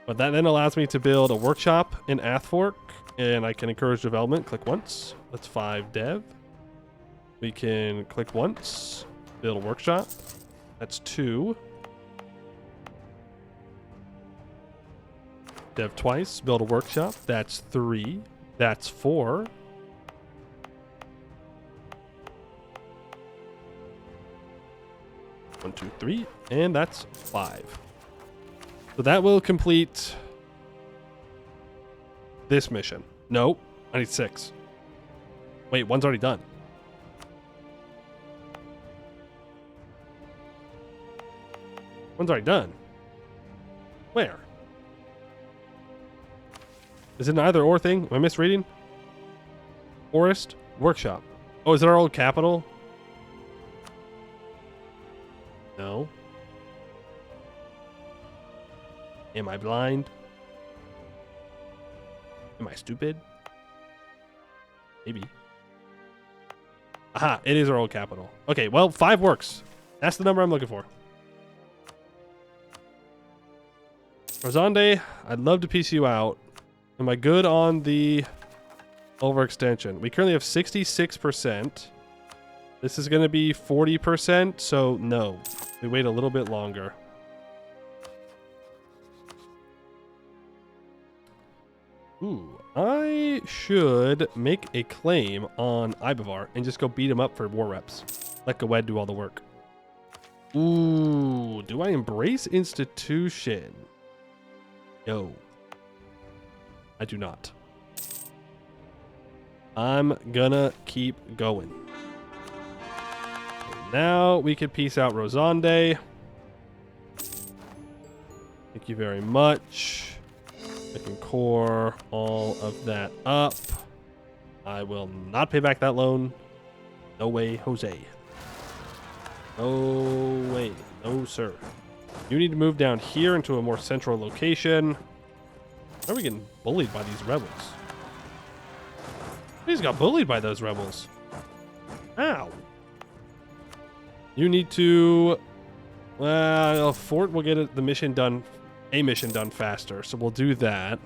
But that then allows me to build a workshop in Athfork, and I can encourage development. Click once. That's 5 dev. We can click once, build a workshop. That's 2. Dev twice, build a workshop. That's 3. That's 4. One, two, 3, and that's 5. So that will complete this mission. Nope, I need 6. Wait, one's already done. One's already done. Where? Is it an either or thing? Am I misreading? Forest workshop. Oh, is it our old capital? No. Am I blind? Am I stupid? Maybe. Aha, it is our old capital. Okay, well, 5 works. That's the number I'm looking for. Rosande, I'd love to piece you out. Am I good on the overextension? We currently have 66%. This is going to be 40%, so no. We wait a little bit longer. Ooh, I should make a claim on Ibavar and just go beat him up for war reps. Let Gawed do all the work. Ooh, do I embrace institution? No. I do not. I'm gonna keep going. Now we can peace out Rosande. Thank you very much. I can core all of that up. I will not pay back that loan. No way, Jose. No way. No, sir. You need to move down here into a more central location. How are we getting bullied by these rebels? We just got bullied by those rebels. Ow. You need to... Well, Fort will get the mission done... A mission done faster, so we'll do that.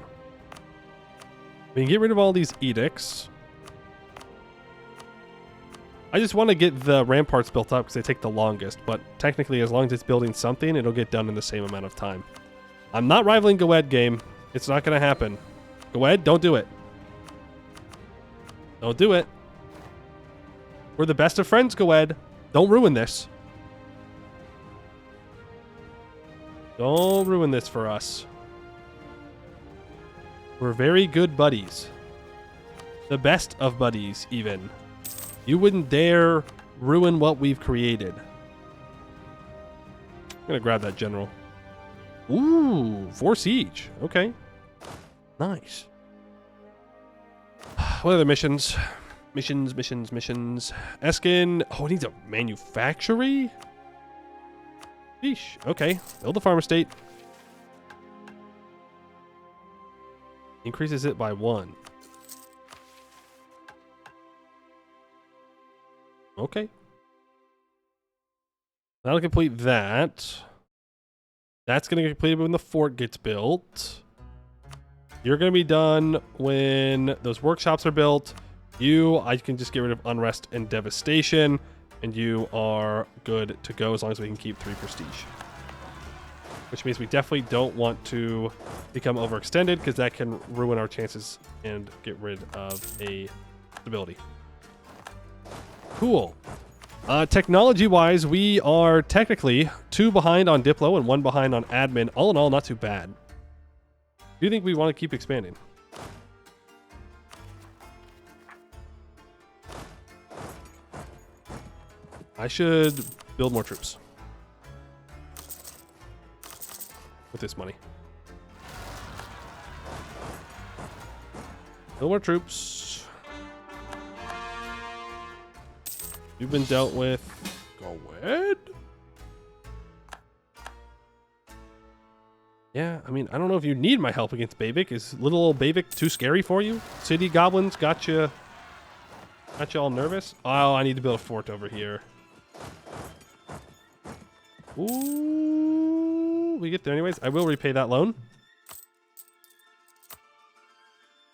We can get rid of all these edicts. I just want to get the ramparts built up because they take the longest, but technically as long as it's building something, it'll get done in the same amount of time. I'm not rivaling Gawed, game. It's not going to happen. Gawed, don't do it. Don't do it. We're the best of friends, Gawed. Don't ruin this. Don't ruin this for us. We're very good buddies. The best of buddies, even. You wouldn't dare ruin what we've created. I'm gonna grab that general. Ooh, 4 siege. Okay. Nice. What other missions? Missions. Eskin. Oh, it needs a manufactory? Sheesh. Okay. Build the farm estate. Increases it by 1. Okay. That'll complete that. That's going to get completed when the fort gets built. You're going to be done when those workshops are built. I can just get rid of unrest and devastation, and you are good to go as long as we can keep 3 prestige. Which means we definitely don't want to become overextended because that can ruin our chances and get rid of a stability. Cool. Technology-wise, we are technically 2 behind on Diplo and 1 behind on admin. All in all, not too bad. Do you think we want to keep expanding? I should build more troops with this money. Build more troops. You've been dealt with. Go ahead. Yeah, I mean, I don't know if you need my help against Bavik. Is little old Bavik too scary for you? City goblins got you all nervous? Oh, I need to build a fort over here. Ooh, we get there anyways. I will repay that loan.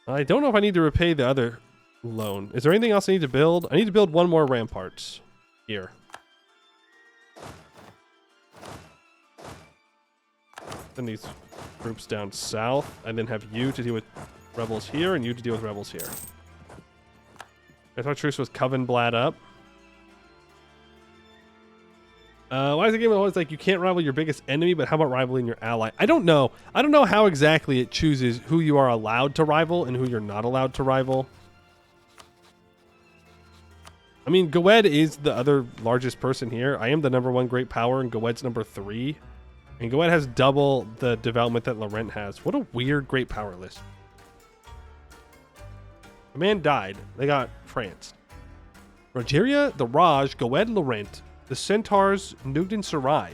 I don't know if I need to repay the other loan. Is there anything else I need to build? I need to build 1 more ramparts here. Send these groups down south, and then have you to deal with rebels here, and you to deal with rebels here. I thought truce was Coven Blad up. Why is the game always like you can't rival your biggest enemy, but how about rivaling your ally? I don't know. I don't know how exactly it chooses who you are allowed to rival and who you're not allowed to rival. I mean, Goed is the other largest person here. I am the #1 great power, and Goet's #3. And Goed has double the development that Laurent has. What a weird great power list. The man died. They got France. Rogeria, the Raj, Goed, Laurent, the Centaurs, Nugden Sarai,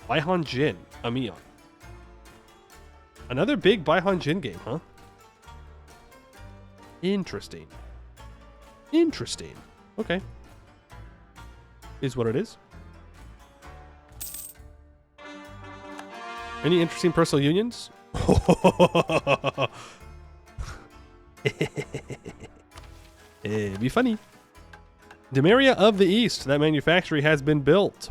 Baihan Jin, Amion. Another big Baihan Jin game, huh? Interesting. Interesting. Okay. Is what it is. Any interesting personal unions? It'd be funny. Demeria of the East. That manufactory has been built.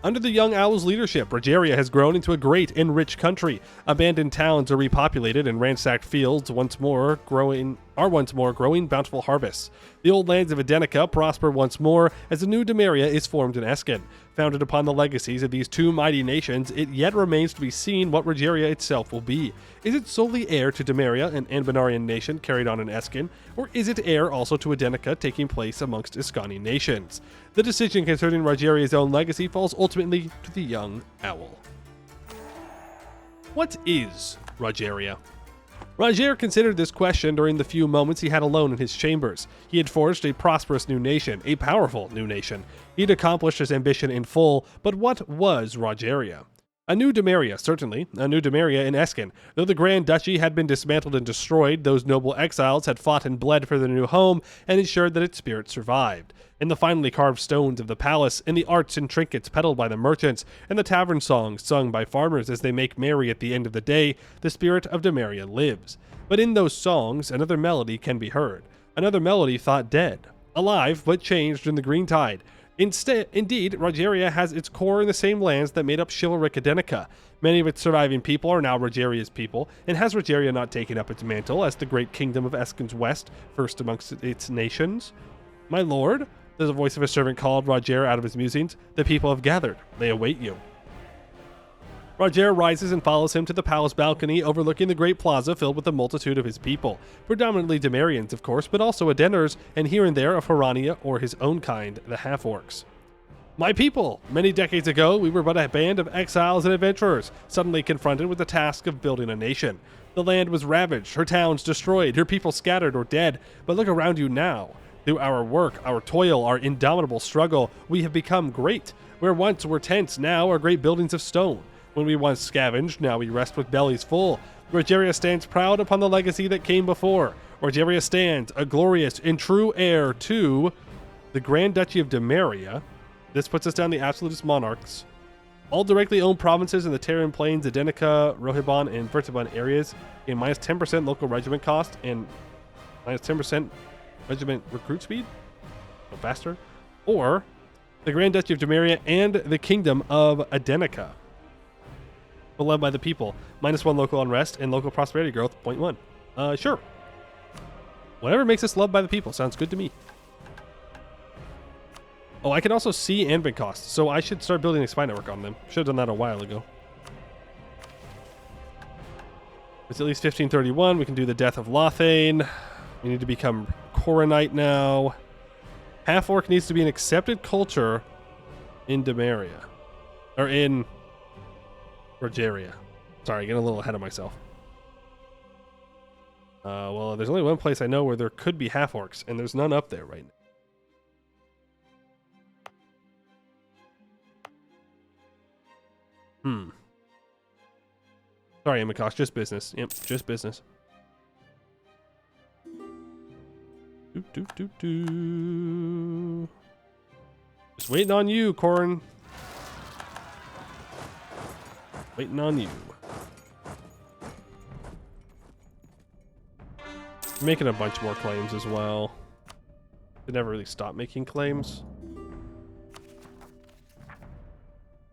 Under the young owl's leadership, Rogeria has grown into a great and rich country. Abandoned towns are repopulated, and ransacked fields are once more growing bountiful harvests. The old lands of Adenica prosper once more as a new Demeria is formed in Eskin. Founded upon the legacies of these 2 mighty nations, it yet remains to be seen what Rogeria itself will be. Is it solely heir to Demeria, an Anbennarian nation carried on in Eskin, or is it heir also to Adenica taking place amongst Iskani nations? The decision concerning Rogeria's own legacy falls ultimately to the young owl. What is Rogeria? Roger considered this question during the few moments he had alone in his chambers. He had forged a prosperous new nation, a powerful new nation. He'd accomplished his ambition in full, but what was Rogeria? A new Demeria, certainly, a new Demeria in Eskin. Though the Grand Duchy had been dismantled and destroyed, those noble exiles had fought and bled for their new home and ensured that its spirit survived. In the finely carved stones of the palace, in the arts and trinkets peddled by the merchants, and the tavern songs sung by farmers as they make merry at the end of the day, the spirit of Demeria lives. But in those songs, another melody can be heard. Another melody thought dead. Alive, but changed in the green tide. Indeed, Rogeria has its core in the same lands that made up chivalric Adenica. Many of its surviving people are now Rogeria's people, and has Rogeria not taken up its mantle as the great kingdom of Eskin's West, first amongst its nations? My lord, the voice of a servant called Roger out of his musings. The people have gathered. They await you. Roger rises and follows him to the palace balcony overlooking the great plaza filled with a multitude of his people. Predominantly Demarians, of course, but also Adennars, and here and there of Horania or his own kind, the half-orcs. My people! Many decades ago, we were but a band of exiles and adventurers, suddenly confronted with the task of building a nation. The land was ravaged, her towns destroyed, her people scattered or dead, but look around you now. Through our work, our toil, our indomitable struggle, we have become great. Where once were tents, now are great buildings of stone. When we once scavenged, now we rest with bellies full. Rogeria stands proud upon the legacy that came before. Rogeria stands, a glorious and true heir to the Grand Duchy of Demeria. This puts us down the absolutist monarchs. All directly owned provinces in the Terran Plains, Adenica, Rohibon, and Vertibon areas gain minus 10% local regiment cost and minus 10% regiment recruit speed. So faster. Or the Grand Duchy of Demeria and the Kingdom of Adenica. Led by the people. Minus 1 local unrest and local prosperity growth, 0.1. Sure. Whatever makes us loved by the people. Sounds good to me. Oh, I can also see Anben costs, so I should start building a spy network on them. Should have done that a while ago. It's at least 1531. We can do the Death of Lothane. We need to become Coronite now. Half-Orc needs to be an accepted culture in Demeria. Or in Rogeria. Sorry, getting a little ahead of myself. Well, there's only one place I know where there could be half-orcs, and there's none up there right now. Sorry, Amakosh, just business. Yep, just business. Just waiting on you, Corin. Waiting on you. Making a bunch more claims as well. They never really stop making claims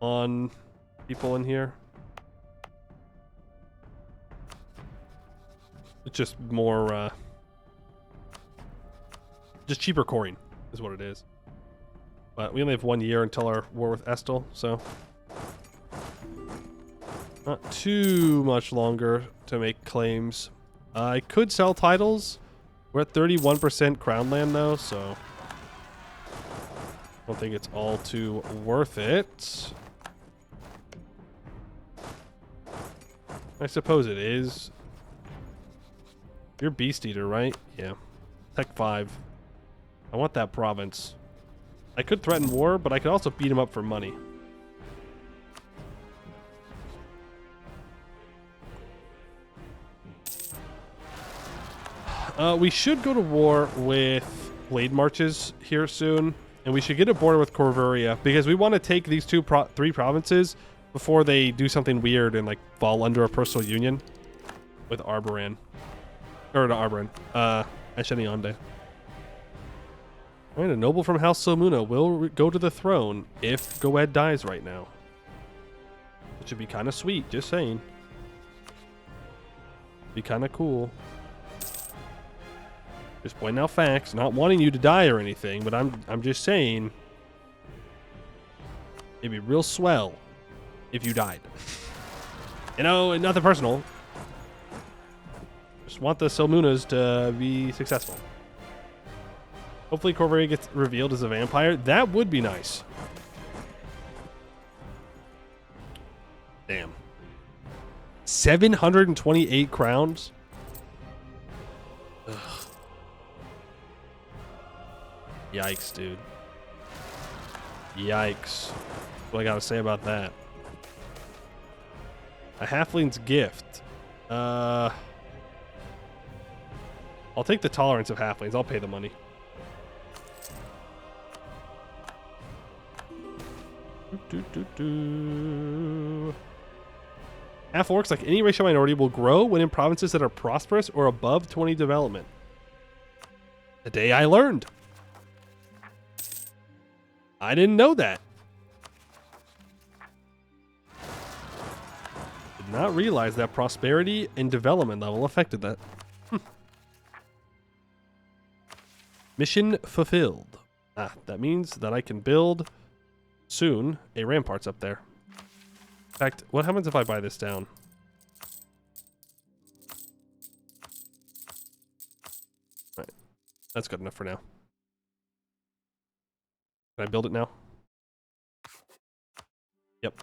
on people in here. It's just more, just cheaper coring is what it is. But we only have 1 year until our war with Estel, so not too much longer to make claims. I could sell titles. We're at 31% crown land though, so I don't think it's all too worth it. I suppose it is. You're Beast Eater, right? Yeah. Tech 5. I want that province. I could threaten war, but I could also beat him up for money. We should go to war with Blade Marches here soon, and we should get a border with Corveria, because we want to take these three provinces before they do something weird and like fall under a personal union with Arboran. Or not Arboran. Asheniande. Alright, a noble from House Silmuna will go to the throne if Goed dies right now. It should be kind of sweet, just saying. Be kind of cool. Just pointing out facts, not wanting you to die or anything, but I'm just saying it'd be real swell if you died. You know, nothing personal. Just want the Silmunas to be successful. Hopefully Corveria gets revealed as a vampire. That would be nice. Damn. 728 crowns? Ugh. Yikes, dude. Yikes. What I gotta say about that? A halfling's gift. I'll take the tolerance of halflings. I'll pay the money. Half-orcs, like any racial minority, will grow when in provinces that are prosperous or above 20 development. The day I learned. I didn't know that. Did not realize that prosperity and development level affected that. Mission fulfilled. Ah, that means that I can build soon a ramparts up there. In fact, what happens if I buy this down? All right, that's good enough for now. Can I build it now? Yep.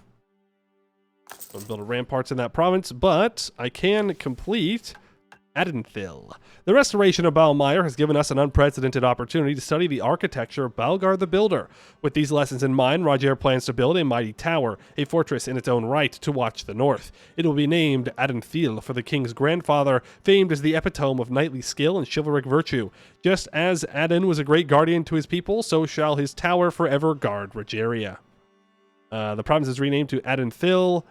I'll build a ramparts in that province, but I can complete Adenthil. The restoration of Balmire has given us an unprecedented opportunity to study the architecture of Balgar the Builder. With these lessons in mind, Rogeria plans to build a mighty tower, a fortress in its own right, to watch the north. It will be named Adenthil for the king's grandfather, famed as the epitome of knightly skill and chivalric virtue. Just as Aden was a great guardian to his people, so shall his tower forever guard Rogeria. The province is renamed to Adenthil,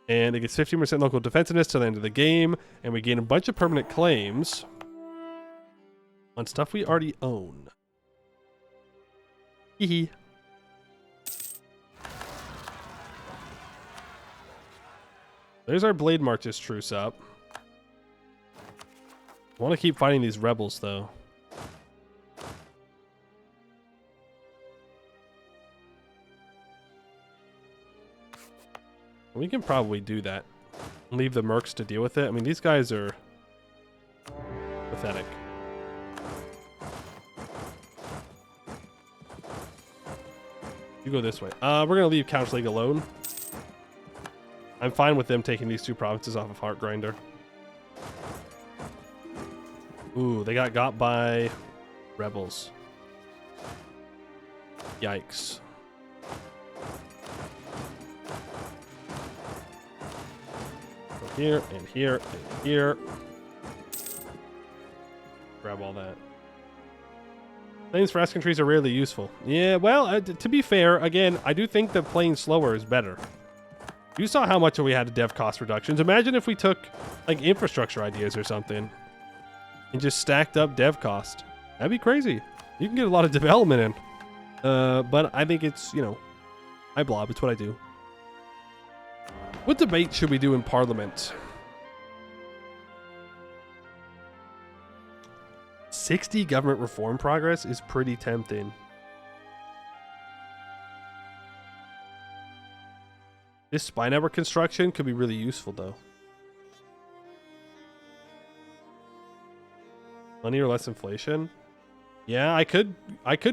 and it gets 15% local defensiveness till the end of the game, and we gain a bunch of permanent claims on stuff we already own. Hee. There's our Blade Marches truce up. I want to keep fighting these rebels, though. We can probably do that. Leave the mercs to deal with it. I mean, these guys are pathetic. You go this way. We're going to leave Couch League alone. I'm fine with them taking these 2 provinces off of Heartgrinder. Ooh, they got by rebels. Yikes. Here and here and here. Grab all that. Planes for countries are rarely useful. Yeah, well, to be fair, again, I do think that playing slower is better. You saw how much we had of dev cost reductions. Imagine if we took, like, infrastructure ideas or something and just stacked up dev cost. That'd be crazy. You can get a lot of development in. But I think it's, you know, I blob. It's what I do. What debate should we do in Parliament? 60 government reform progress is pretty tempting. This spy network construction could be really useful, though. Money or less inflation? Yeah, I could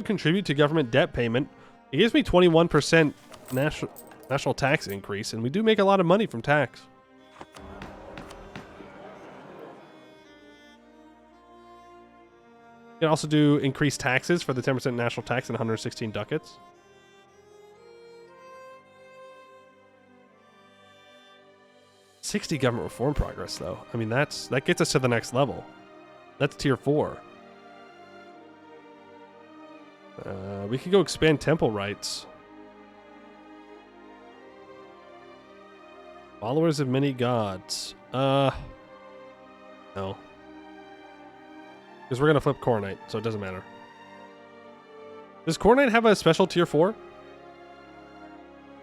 contribute to government debt payment. It gives me 21% national tax increase, and we do make a lot of money from tax. You can also do increased taxes for the 10% national tax and 116 ducats. $60 government reform progress, though. I mean, that gets us to the next level. That's tier 4. We could go expand temple rights. Followers of many gods. No. Because we're going to flip Coronite, so it doesn't matter. Does Coronite have a special tier 4?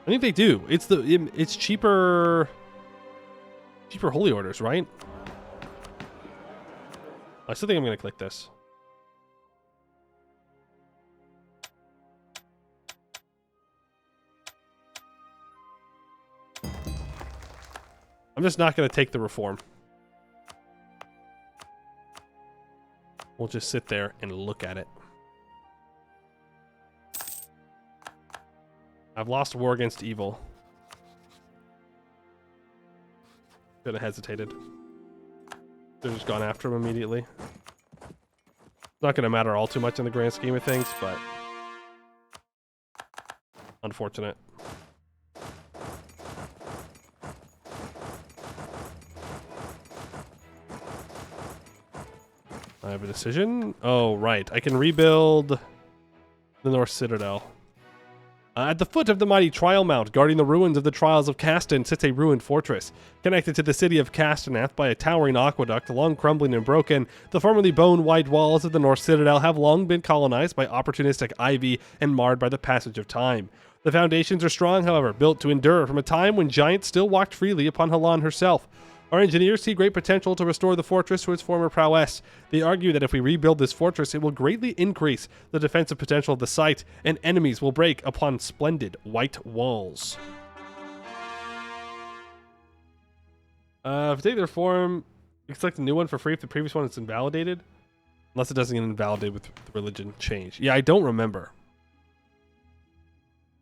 I think they do. It's cheaper holy orders, right? I still think I'm going to click this. I'm just not going to take the reform. We'll just sit there and look at it. I've lost war against evil. Should have hesitated. Should have just gone after him immediately. It's not going to matter all too much in the grand scheme of things, but unfortunate. I have a decision. Oh, right. I can rebuild the North Citadel. At the foot of the mighty Trial Mount, guarding the ruins of the Trials of Castan, sits a ruined fortress. Connected to the city of Castanath by a towering aqueduct, long crumbling and broken, the formerly bone-white walls of the North Citadel have long been colonized by opportunistic ivy and marred by the passage of time. The foundations are strong, however, built to endure from a time when giants still walked freely upon Halan herself. Our engineers see great potential to restore the fortress to its former prowess. They argue that if we rebuild this fortress, it will greatly increase the defensive potential of the site, and enemies will break upon splendid white walls. If they take their form, you can select a new one for free if the previous one is invalidated. Unless it doesn't get invalidated with the religion change. Yeah, I don't remember.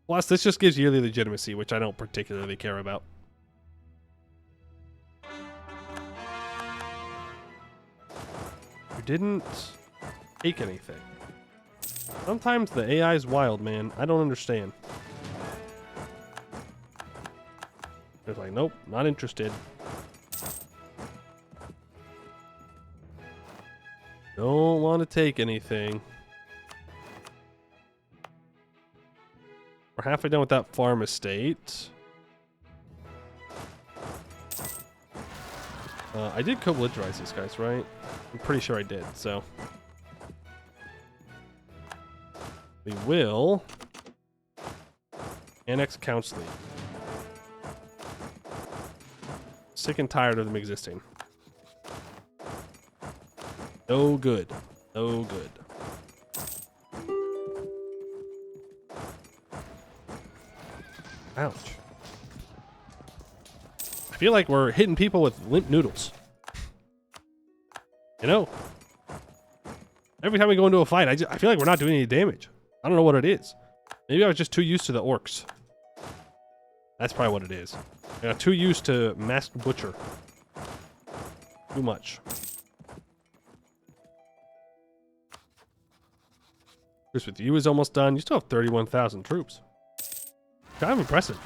Plus, this just gives yearly legitimacy, which I don't particularly care about. Didn't take anything. Sometimes the AI is wild, man. I don't understand. It's like, nope, not interested. Don't want to take anything. We're halfway done with that farm estate. I did co-belligerize these guys, right? I'm pretty sure I did, so. We will annex Council League. Sick and tired of them existing. No good. No good. Ouch. I feel like we're hitting people with limp noodles. You know? Every time we go into a fight, I feel like we're not doing any damage. I don't know what it is. Maybe I was just too used to the orcs. That's probably what it is. I got too used to masked butcher. Too much. Truce with you is almost done. You still have 31,000 troops. Kind of impressive.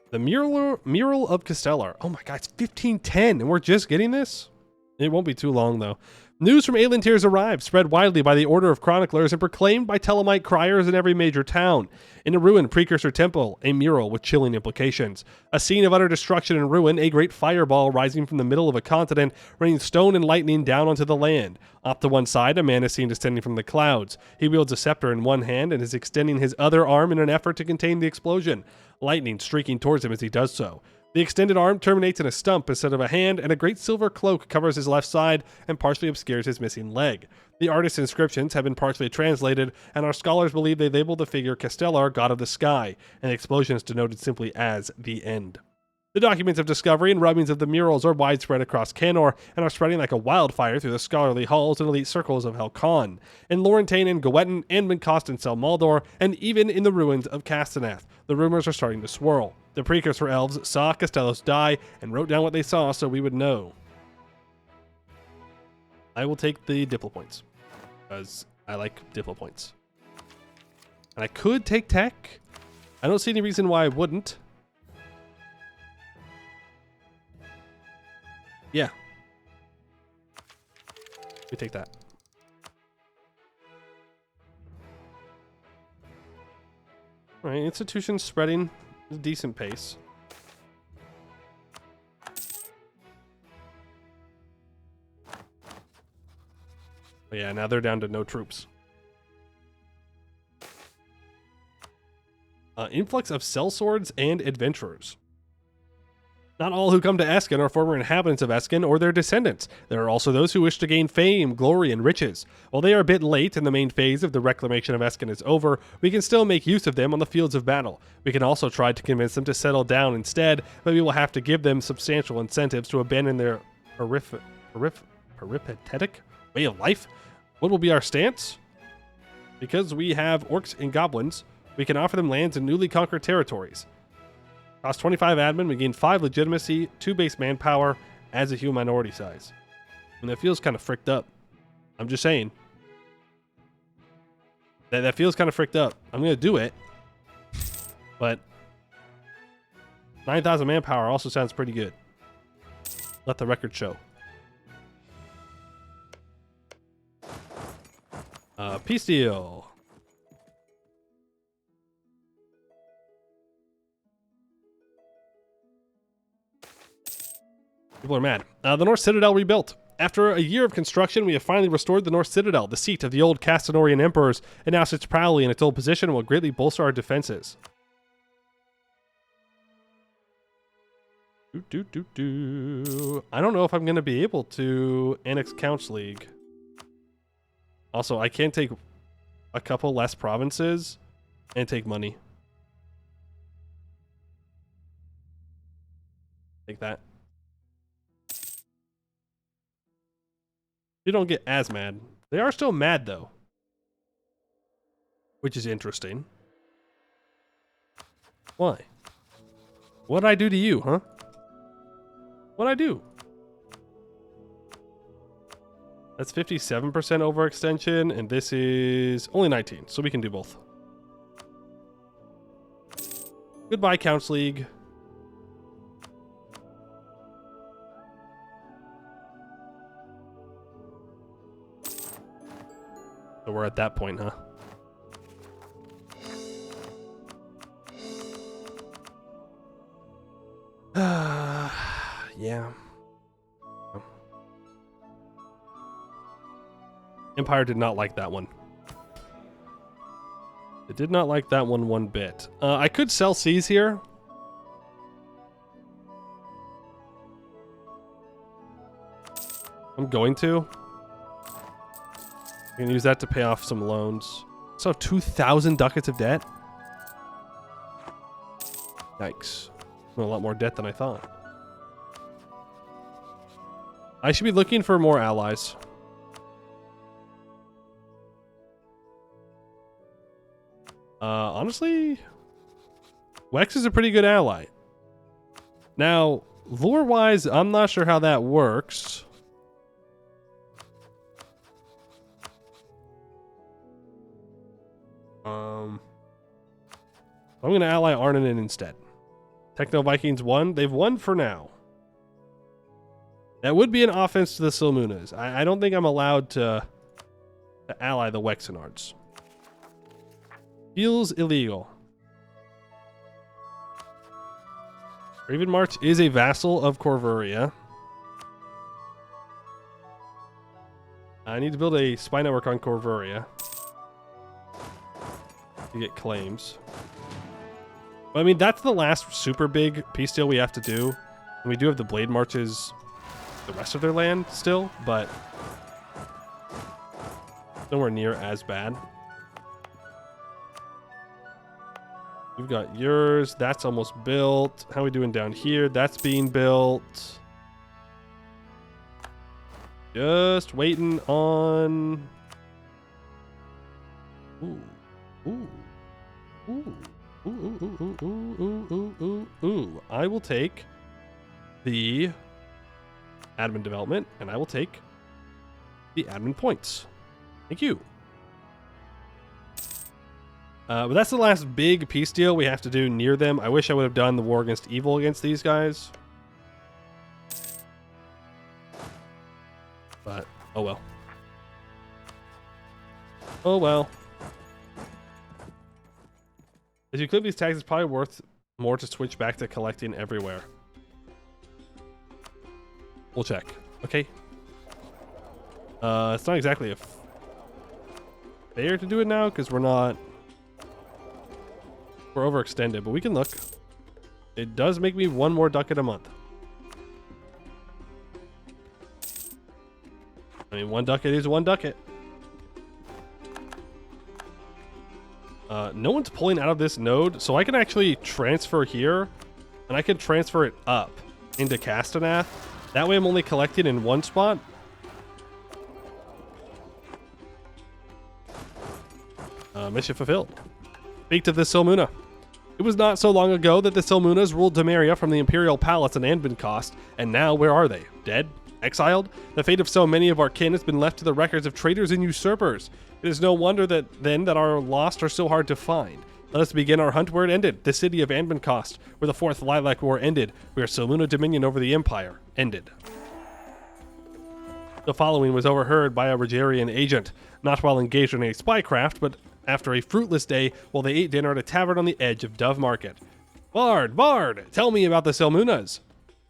The mural of Castellar. Oh my god, it's 1510 and we're just getting this? It won't be too long though. News from Elantir's arrived, spread widely by the order of chroniclers and proclaimed by Telemite criers in every major town. In a ruined precursor temple, a mural with chilling implications. A scene of utter destruction and ruin, a great fireball rising from the middle of a continent, raining stone and lightning down onto the land. Off to one side, a man is seen descending from the clouds. He wields a scepter in one hand and is extending his other arm in an effort to contain the explosion. Lightning streaking towards him as he does so. The extended arm terminates in a stump instead of a hand, and a great silver cloak covers his left side and partially obscures his missing leg. The artist's inscriptions have been partially translated, and our scholars believe they labeled the figure Castellar, god of the sky, and the explosion is denoted simply as the end. The documents of discovery and rubbings of the murals are widespread across Canor and are spreading like a wildfire through the scholarly halls and elite circles of Helcon, in Laurentane and Goetten, and Mincost and Selmaldor, and even in the ruins of Castaneth. The rumors are starting to swirl. The precursor elves saw Castellos die and wrote down what they saw so we would know. I will take the Diplo points, because I like Diplo points. And I could take tech. I don't see any reason why I wouldn't. Yeah. We take that. All right, institutions spreading at a decent pace. But yeah, now they're down to no troops. Influx of sellswords and adventurers. Not all who come to Esken are former inhabitants of Esken or their descendants. There are also those who wish to gain fame, glory, and riches. While they are a bit late and the main phase of the reclamation of Esken is over, we can still make use of them on the fields of battle. We can also try to convince them to settle down instead, but we will have to give them substantial incentives to abandon their peripatetic way of life. What will be our stance? Because we have orcs and goblins, we can offer them lands in newly conquered territories. Cost 25 admin, we gain 5 legitimacy, 2 base manpower, adds a human minority size. And that feels kind of fricked up. I'm just saying. That feels kind of fricked up. I'm going to do it. But 9,000 manpower also sounds pretty good. Let the record show. Peace deal. People are mad. The North Citadel rebuilt. After a year of construction, we have finally restored the North Citadel, the seat of the old Castanorian emperors. It now sits proudly in its old position and will greatly bolster our defenses. I don't know if I'm going to be able to annex Council League. Also, I can't take a couple less provinces and take money. Take that. You don't get as mad. They are still mad, though. Which is interesting. Why? What'd I do to you, huh? What'd I do? That's 57% overextension, and this is only 19, so we can do both. Goodbye, Council League. So we're at that point, huh? Yeah. Empire did not like that one. It did not like that one bit. I could sell seas here. I'm going to. I can use that to pay off some loans. So 2,000 ducats of debt? Yikes. A lot more debt than I thought. I should be looking for more allies. Honestly, Wex is a pretty good ally. Now, lore-wise, I'm not sure how that works. I'm going to ally Arninen instead. Techno Vikings won. They've won for now. That would be an offense to the Silmunas. I don't think I'm allowed to ally the Wexenards. Feels illegal. Raven March is a vassal of Corvuria. I need to build a spy network on Corvuria to get claims. But I mean, that's the last super big peace deal we have to do. And we do have the Blade Marches, the rest of their land still, but nowhere near as bad. We've got yours. That's almost built. How are we doing down here? That's being built. Just waiting on... Ooh. Ooh. Ooh. Ooh, ooh, ooh, ooh, ooh, ooh, ooh, ooh. I will take the admin development, and I will take the admin points. Thank you. But that's the last big peace deal we have to do near them. I wish I would have done the war against evil against these guys. But, oh well. Oh well. As you clip these tags, it's probably worth more to switch back to collecting everywhere. We'll check. Okay. It's not exactly fair to do it now because we're overextended, but we can look. It does make me one more ducat a month. I mean, one ducat is one ducat. No one's pulling out of this node, so I can actually transfer here, and I can transfer it up into Castenath. That way I'm only collecting in one spot. Mission fulfilled. Speak to the Silmuna. It was not so long ago that the Silmunas ruled Temeria from the Imperial Palace in Anbennar, and now where are they? Dead? Exiled? The fate of so many of our kin has been left to the records of traitors and usurpers. It is no wonder that our lost are so hard to find. Let us begin our hunt where it ended, the city of Anbennar, where the Fourth Lilac War ended, where Silmuna dominion over the Empire ended. The following was overheard by a Rogerian agent, not while engaged in a spycraft, but after a fruitless day while they ate dinner at a tavern on the edge of Dove Market. Bard, tell me about the Silmunas.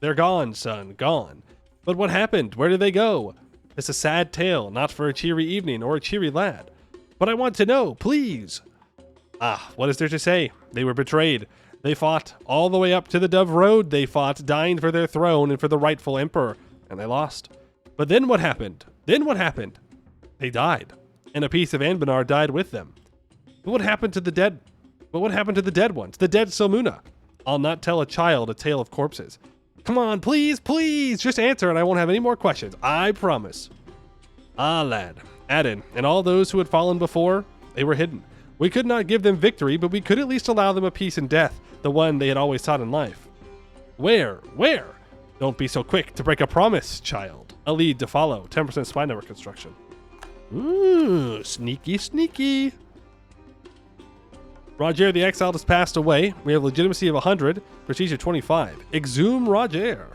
They're gone, son, gone. But what happened? Where did they go? It's a sad tale, not for a cheery evening or a cheery lad. But I want to know, please. What is there to say? They were betrayed. They fought all the way up to the Dove Road. They fought, dying for their throne and for the rightful emperor, and they lost. But then what happened? They died, and a piece of Anbennar died with them. But what happened to the dead? Ones? The dead Silmuna? I'll not tell a child a tale of corpses. Come on, please, just answer and I won't have any more questions. I promise. Lad, Adin, and all those who had fallen before, they were hidden. We could not give them victory, but we could at least allow them a peace in death, the one they had always sought in life. Where? Don't be so quick to break a promise, child. A lead to follow, 10% spy network construction. Ooh, sneaky. Roger the Exiled has passed away. We have legitimacy of 100, prestige of 25. Exhume Roger.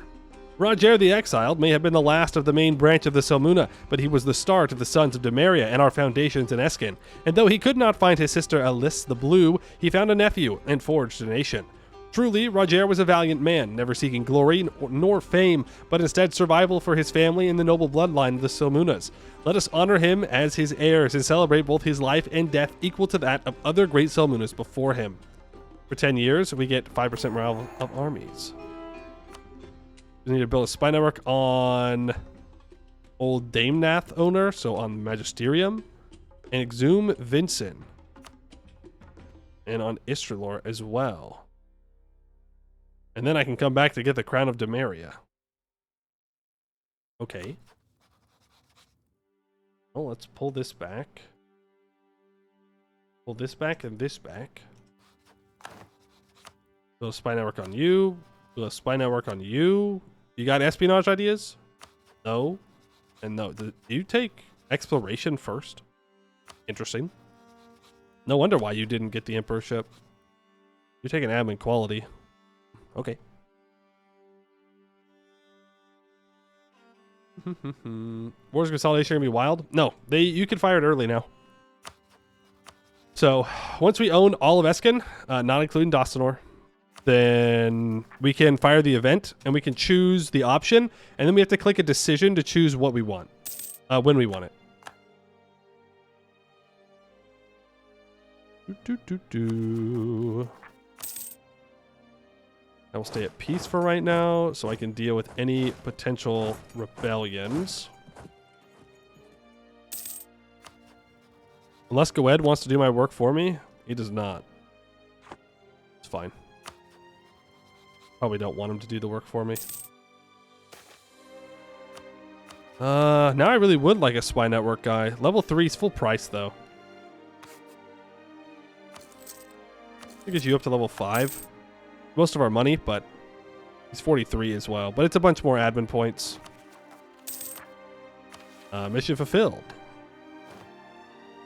Roger the Exiled may have been the last of the main branch of the Silmuna, but he was the start of the Sons of Temeria and our foundations in Eskin. And though he could not find his sister Alice the Blue, he found a nephew and forged a nation. Truly, Rogeria was a valiant man, never seeking glory nor fame, but instead survival for his family and the noble bloodline of the Silmunas. Let us honor him as his heirs and celebrate both his life and death equal to that of other great Silmunas before him. For 10 years, we get 5% morale of armies. We need to build a spy network on Old Damenath owner, so on Magisterium, and Exhume Vincent, and on Istrelor as well. And then I can come back to get the Crown of Demaria. Okay. Well, let's pull this back. Pull this back and this back. Build a spy network on you. Build a spy network on you. You got espionage ideas? No. And no. Do you take exploration first? Interesting. No wonder why you didn't get the emperorship. You're taking admin quality. Okay. Wars consolidation gonna be wild? No, you can fire it early now. So once we own all of Eskin, not including Dostanor, then we can fire the event and we can choose the option, and then we have to click a decision to choose what we want, when we want it. I will stay at peace for right now, so I can deal with any potential rebellions. Unless Goed wants to do my work for me, he does not. It's fine. Probably don't want him to do the work for me. Now I really would like a spy network guy. Level 3 is full price, though. I'll get you up to level 5. Most of our money, but he's 43 as well. But it's a bunch more admin points. Mission fulfilled.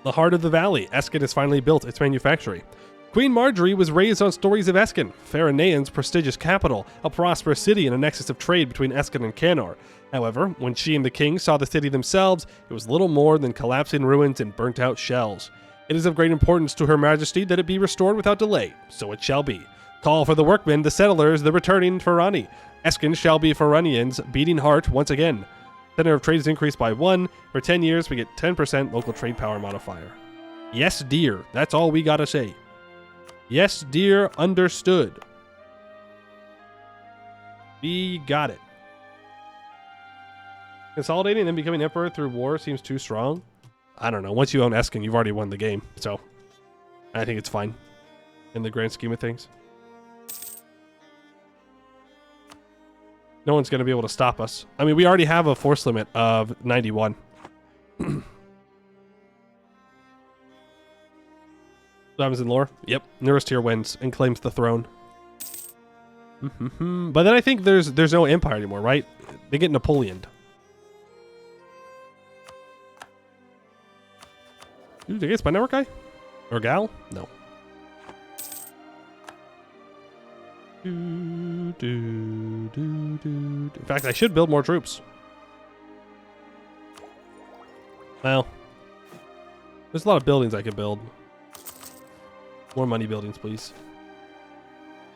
The heart of the valley. Eskin has finally built its manufactory. Queen Marjorie was raised on stories of Eskin, Faranaean's prestigious capital, a prosperous city and a nexus of trade between Eskin and Canor. However, when she and the king saw the city themselves, it was little more than collapsing ruins and burnt-out shells. It is of great importance to Her Majesty that it be restored without delay, so it shall be. Call for the workmen, the settlers, the returning Farani. Eskin shall be Faranians' beating heart once again. Center of trade is increased by 1. For 10 years, we get 10% local trade power modifier. Yes, dear. That's all we gotta say. Yes, dear. Understood. We got it. Consolidating and then becoming emperor through war seems too strong. I don't know. Once you own Eskin, you've already won the game. So, I think it's fine in the grand scheme of things. No one's going to be able to stop us. I mean, we already have a force limit of 91. Diamonds in lore. Yep. Nearest tier wins and claims the throne. But then I think there's no empire anymore, right? They get Napoleoned. Dude, did I get spy network guy? Or gal? No. In fact, I should build more troops. Well, there's a lot of buildings I could build. More money buildings, please.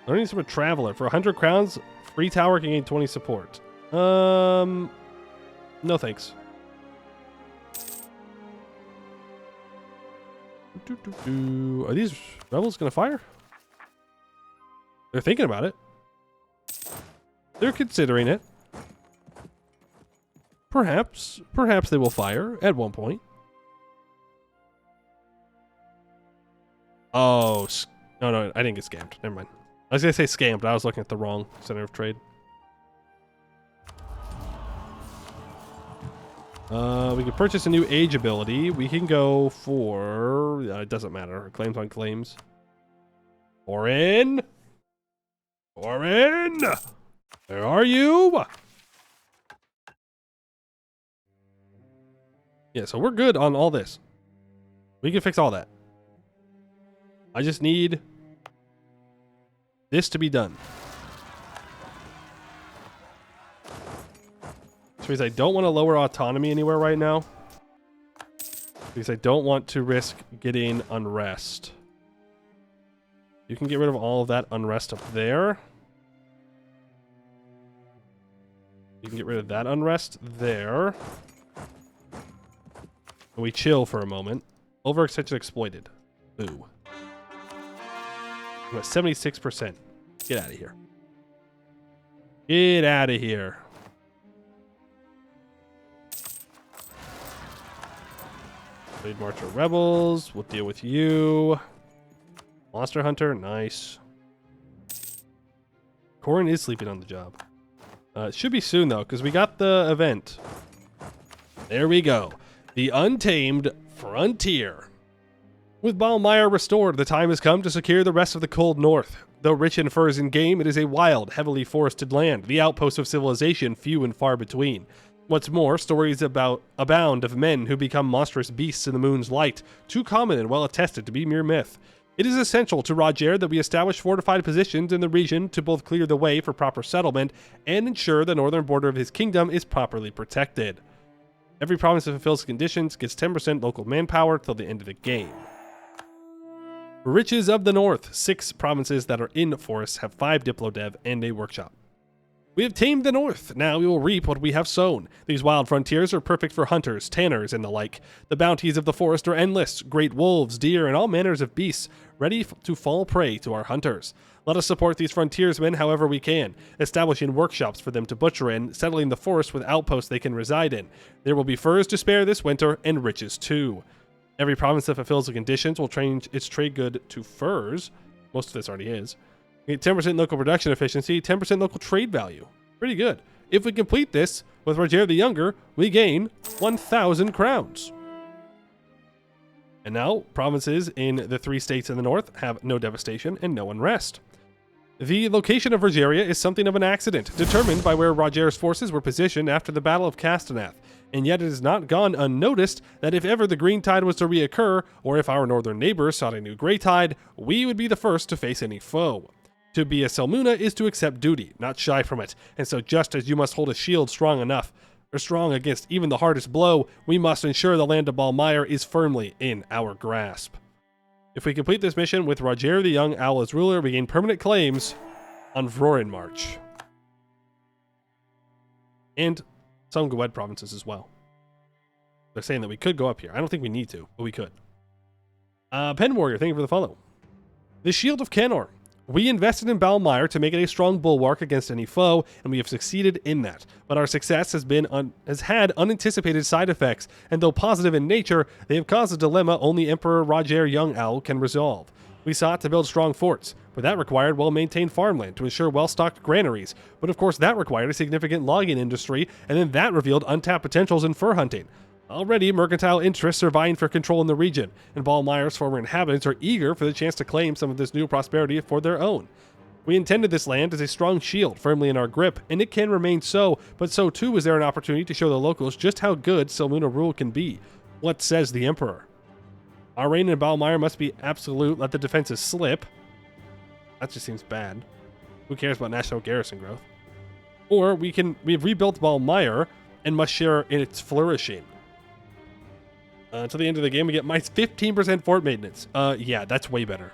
Learning from a traveler. For 100 crowns, free tower can gain 20 support. No thanks. Are these rebels gonna fire? They're thinking about it. They're considering it. Perhaps they will fire at one point. Oh, no, I didn't get scammed. Never mind. I was gonna say scammed, but I was looking at the wrong center of trade. We can purchase a new age ability. We can go for... it doesn't matter. Claims on claims. Orin! Orin! Where are you? Yeah, so we're good on all this. We can fix all that. I just need this to be done. Which means I don't want to lower autonomy anywhere right now. Because I don't want to risk getting unrest. You can get rid of all of that unrest up there. You can get rid of that unrest there. And we chill for a moment. Overextension exploited. Boo. I'm at 76%. Get out of here. Get out of here. Raid Marcher Rebels. We'll deal with you. Monster Hunter. Nice. Corin is sleeping on the job. It should be soon, though, because we got the event. There we go. The Untamed Frontier. With Balmire restored, the time has come to secure the rest of the cold north. Though rich in furs and game, it is a wild, heavily forested land, the outpost of civilization few and far between. What's more, stories abound of men who become monstrous beasts in the moon's light, too common and well attested to be mere myth. It is essential to Rogeria that we establish fortified positions in the region to both clear the way for proper settlement and ensure the northern border of his kingdom is properly protected. Every province that fulfills conditions gets 10% local manpower till the end of the game. Riches of the North. 6 provinces that are in forests have 5 Diplodev and a workshop. We have tamed the North. Now we will reap what we have sown. These wild frontiers are perfect for hunters, tanners, and the like. The bounties of the forest are endless. Great wolves, deer, and all manners of beasts, ready to fall prey to our hunters. Let us support these frontiersmen however we can, establishing workshops for them to butcher in, settling the forest with outposts they can reside in. There will be furs to spare this winter, and riches too. Every province that fulfills the conditions will change its trade good to furs. Most of this already is. We get 10% local production efficiency, 10% local trade value. Pretty good. If we complete this with Rogeria the Younger, we gain 1,000 crowns. And now, provinces in the 3 states in the north have no devastation and no unrest. The location of Rogeria is something of an accident, determined by where Rogeria's forces were positioned after the Battle of Castaneath, and yet it has not gone unnoticed that if ever the Green Tide was to reoccur, or if our northern neighbors sought a new Grey Tide, we would be the first to face any foe. To be a Silmuna is to accept duty, not shy from it, and so just as you must hold a shield strong against even the hardest blow, we must ensure the land of Balmire is firmly in our grasp. If we complete this mission with Rogeria the Young Owl as ruler, we gain permanent claims on Vrorin March. And some Gwed provinces as well. They're saying that we could go up here. I don't think we need to, but we could. Pen Warrior, thank you for the follow. The Shield of Canor. We invested in Balmire to make it a strong bulwark against any foe, and we have succeeded in that. But our success has had unanticipated side effects, and though positive in nature, they have caused a dilemma only Emperor Rogeria Young Owl can resolve. We sought to build strong forts, but that required well-maintained farmland to ensure well-stocked granaries. But of course that required a significant logging industry, and then that revealed untapped potentials in fur hunting. Already, mercantile interests are vying for control in the region, and Balmire's former inhabitants are eager for the chance to claim some of this new prosperity for their own. We intended this land as a strong shield firmly in our grip, and it can remain so, but so too is there an opportunity to show the locals just how good Silmuna rule can be. What says the Emperor? Our reign in Balmire must be absolute, let the defenses slip. That just seems bad. Who cares about national garrison growth? Or we've rebuilt Balmire and must share in its flourishing. Until the end of the game, we get minus 15% fort maintenance. Yeah, that's way better.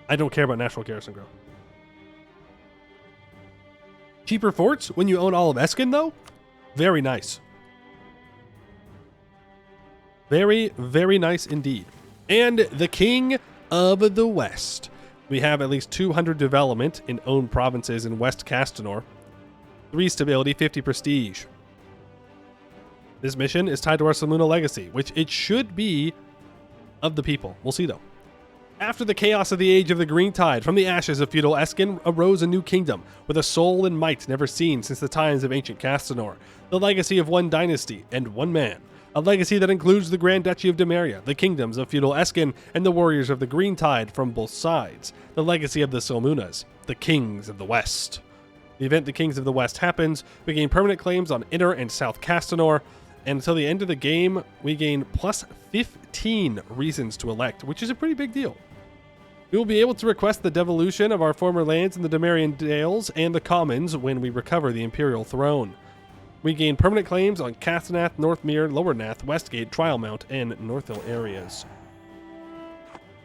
I don't care about national garrison growth. Cheaper forts when you own all of Eskin, though? Very nice. Very, very nice indeed. And the King of the West. We have at least 200 development in owned provinces in West Castanor. 3 stability, 50 prestige. This mission is tied to our Silmuna legacy, which it should be of the people. We'll see, though. After the chaos of the Age of the Green Tide, from the ashes of feudal Eskin arose a new kingdom, with a soul and might never seen since the times of ancient Castanor. The legacy of one dynasty and one man. A legacy that includes the Grand Duchy of Demeria, the kingdoms of feudal Eskin, and the warriors of the Green Tide from both sides. The legacy of the Silmunas, the Kings of the West. The event the Kings of the West happens, we gain permanent claims on Inner and South Castanor, and until the end of the game, we gain plus 15 reasons to elect, which is a pretty big deal. We will be able to request the devolution of our former lands in the Demarian Dales and the Commons when we recover the Imperial Throne. We gain permanent claims on Castaneath, Northmere, Lower Nath, Westgate, Trial Mount, and Northhill areas.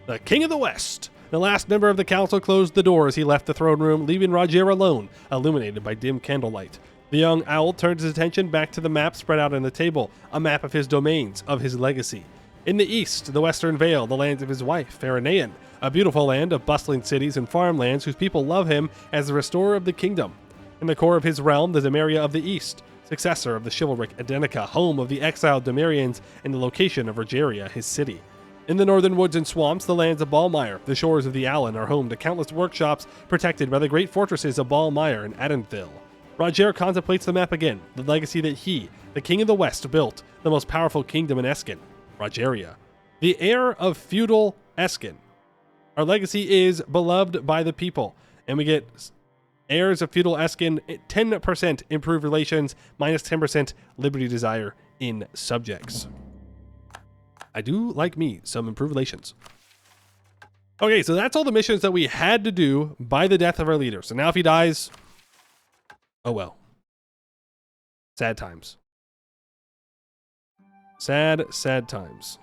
The King of the West. The last member of the council closed the door as he left the throne room, leaving Rogeria alone, illuminated by dim candlelight. The young owl turned his attention back to the map spread out on the table, a map of his domains, of his legacy. In the east, the Western Vale, the lands of his wife, Farinaean, a beautiful land of bustling cities and farmlands whose people love him as the restorer of the kingdom. In the core of his realm, the Demeria of the East, successor of the chivalric Adenica, home of the exiled Demerians, and the location of Rogeria, his city. In the northern woods and swamps, the lands of Ballmire, the shores of the Allen, are home to countless workshops protected by the great fortresses of Ballmire and Adenville. Roger contemplates the map again, the legacy that he, the king of the West, built, the most powerful kingdom in Eskin, Rogeria. The heir of feudal Eskin. Our legacy is beloved by the people, and we get heirs of feudal Eskin, 10% improved relations, minus 10% liberty desire in subjects. I do like me some improved relations. Okay, so that's all the missions that we had to do by the death of our leader. So now if he dies, oh well. Sad times. Sad, sad times.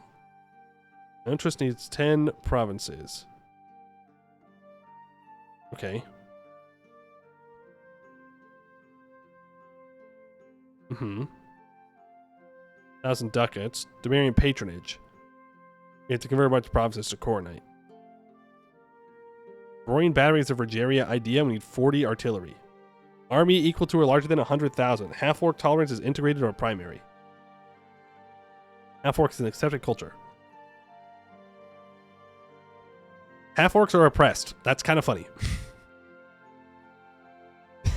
Interest needs 10 provinces. Okay. 1,000 ducats. Demarian patronage. We have to convert a bunch of provinces to coronite. Roaring batteries of Rogeria idea. We need 40 artillery. Army equal to or larger than 100,000. Half-orc tolerance is integrated or primary. Half-orcs is an accepted culture. Half-orcs are oppressed. That's kind of funny.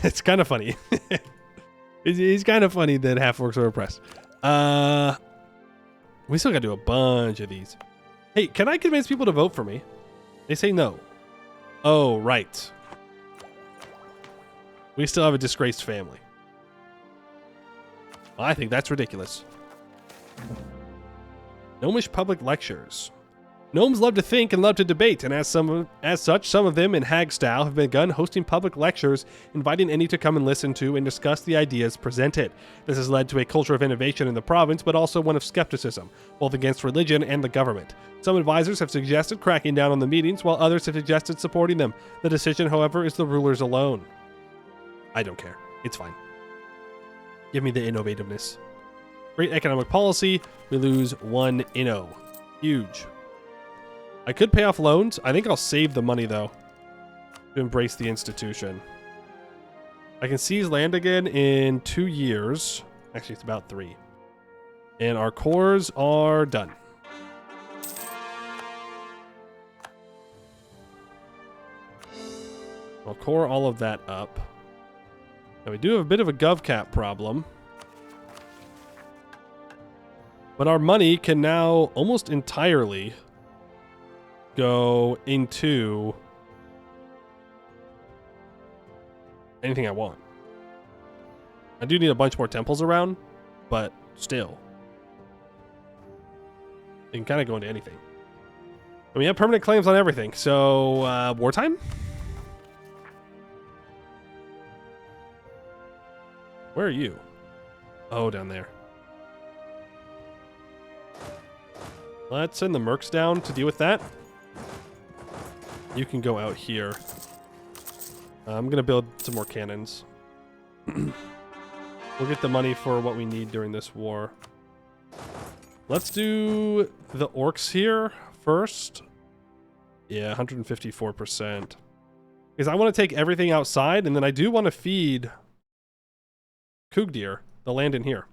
It's kind of funny. It's kind of funny that half-orcs are oppressed. We still gotta do a bunch of these. Hey, can I convince people to vote for me? They say no. Oh, right. We still have a disgraced family. Well, I think that's ridiculous. Gnomish public lectures. Gnomes love to think and love to debate, and as such, some of them in hag style have begun hosting public lectures, inviting any to come and listen to and discuss the ideas presented. This has led to a culture of innovation in the province, but also one of skepticism, both against religion and the government. Some advisors have suggested cracking down on the meetings, while others have suggested supporting them. The decision, however, is the rulers alone. I don't care. It's fine. Give me the innovativeness. Great economic policy. We lose 1 inno. Huge. I could pay off loans. I think I'll save the money, though, to embrace the institution. I can seize land again in 2 years. Actually, it's about 3. And our cores are done. I'll core all of that up. Now, we do have a bit of a GovCap problem. But our money can now almost entirely go into anything I want. I do need a bunch more temples around, but still. It can kind of go into anything. And we have permanent claims on everything, so wartime? Where are you? Oh, down there. Let's send the mercs down to deal with that. You can go out here. I'm going to build some more cannons. We'll get the money for what we need during this war. Let's do the orcs here first. Yeah, 154%. Because I want to take everything outside, and then I do want to feed Kugdir, the land in here.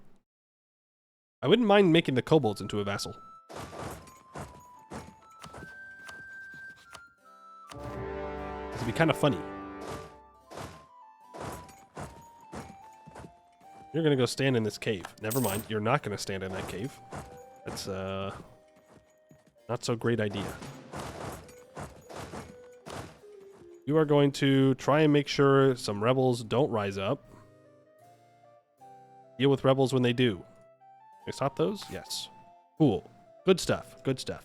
I wouldn't mind making the kobolds into a vassal. It'd be kind of funny. You're gonna go stand in this cave. Never mind, you're not gonna stand in that cave. That's not so great idea. You are going to try and make sure some rebels don't rise up. Deal with rebels when they do. Can I stop those? Yes. Cool. Good stuff. Good stuff.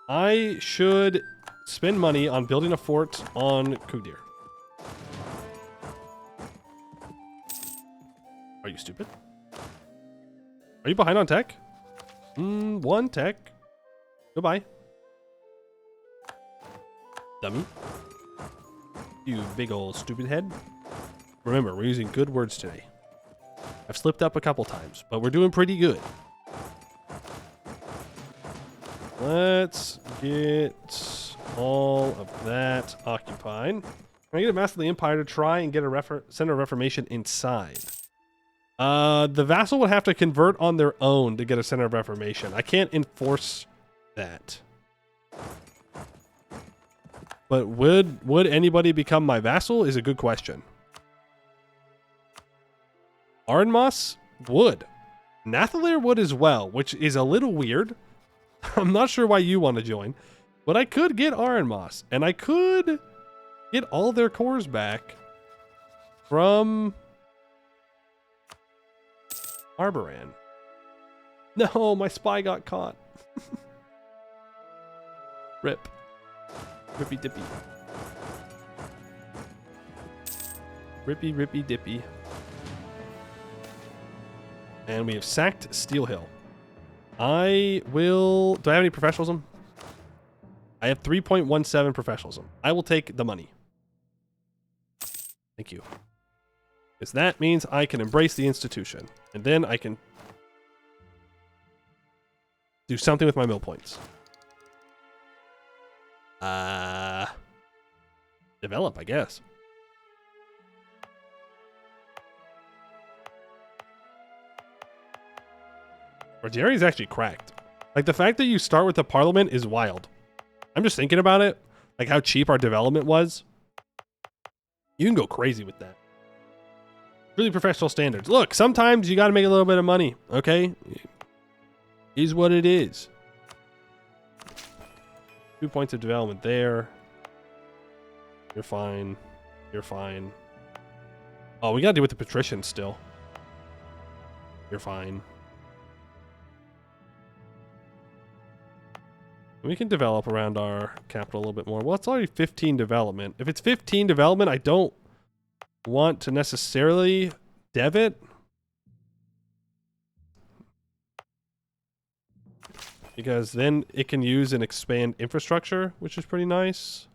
I should spend money on building a fort on Kugdir. Are you stupid? Are you behind on tech? One tech. Goodbye. Dummy. You big old stupid head. Remember, we're using good words today. I've slipped up a couple times, but we're doing pretty good. Let's get all of that occupied. I'm gonna get a Master of the Empire to try and get a Center of Reformation inside. The vassal would have to convert on their own to get a Center of Reformation. I can't enforce that. But would anybody become my vassal is a good question. Arnmoss would. Nathalir would as well, which is a little weird. I'm not sure why you want to join, but I could get Arnmoss, and I could get all their cores back from Arboran. No, my spy got caught. Rip. Rippy dippy. Rippy rippy dippy. And we have sacked Steel Hill. I will... Do I have any professionalism? I have 3.17 professionalism. I will take the money. Thank you. Because that means I can embrace the institution. And then I can do something with my mill points. Develop, I guess. Rogeria is actually cracked. Like, the fact that you start with the parliament is wild. I'm just thinking about it. Like, how cheap our development was. You can go crazy with that. Really professional standards. Look, sometimes you got to make a little bit of money, okay? Is what it is. 2 points of development there. You're fine. You're fine. Oh, we got to deal with the patricians still. You're fine. We can develop around our capital a little bit more. Well, it's already 15 development. If it's 15 development, I don't want to necessarily dev it. Because then it can use and expand infrastructure, which is pretty nice.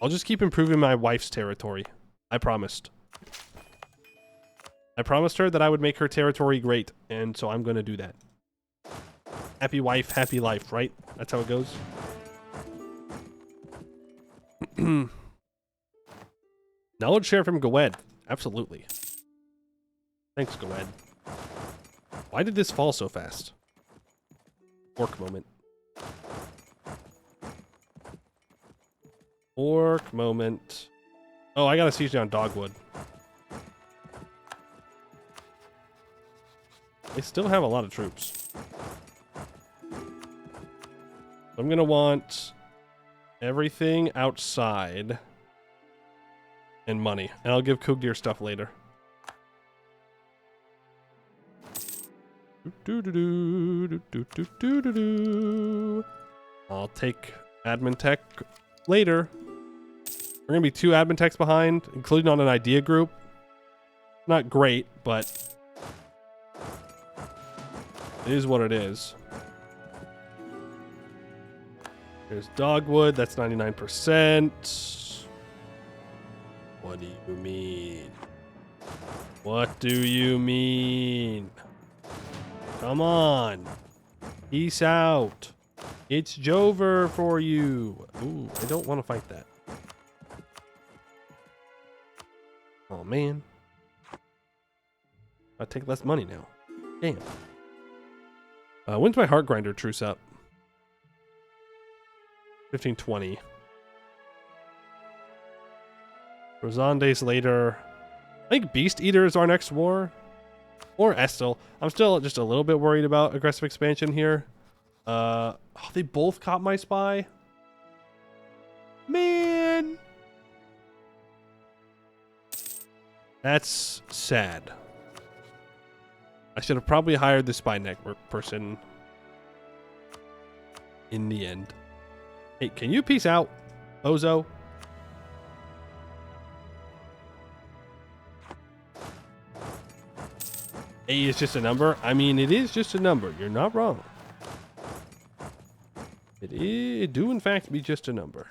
I'll just keep improving my wife's territory. I promised. I promised her that I would make her territory great, and so I'm going to do that. Happy wife, happy life, right? That's how it goes. Knowledge share from Gawed. Absolutely. Thanks, Gawed. Why did this fall so fast? Orc moment. Orc moment. Oh, I gotta siege down Dogwood. They still have a lot of troops. I'm gonna want everything outside and money. And I'll give Kugdir stuff later. I'll take admin tech later. We're gonna be 2 admin techs behind, including on an idea group. Not great, but it is what it is. There's Dogwood, that's 99%. What do you mean? What do you mean? Come on. Peace out. It's Jover for you. Ooh, I don't want to fight that. Oh, man. I take less money now. Damn. When's my Heart Grinder truce up? 1520. Rozan days later. I think Beast Eater is our next war. Or Estel. I'm still just a little bit worried about aggressive expansion here. Oh, they both caught my spy. Man. That's sad. I should have probably hired the spy network person in the end. Hey, can you peace out, Ozo? A is just a number. I mean, it is just a number. You're not wrong. It do in fact be just a number.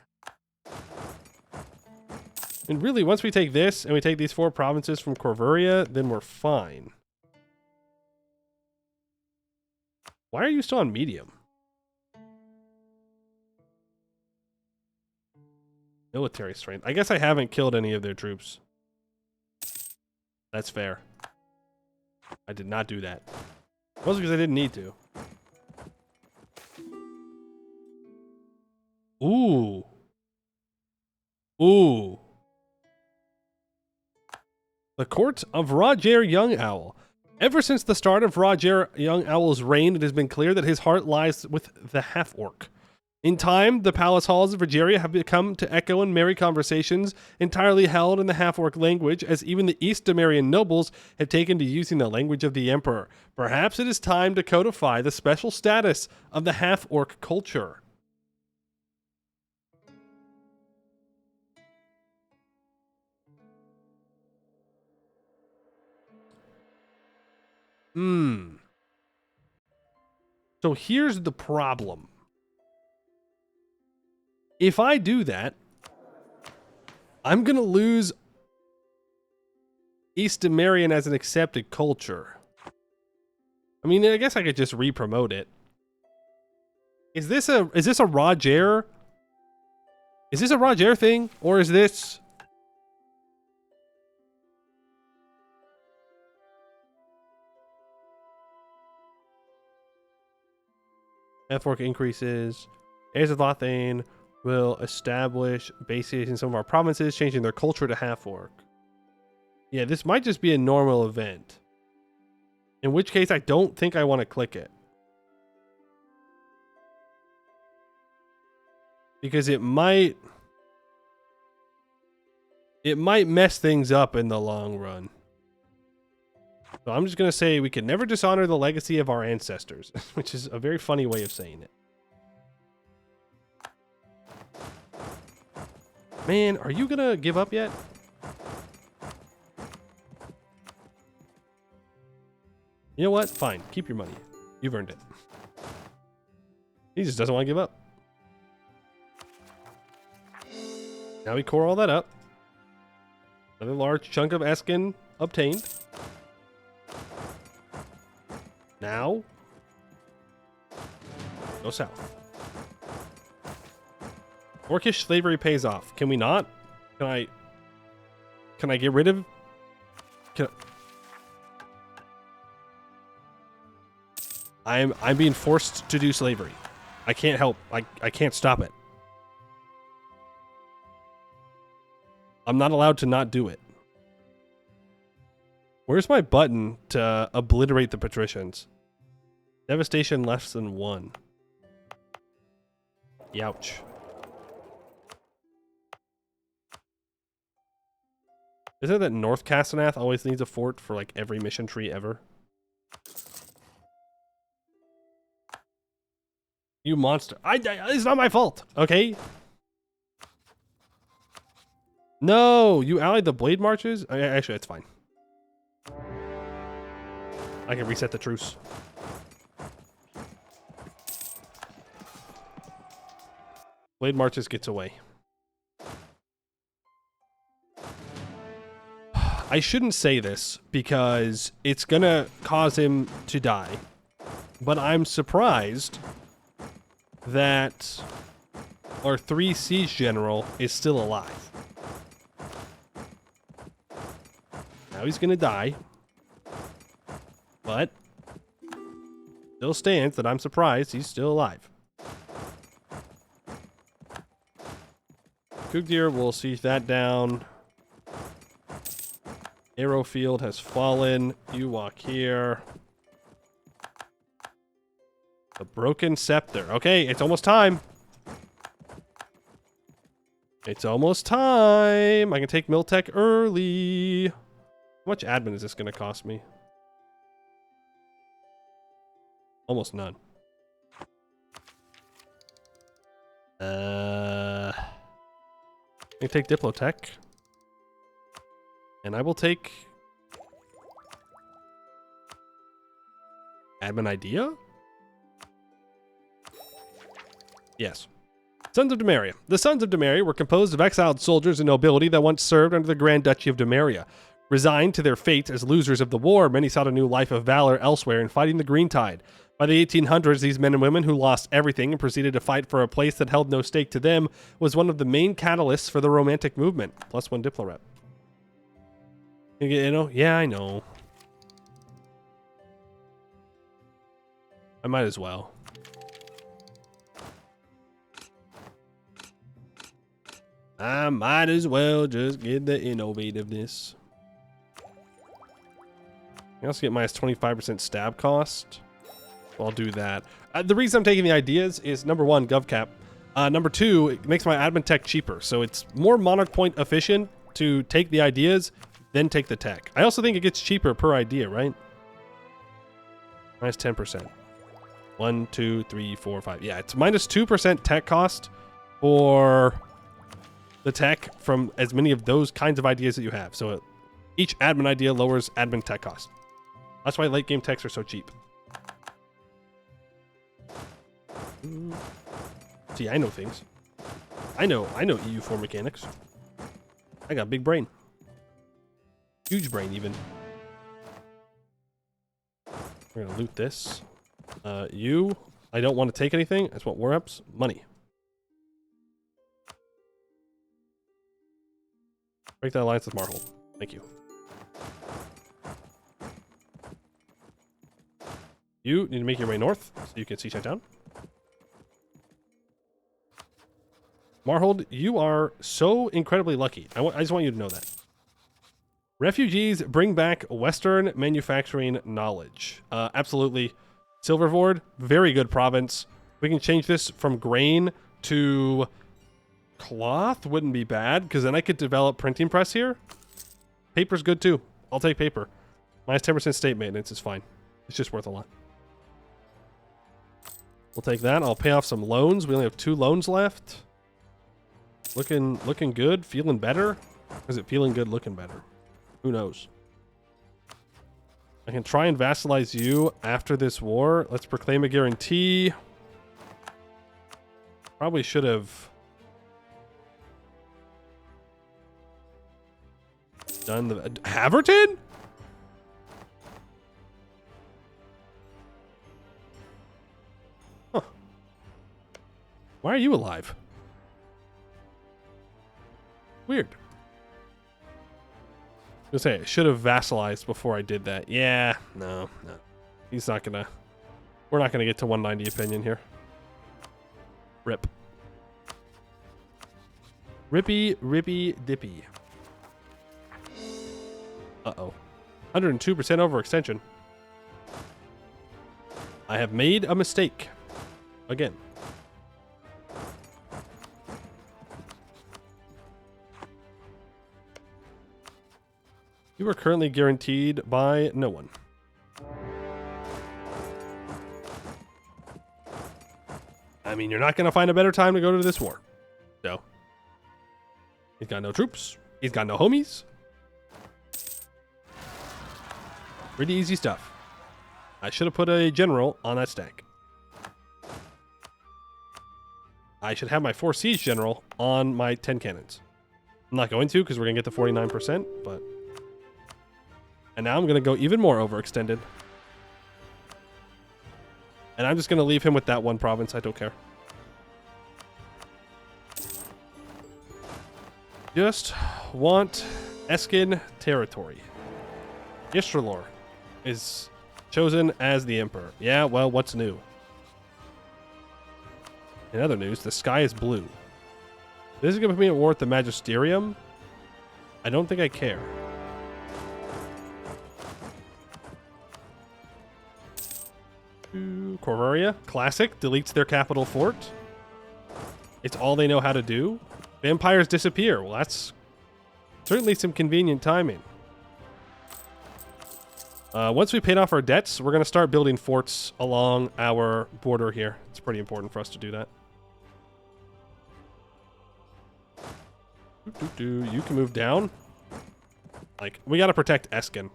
And really, once we take this and we take these 4 provinces from Corveria, then we're fine. Why are you still on medium? Military strength. I guess I haven't killed any of their troops. That's fair. I did not do that. Mostly because I didn't need to. Ooh. Ooh. The Court of Roger Young Owl. Ever since the start of Roger Young Owl's reign, it has been clear that his heart lies with the half-orc. In time, the palace halls of Rogeria have become to echo in merry conversations entirely held in the half-orc language, as even the East Demarian nobles have taken to using the language of the Emperor. Perhaps it is time to codify the special status of the half-orc culture. So here's the problem. If I do that, I'm going to lose East Demarian as an accepted culture. I mean, I guess I could just re-promote it. Is this a Roger? Is this a Roger thing? Or is this... F-Work increases. Heirs of Lothane will establish bases in some of our provinces, changing their culture to half-orc. Yeah, this might just be a normal event. In which case, I don't think I want to click it. Because it might mess things up in the long run. So I'm just going to say we can never dishonor the legacy of our ancestors, which is a very funny way of saying it. Man, are you going to give up yet? You know what? Fine. Keep your money. You've earned it. He just doesn't want to give up. Now we core all that up. Another large chunk of Eskin obtained. Now, go south. Orcish slavery pays off. Can we not? Can I get rid of? I'm being forced to do slavery. I can't help. I can't stop it. I'm not allowed to not do it. Where's my button to obliterate the patricians? Devastation less than 1. Youch. Isn't it that North Castenath always needs a fort for like every mission tree ever? You monster. It's not my fault, okay? No, you allied the blade marches? Actually, it's fine. I can reset the truce. Blade marches gets away. I shouldn't say this because it's gonna cause him to die. But I'm surprised that our 3 siege general is still alive. Now he's gonna die. But still stands that I'm surprised he's still alive. Kugdir will siege that down. Arrowfield has fallen. You walk here. The broken scepter. Okay, it's almost time. It's almost time. I can take Miltech early. How much admin is this going to cost me? Almost none. Let me take Diplotech. And I will take Admin idea? Yes. Sons of Demeria. The Sons of Demeria were composed of exiled soldiers and nobility that once served under the Grand Duchy of Demeria. Resigned to their fate as losers of the war, many sought a new life of valor elsewhere in fighting the Green Tide. By the 1800s, these men and women who lost everything and proceeded to fight for a place that held no stake to them was one of the main catalysts for the Romantic movement. +1 Diplo rep. You know? Yeah, I know. I might as well. I might as well just get the innovativeness. I also get minus 25% stab cost. I'll do that. The reason I'm taking the ideas is number one, GovCap. Number two, it makes my admin tech cheaper. So it's more monarch point efficient to take the ideas, then take the tech. I also think it gets cheaper per idea, right? Minus 10%. 1, 2, 3, 4, 5. Yeah, it's minus 2% tech cost for the tech from as many of those kinds of ideas that you have. So each admin idea lowers admin tech cost. That's why late game techs are so cheap. See, I know things. I know EU4 mechanics. I got big brain. Huge brain, even. We're gonna loot this. You, I don't want to take anything. I just want war ups. Money. Break that alliance with Marhold. Thank you. You need to make your way north so you can see shut down. Marhold, you are so incredibly lucky. I just want you to know that. Refugees bring back Western manufacturing knowledge. Absolutely. Silvervord, very good province. We can change this from grain to cloth. Wouldn't be bad, because then I could develop printing press here. Paper's good too. I'll take paper. Minus 10% state maintenance is fine. It's just worth a lot. We'll take that. I'll pay off some loans. We only have 2 loans left. Looking good. Feeling better. Is it feeling good? Looking better. Who knows? I can try and vassalize you after this war. Let's proclaim a guarantee. Probably should have done the Haverton? Huh. Why are you alive? Weird. I was gonna say, I should have vassalized before I did that. Yeah, no. He's not gonna... We're not gonna get to 190 opinion here. Rip. Rippy dippy. Uh-oh. 102% overextension. I have made a mistake. Again. You are currently guaranteed by no one. I mean, you're not going to find a better time to go to this war. So. He's got no troops. He's got no homies. Pretty easy stuff. I should have put a general on that stack. I should have my 4 siege general on my 10 cannons. I'm not going to because we're going to get to 49%, but... And now I'm going to go even more overextended. And I'm just going to leave him with that one province. I don't care. Just want Eskin territory. Ystrelor is chosen as the emperor. Yeah, well, what's new? In other news, the sky is blue. This is going to put me at war with the Magisterium. I don't think I care. Corvaria, classic, deletes their capital fort. It's all they know how to do. Vampires disappear. Well, that's certainly some convenient timing. Once we paid off our debts, we're going to start building forts along our border here. It's pretty important for us to do that. You can move down. Like, we got to protect Eskin.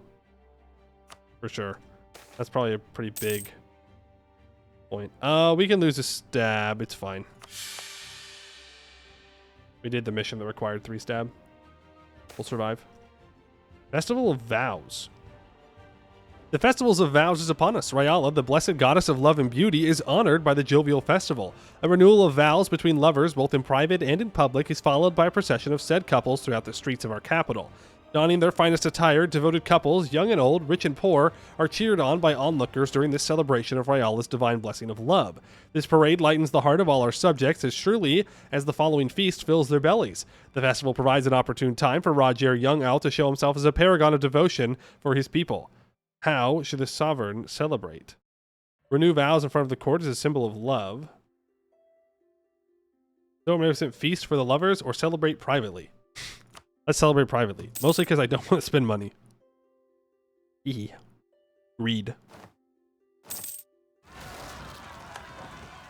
For sure. That's probably a pretty big point. We can lose a stab. It's fine. We did the mission that required 3 stab. We'll survive. Festival of Vows. The Festivals of Vows is upon us. Rayala, the blessed goddess of love and beauty, is honored by the jovial festival. A renewal of vows between lovers, both in private and in public, is followed by a procession of said couples throughout the streets of our capital. Donning their finest attire, devoted couples, young and old, rich and poor, are cheered on by onlookers during this celebration of Rayala's divine blessing of love. This parade lightens the heart of all our subjects as surely as the following feast fills their bellies. The festival provides an opportune time for Rogeria young owl to show himself as a paragon of devotion for his people. How should the sovereign celebrate? Renew vows in front of the court as a symbol of love. Throw a magnificent feast for the lovers or celebrate privately. Let's celebrate privately. Mostly because I don't want to spend money. Greed.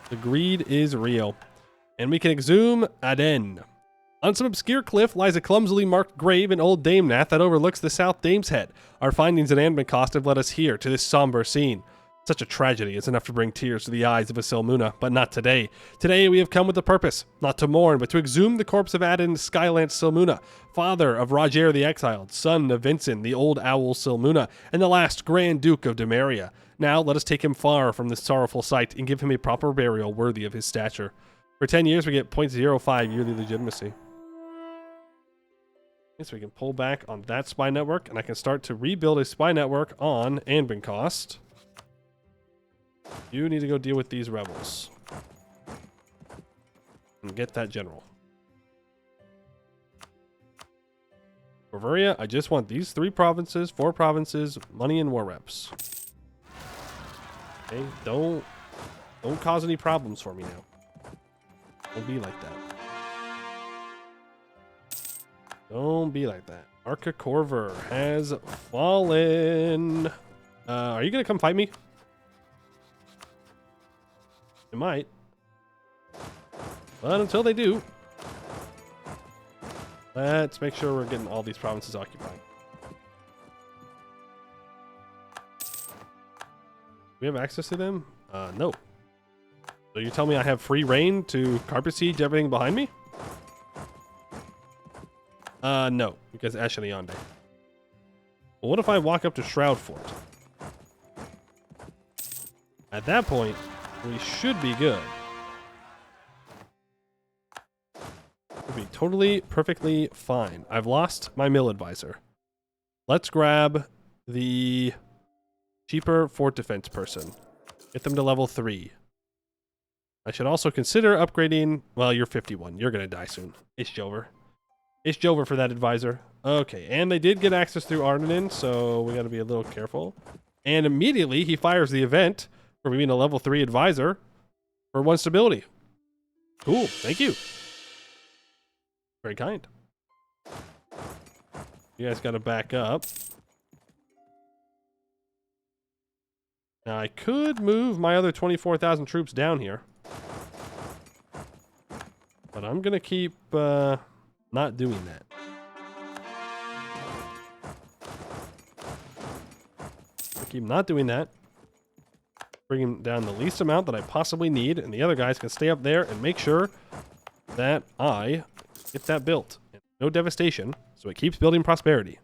The greed is real. And we can exhume Aden. On some obscure cliff lies a clumsily marked grave in Old Damenath that overlooks the South Dame's Head. Our findings at Anbennar have led us here, to this somber scene. Such a tragedy is enough to bring tears to the eyes of a Silmuna, but not today. Today we have come with a purpose, not to mourn, but to exhume the corpse of Aden Skylance Silmuna, father of Roger the Exiled, son of Vincent, the old owl Silmuna, and the last Grand Duke of Demeria. Now let us take him far from this sorrowful sight and give him a proper burial worthy of his stature. For 10 years we get 0.05 yearly legitimacy. So we can pull back on that spy network, and I can start to rebuild a spy network on Anbennar. You need to go deal with these rebels. And get that general. Rogeria, I just want these 3 provinces, 4 provinces, money and war reps. Okay, don't cause any problems for me now. Don't be like that. Don't be like that. Arca Corver has fallen. Are you going to come fight me? It might. But until they do, let's make sure we're getting all these provinces occupied. We have access to them? No. So you tell me I have free reign to carpet siege everything behind me? No, because Ashenionde. Well, what if I walk up to Shroud Fort? At that point, we should be good. We'll be totally, perfectly fine. I've lost my mill advisor. Let's grab the cheaper fort defense person. Get them to level 3. I should also consider upgrading... Well, you're 51. You're going to die soon. It's Jover. It's Jover for that advisor. Okay, and they did get access through Ardenin, so we got to be a little careful. And immediately he fires the event for being a level 3 advisor for 1 stability. Cool, thank you. Very kind. You guys got to back up. Now I could move my other 24,000 troops down here. But I'm going to keep not doing that. Keep not doing that. Bring him down the least amount that I possibly need, and the other guys can stay up there and make sure that I get that built. No devastation, so it keeps building prosperity.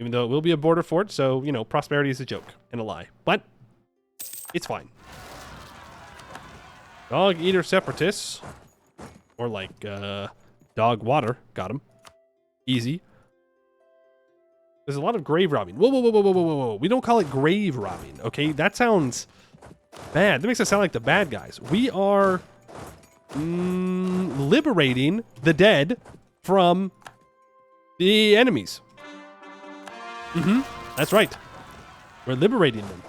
Even though it will be a border fort, so, you know, prosperity is a joke and a lie. But it's fine. Dog Eater Separatists. Or like, Dog Water. Got him. Easy. There's a lot of grave robbing. Whoa, whoa, whoa, whoa, whoa, whoa, whoa. We don't call it grave robbing, okay? That sounds bad. That makes us sound like the bad guys. We are liberating the dead from the enemies. That's right. We're liberating them.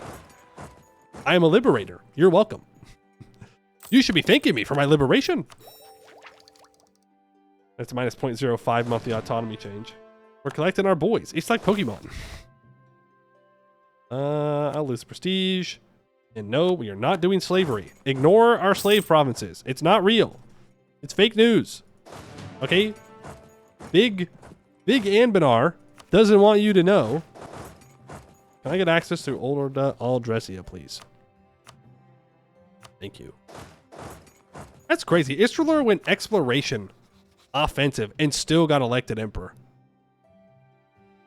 I am a liberator. You're welcome. You should be thanking me for my liberation. That's minus 0.05 monthly autonomy change. We're collecting our boys. It's like Pokemon. I'll lose prestige. And no, we are not doing slavery. Ignore our slave provinces. It's not real. It's fake news. Okay? Big Anbennar doesn't want you to know. Can I get access through Old Aldresia, please? Thank you. That's crazy. Istralor went exploration, offensive, and still got elected emperor.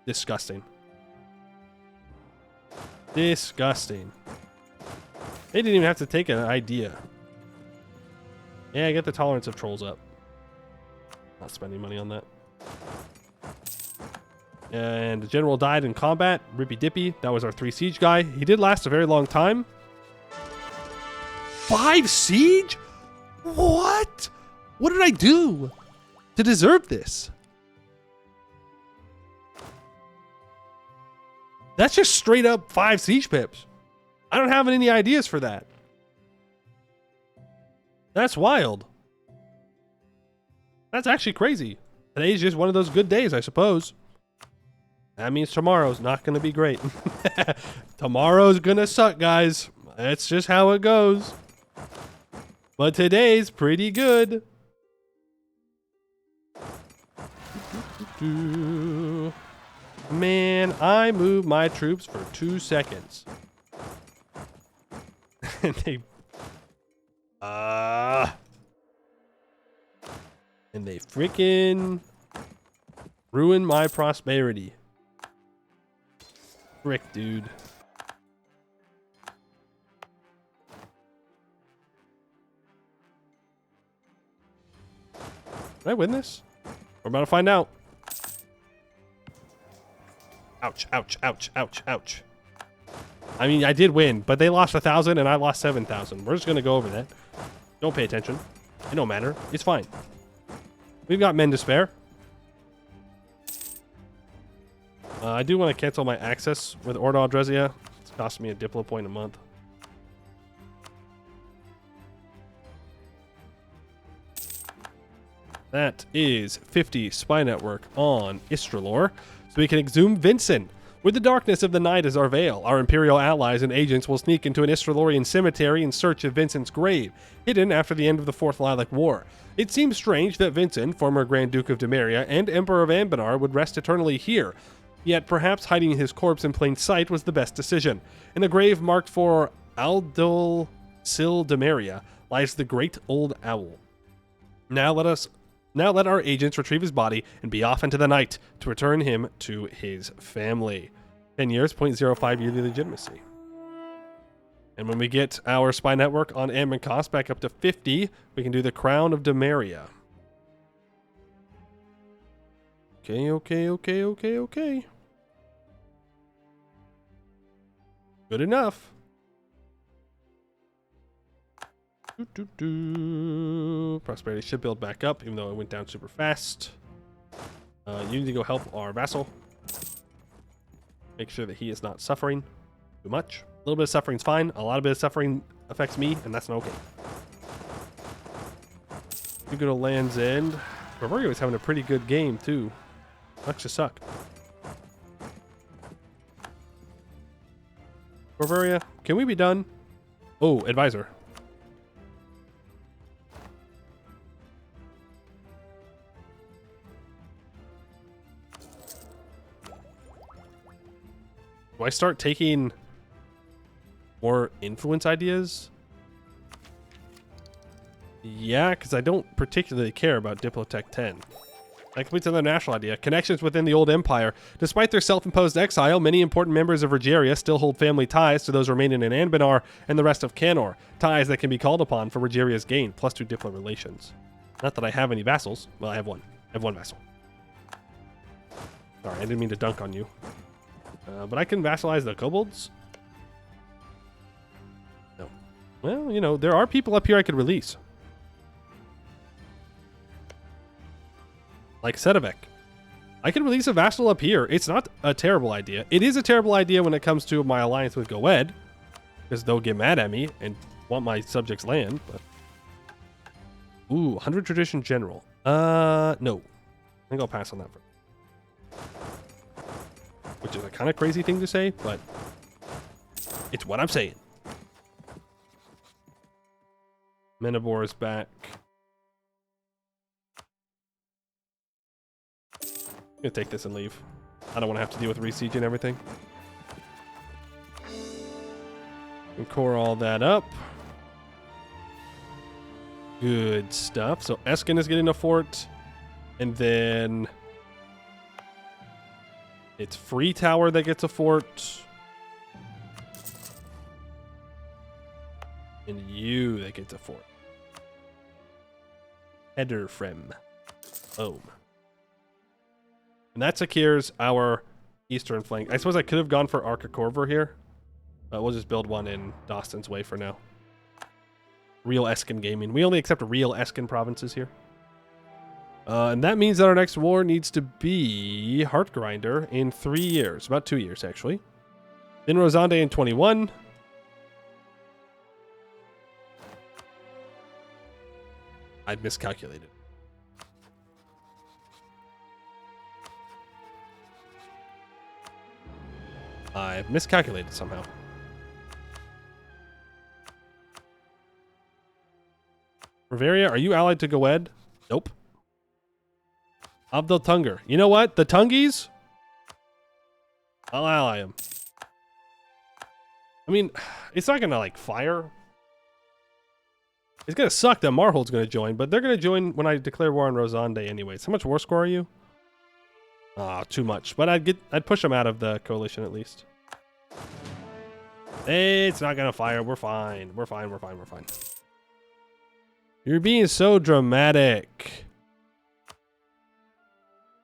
Disgusting. Disgusting. They didn't even have to take an idea. Yeah, get the tolerance of trolls up. Not spending money on that. And the general died in combat. Rippy Dippy. That was our 3 siege guy. He did last a very long time. 5 siege? What? What did I do to deserve this? That's just straight up 5 siege pips. I don't have any ideas for that. That's wild. That's actually crazy. Today's just one of those good days, I suppose. That means tomorrow's not going to be great. Tomorrow's going to suck, guys. That's just how it goes. But today's pretty good. Man, I moved my troops for 2 seconds. And they... and they freaking ruined my prosperity. Frick, dude. Did I win this? We're about to find out. Ouch, ouch, ouch, ouch, ouch. I mean, I did win, but they lost 1,000 and I lost 7,000. We're just going to go over that. Don't pay attention. It don't matter. It's fine. We've got men to spare. I do want to cancel my access with Ordo Aldresia. It's costing me a Diplo point a month. That is 50 spy network on Istralor. So we can exhume Vincent. With the darkness of the night as our veil, our Imperial allies and agents will sneak into an Istralorian cemetery in search of Vincent's grave, hidden after the end of the Fourth Lilac War. It seems strange that Vincent, former Grand Duke of Demeria and Emperor of Anbennar, would rest eternally here. Yet perhaps hiding his corpse in plain sight was the best decision. In a grave marked for Aldul Sil Demeria lies the Great Old Owl. Now let our agents retrieve his body and be off into the night to return him to his family. 10 years, 0.05 yearly legitimacy. And when we get our spy network on Amon cost back up to 50, we can do the Crown of Demeria. Okay. Good enough. Prosperity should build back up, even though it went down super fast. You need to go help our vassal. Make sure that he is not suffering too much. A little bit of suffering is fine. A lot of bit of suffering affects me, and that's not okay. You go to Land's End. Rogeria is having a pretty good game, too. Sucks to suck. Rogeria, can we be done? Oh, advisor. Do I start taking more influence ideas? Yeah, because I don't particularly care about Diplotech 10. That completes another national idea. Connections within the old empire. Despite their self-imposed exile, many important members of Rogeria still hold family ties to those remaining in Anbennar and the rest of Canor. Ties that can be called upon for Rogeria's gain, plus 2 Diplo relations. Not that I have any vassals. Well, I have one. I have one vassal. Sorry, I didn't mean to dunk on you. But I can vassalize the kobolds? No. Well, you know, there are people up here I could release. Like Sedevek. I can release a vassal up here. It's not a terrible idea. It is a terrible idea when it comes to my alliance with Goed, because they'll get mad at me and want my subjects' land. But ooh, 100 Tradition General. No. I think I'll pass on that. Which is a kind of crazy thing to say, but it's what I'm saying. Menabor is back. I'm gonna take this and leave. I don't want to have to deal with re-siege and everything. And core all that up. Good stuff. So Eskin is getting a fort. And then it's Free Tower that gets a fort. And you that gets a fort. Header frem. Boom. And that secures our eastern flank. I suppose I could have gone for Arca Corver here. But we'll just build one in Doston's Way for now. Real Eskin gaming. We only accept real Eskin provinces here. And that means that our next war needs to be Heartgrinder in 3 years. About 2 years, actually. Then Rosande in 21. I'd miscalculated. I've miscalculated somehow. Rogeria, are you allied to Goed? Nope. Abdel Tunger. You know what? The Tungies? I'll ally him. I mean, it's not gonna, like, fire. It's gonna suck that Marhold's gonna join, but they're gonna join when I declare war on Rosande anyways. How much war score are you? Ah, too much. But I'd push them out of the coalition at least. It's not gonna fire. We're fine. We're fine. We're fine. We're fine. You're being so dramatic.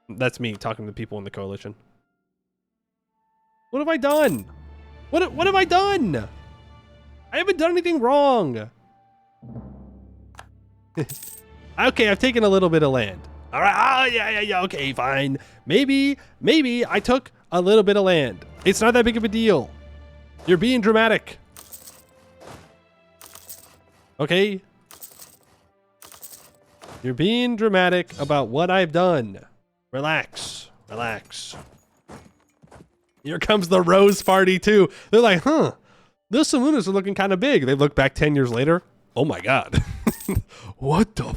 That's me talking to the people in the coalition. What have I done? What have I done? I haven't done anything wrong. Okay, I've taken a little bit of land. All right. Oh, yeah. Okay, fine. Maybe I took a little bit of land. It's not that big of a deal. You're being dramatic. Okay. You're being dramatic about what I've done. Relax. Relax. Here comes the Rose Party, too. They're like, huh, those Silmunas are looking kind of big. They look back 10 years later. Oh, my God. What the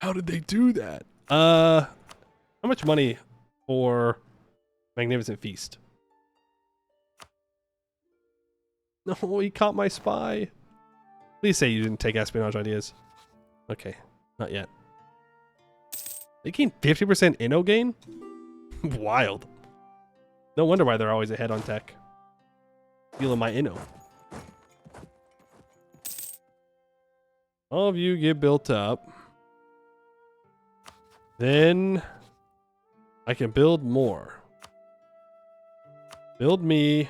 how did they do that? How much money for Magnificent Feast? No, he caught my spy. Please say you didn't take espionage ideas. Okay, not yet. They gain 50% inno gain? Wild. No wonder why they're always ahead on tech. Feeling my inno. All of you get built up. Then I can build more. Build me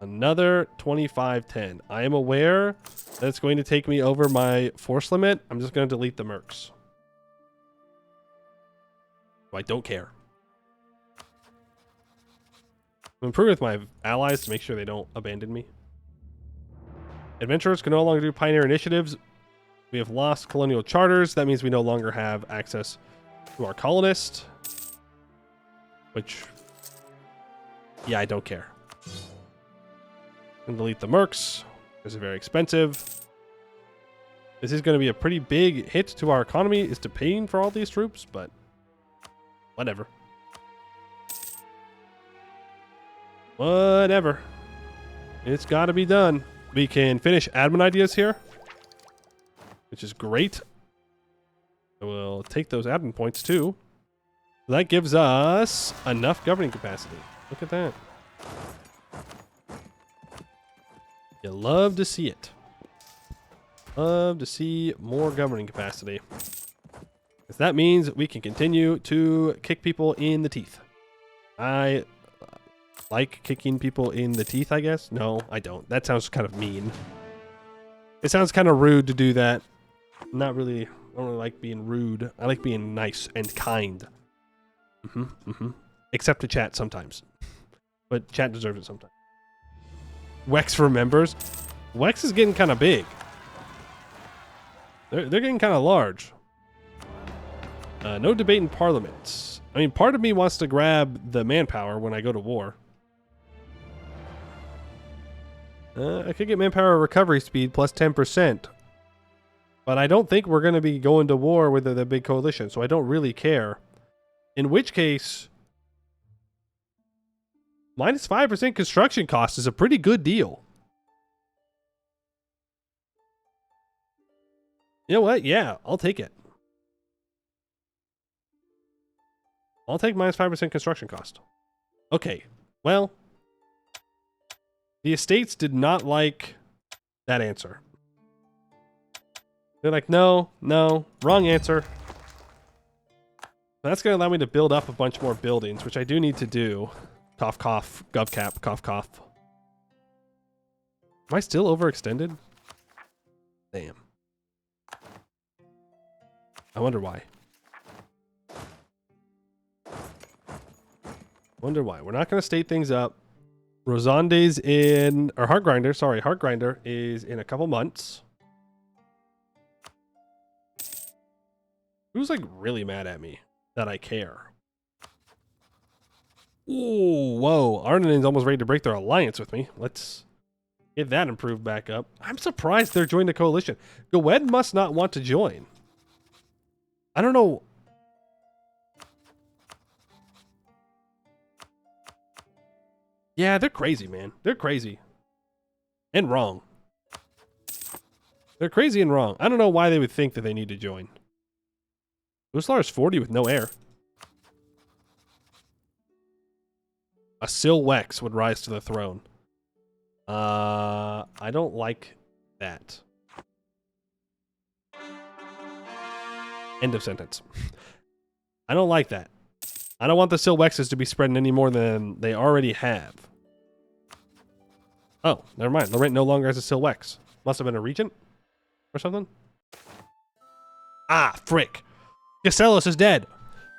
another 2510. I am aware that it's going to take me over my force limit. I'm just going to delete the mercs. I don't care. I'm improving with my allies to make sure they don't abandon me. Adventurers can no longer do pioneer initiatives. We have lost colonial charters. That means we no longer have access to our colonist. Which, yeah, I don't care. And delete the mercs. This is very expensive. This is going to be a pretty big hit to our economy, is to paying for all these troops, but whatever. Whatever. It's got to be done. We can finish admin ideas here, which is great. We'll take those admin points too. That gives us enough governing capacity. Look at that. You love to see it. Love to see more governing capacity. Because that means we can continue to kick people in the teeth. I like kicking people in the teeth, I guess. No, I don't. That sounds kind of mean. It sounds kind of rude to do that. Not really. I don't really like being rude. I like being nice and kind. Except to chat sometimes. But chat deserves it sometimes. Wex remembers. Wex is getting kind of big. They're getting kind of large. No debate in parliament. I mean, part of me wants to grab the manpower when I go to war. I could get manpower recovery speed plus 10%. But I don't think we're going to be going to war with the big coalition, so I don't really care. In which case, minus 5% construction cost is a pretty good deal. You know what? Yeah, I'll take it. I'll take minus 5% construction cost. Okay, well, the estates did not like that answer. They're like, no, wrong answer. That's going to allow me to build up a bunch more buildings, which I do need to do. Cough, cough, govcap, cough, cough. Am I still overextended? Damn. I wonder why. Wonder why. We're not going to state things up. Rosande's in... Or Heart Grinder, sorry. Heart Grinder is in a couple months. Who's like really mad at me that I care? Ooh, whoa. Ardenen's almost ready to break their alliance with me. Let's get that improved back up. I'm surprised they're joining the coalition. Gwed must not want to join. I don't know. Yeah, they're crazy, man. They're crazy. And wrong. They're crazy and wrong. I don't know why they would think that they need to join. Uslar's 40 with no air. A Silwex would rise to the throne. I don't like that. End of sentence. I don't like that. I don't want the Silwexes to be spreading any more than they already have. Oh, never mind. Laurent no longer has a Silwex. Must have been a regent or something. Ah, frick. Castellos is dead.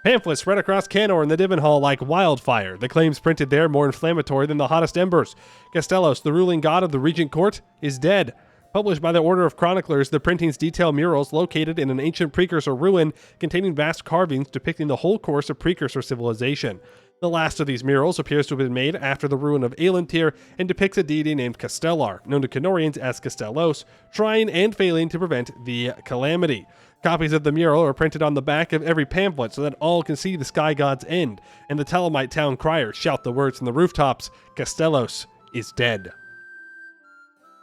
Pamphlets spread across Canor and the Divan Hall like wildfire. The claims printed there more inflammatory than the hottest embers. Castellos, the ruling god of the Regent Court, is dead. Published by the Order of Chroniclers, the printings detail murals located in an ancient precursor ruin containing vast carvings depicting the whole course of precursor civilization. The last of these murals appears to have been made after the ruin of Elantir and depicts a deity named Castellar, known to Canorians as Castellos, trying and failing to prevent the calamity. Copies of the mural are printed on the back of every pamphlet so that all can see the sky god's end, and the Telemite town criers shout the words from the rooftops, Castellos is dead.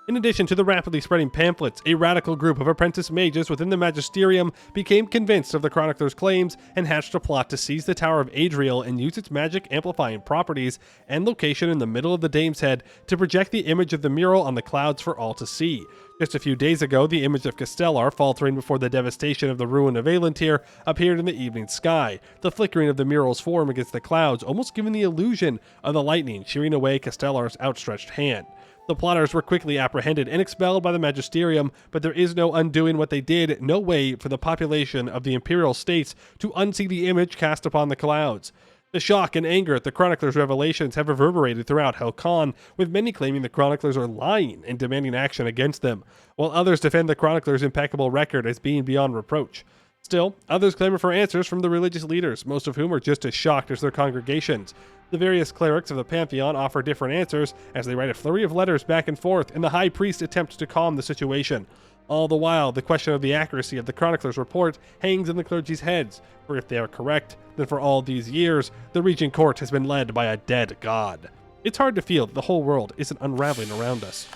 In addition to the rapidly spreading pamphlets, a radical group of apprentice mages within the magisterium became convinced of the chronicler's claims and hatched a plot to seize the Tower of Adriel and use its magic amplifying properties and location in the middle of the Dame's Head to project the image of the mural on the clouds for all to see. Just a few days ago, the image of Castellar, faltering before the devastation of the ruin of Elantir, appeared in the evening sky, the flickering of the mural's form against the clouds almost giving the illusion of the lightning shearing away Castellar's outstretched hand. The plotters were quickly apprehended and expelled by the magisterium, but there is no undoing what they did, no way for the population of the imperial states to unsee the image cast upon the clouds. The shock and anger at the chronicler's revelations have reverberated throughout Helcon, with many claiming the chroniclers are lying and demanding action against them, while others defend the chronicler's impeccable record as being beyond reproach. Still, others clamor for answers from the religious leaders, most of whom are just as shocked as their congregations. The various clerics of the Pantheon offer different answers as they write a flurry of letters back and forth, and the High Priest attempts to calm the situation. All the while, the question of the accuracy of the chronicler's report hangs in the clergy's heads, for if they are correct, then for all these years, the Regent Court has been led by a dead god. It's hard to feel that the whole world isn't unraveling around us.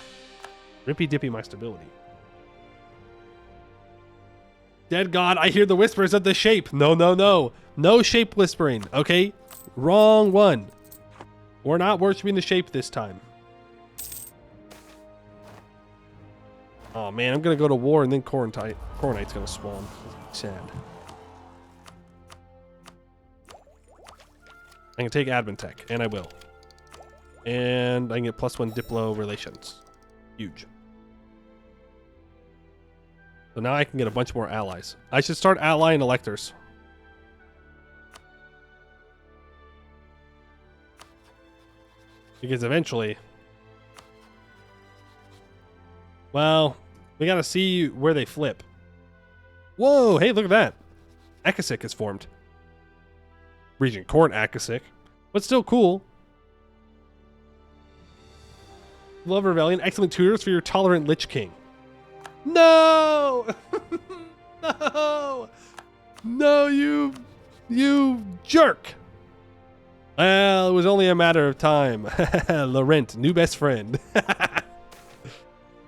Rippy-dippy my stability. Dead god, I hear the whispers of the shape. No. No shape whispering, okay? Wrong one. We're not worshiping the shape this time. Oh man, I'm gonna go to war and then Coronite's gonna spawn. Sad. I can take admin tech, and I will. And I can get +1 Diplo relations. Huge. So now I can get a bunch more allies. I should start allying electors. Because eventually... Well, we gotta see where they flip. Whoa, hey, look at that. Akasik is formed. Regent Court Akasik. But still cool. Love Rebellion. Excellent tutors for your tolerant Lich King. No! No! No, you jerk! Well, it was only a matter of time. Laurent, new best friend.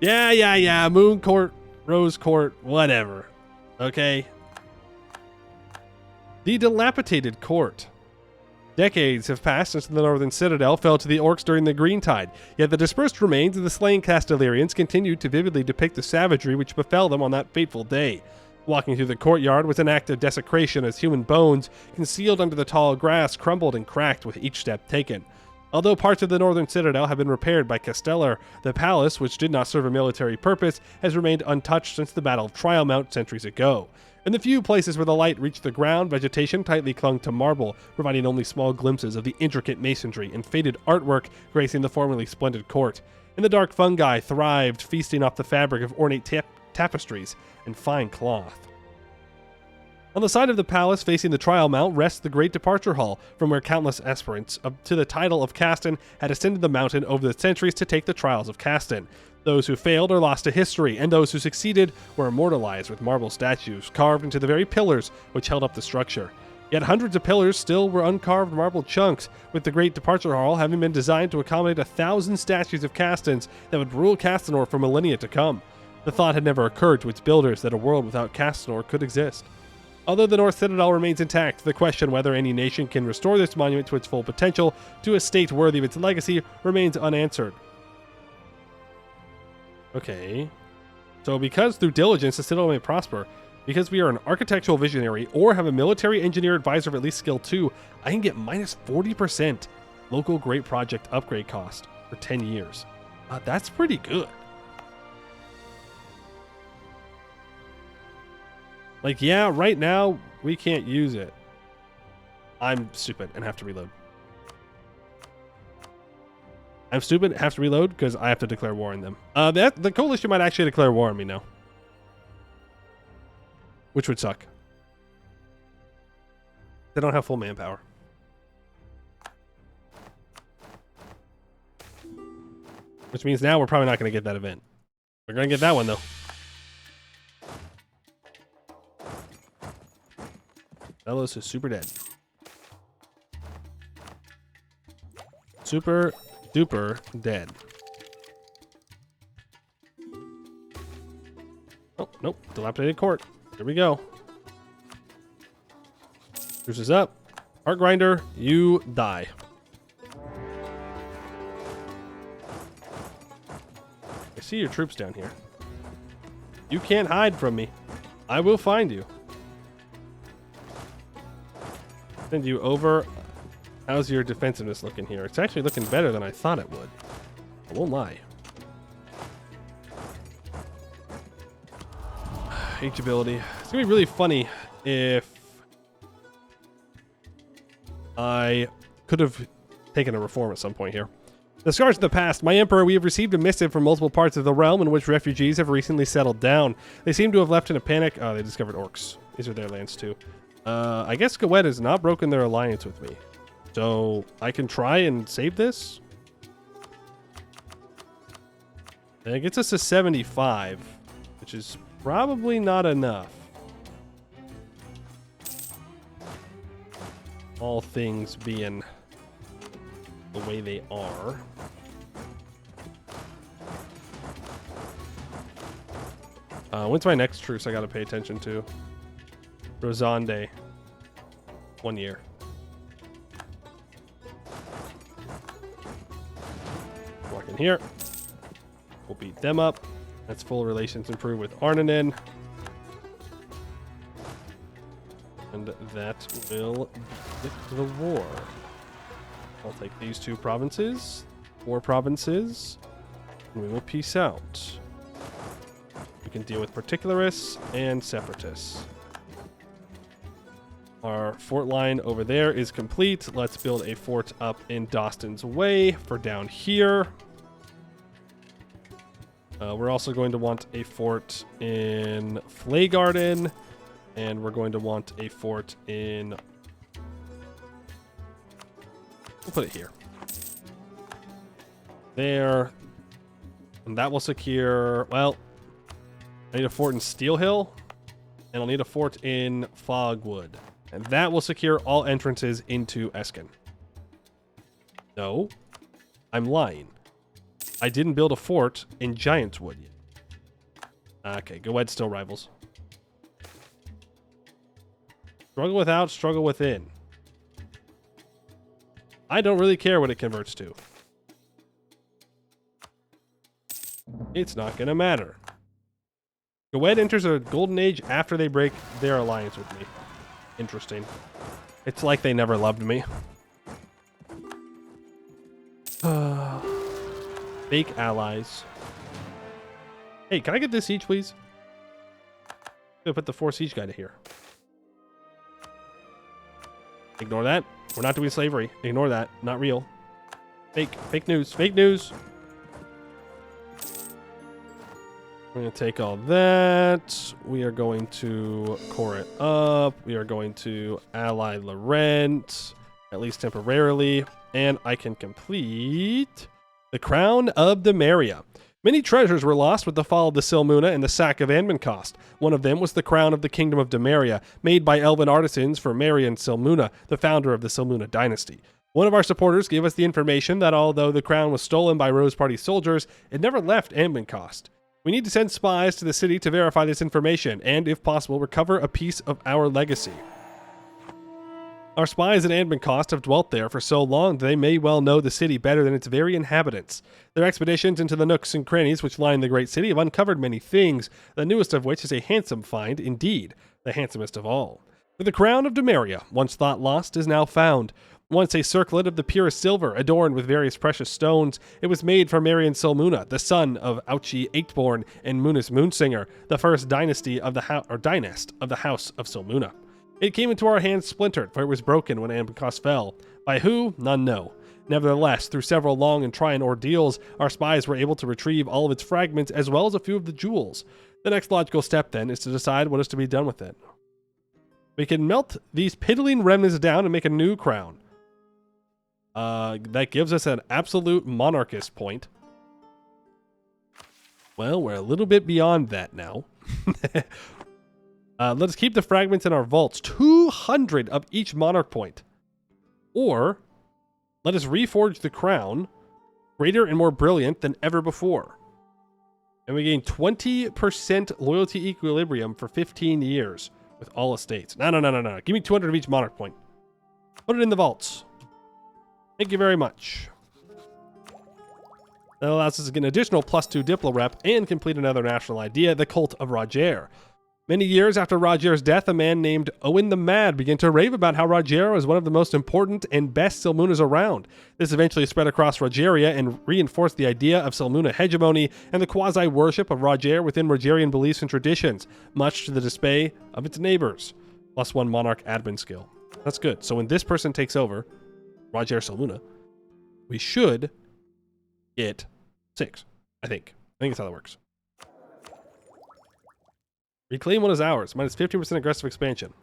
Yeah. Moon Court, Rose Court, whatever. Okay. The dilapidated court. Decades have passed since the northern citadel fell to the orcs during the Green Tide, yet the dispersed remains of the slain Castellarians continued to vividly depict the savagery which befell them on that fateful day. Walking through the courtyard was an act of desecration as human bones, concealed under the tall grass, crumbled and cracked with each step taken. Although parts of the northern citadel have been repaired by Castellar, the palace, which did not serve a military purpose, has remained untouched since the Battle of Trialmount centuries ago. In the few places where the light reached the ground, vegetation tightly clung to marble, providing only small glimpses of the intricate masonry and faded artwork gracing the formerly splendid court. In the dark, fungi thrived, feasting off the fabric of ornate tapestries and fine cloth. On the side of the palace facing the trial mount rests the great departure hall, from where countless aspirants up to the title of Castan had ascended the mountain over the centuries to take the trials of Castan. Those who failed are lost to history, and those who succeeded were immortalized with marble statues carved into the very pillars which held up the structure. Yet hundreds of pillars still were uncarved marble chunks, with the great departure hall having been designed to accommodate 1,000 statues of Castans that would rule Castanor for millennia to come. The thought had never occurred to its builders that a world without Castanor could exist. Although the North Citadel remains intact, the question whether any nation can restore this monument to its full potential, to a state worthy of its legacy, remains unanswered. Okay. So because through diligence the Citadel may prosper, because we are an architectural visionary or have a military engineer advisor of at least skill 2, I can get minus 40% local great project upgrade cost for 10 years. That's pretty good. Like, yeah, right now, we can't use it. I'm stupid and have to reload. I'm stupid, have to reload, because I have to declare war on them. The coalition might actually declare war on me now. Which would suck. They don't have full manpower. Which means now we're probably not going to get that event. We're going to get that one, though. Velos is super dead. Super duper dead. Oh, nope. Dilapidated court. Here we go. Truce is up. Heart grinder, you die. I see your troops down here. You can't hide from me. I will find you. Send you over. How's your defensiveness looking here? It's actually looking better than I thought it would. I won't lie. H ability. It's gonna be really funny if I could have taken a reform at some point here. The scars of the past. My emperor, we have received a missive from multiple parts of the realm in which refugees have recently settled down. They seem to have left in a panic. Oh, they discovered orcs. These are their lands too. I guess Gawed has not broken their alliance with me. So I can try and save this. And it gets us to 75, which is probably not enough. All things being the way they are. When's my next truce I gotta pay attention to? Rosande. 1 year. Walk in here. We'll beat them up. That's full relations improve with Arnanen. And that will get to the war. I'll take these 2 provinces, 4 provinces, and we will peace out. We can deal with particularists and separatists. Our fort line over there is complete. Let's build a fort up in Doston's Way for down here. We're also going to want a fort in Flaygarden, and we're going to want a fort in... We'll put it here. There. And that will secure... Well, I need a fort in Steel Hill, and I'll need a fort in Fogwood. And that will secure all entrances into Eskin. No, I'm lying. I didn't build a fort in Giantswood yet. Okay, Gawed still rivals. Struggle without, struggle within. I don't really care what it converts to. It's not going to matter. Gwed enters a golden age after they break their alliance with me. Interesting. It's like they never loved me. Fake allies. Hey, can I get this siege, please? I'm gonna put the 4 siege guy to here. Ignore that. We're not doing slavery. Ignore that. Not real. Fake. Fake news. Fake news. We're going to take all that. We are going to core it up. We are going to ally Laurent, at least temporarily. And I can complete the Crown of Demeria. Many treasures were lost with the fall of the Silmuna and the sack of Anbennar. One of them was the crown of the Kingdom of Demeria, made by elven artisans for Marian Silmuna, the founder of the Silmuna dynasty. One of our supporters gave us the information that although the crown was stolen by Rose Party soldiers, it never left Anbennar. We need to send spies to the city to verify this information, and, if possible, recover a piece of our legacy. Our spies at Anbennar have dwelt there for so long that they may well know the city better than its very inhabitants. Their expeditions into the nooks and crannies which line the great city have uncovered many things, the newest of which is a handsome find, indeed, the handsomest of all. For the crown of Demeria, once thought lost, is now found. Once a circlet of the purest silver, adorned with various precious stones, it was made for Marian Silmuna, the son of Auchi Eightborn and Munis Moonsinger, the first dynasty of the dynast of the house of Silmuna. It came into our hands splintered, for it was broken when Anbennar fell. By who? None know. Nevertheless, through several long and trying ordeals, our spies were able to retrieve all of its fragments as well as a few of the jewels. The next logical step, then, is to decide what is to be done with it. We can melt these piddling remnants down and make a new crown. That gives us an absolute monarchist point. Well, we're a little bit beyond that now. Let us keep the fragments in our vaults. 200 of each monarch point. Or, let us reforge the crown, greater and more brilliant than ever before. And we gain 20% loyalty equilibrium for 15 years with all estates. No. Give me 200 of each monarch point. Put it in the vaults. Thank you very much. That allows us to get an additional +2 Diplo rep and complete another national idea, the Cult of Rogeria. Many years after Rogeria's death, a man named Owen the Mad began to rave about how Rogeria was one of the most important and best Silmunas around. This eventually spread across Rogeria and reinforced the idea of Silmuna hegemony and the quasi-worship of Rogeria within Rogerian beliefs and traditions, much to the dismay of its neighbors. +1 monarch admin skill. That's good. So when this person takes over Rogeria Silmuna, we should get 6, I think. I think that's how that works. Reclaim what is ours. Minus 50% aggressive expansion.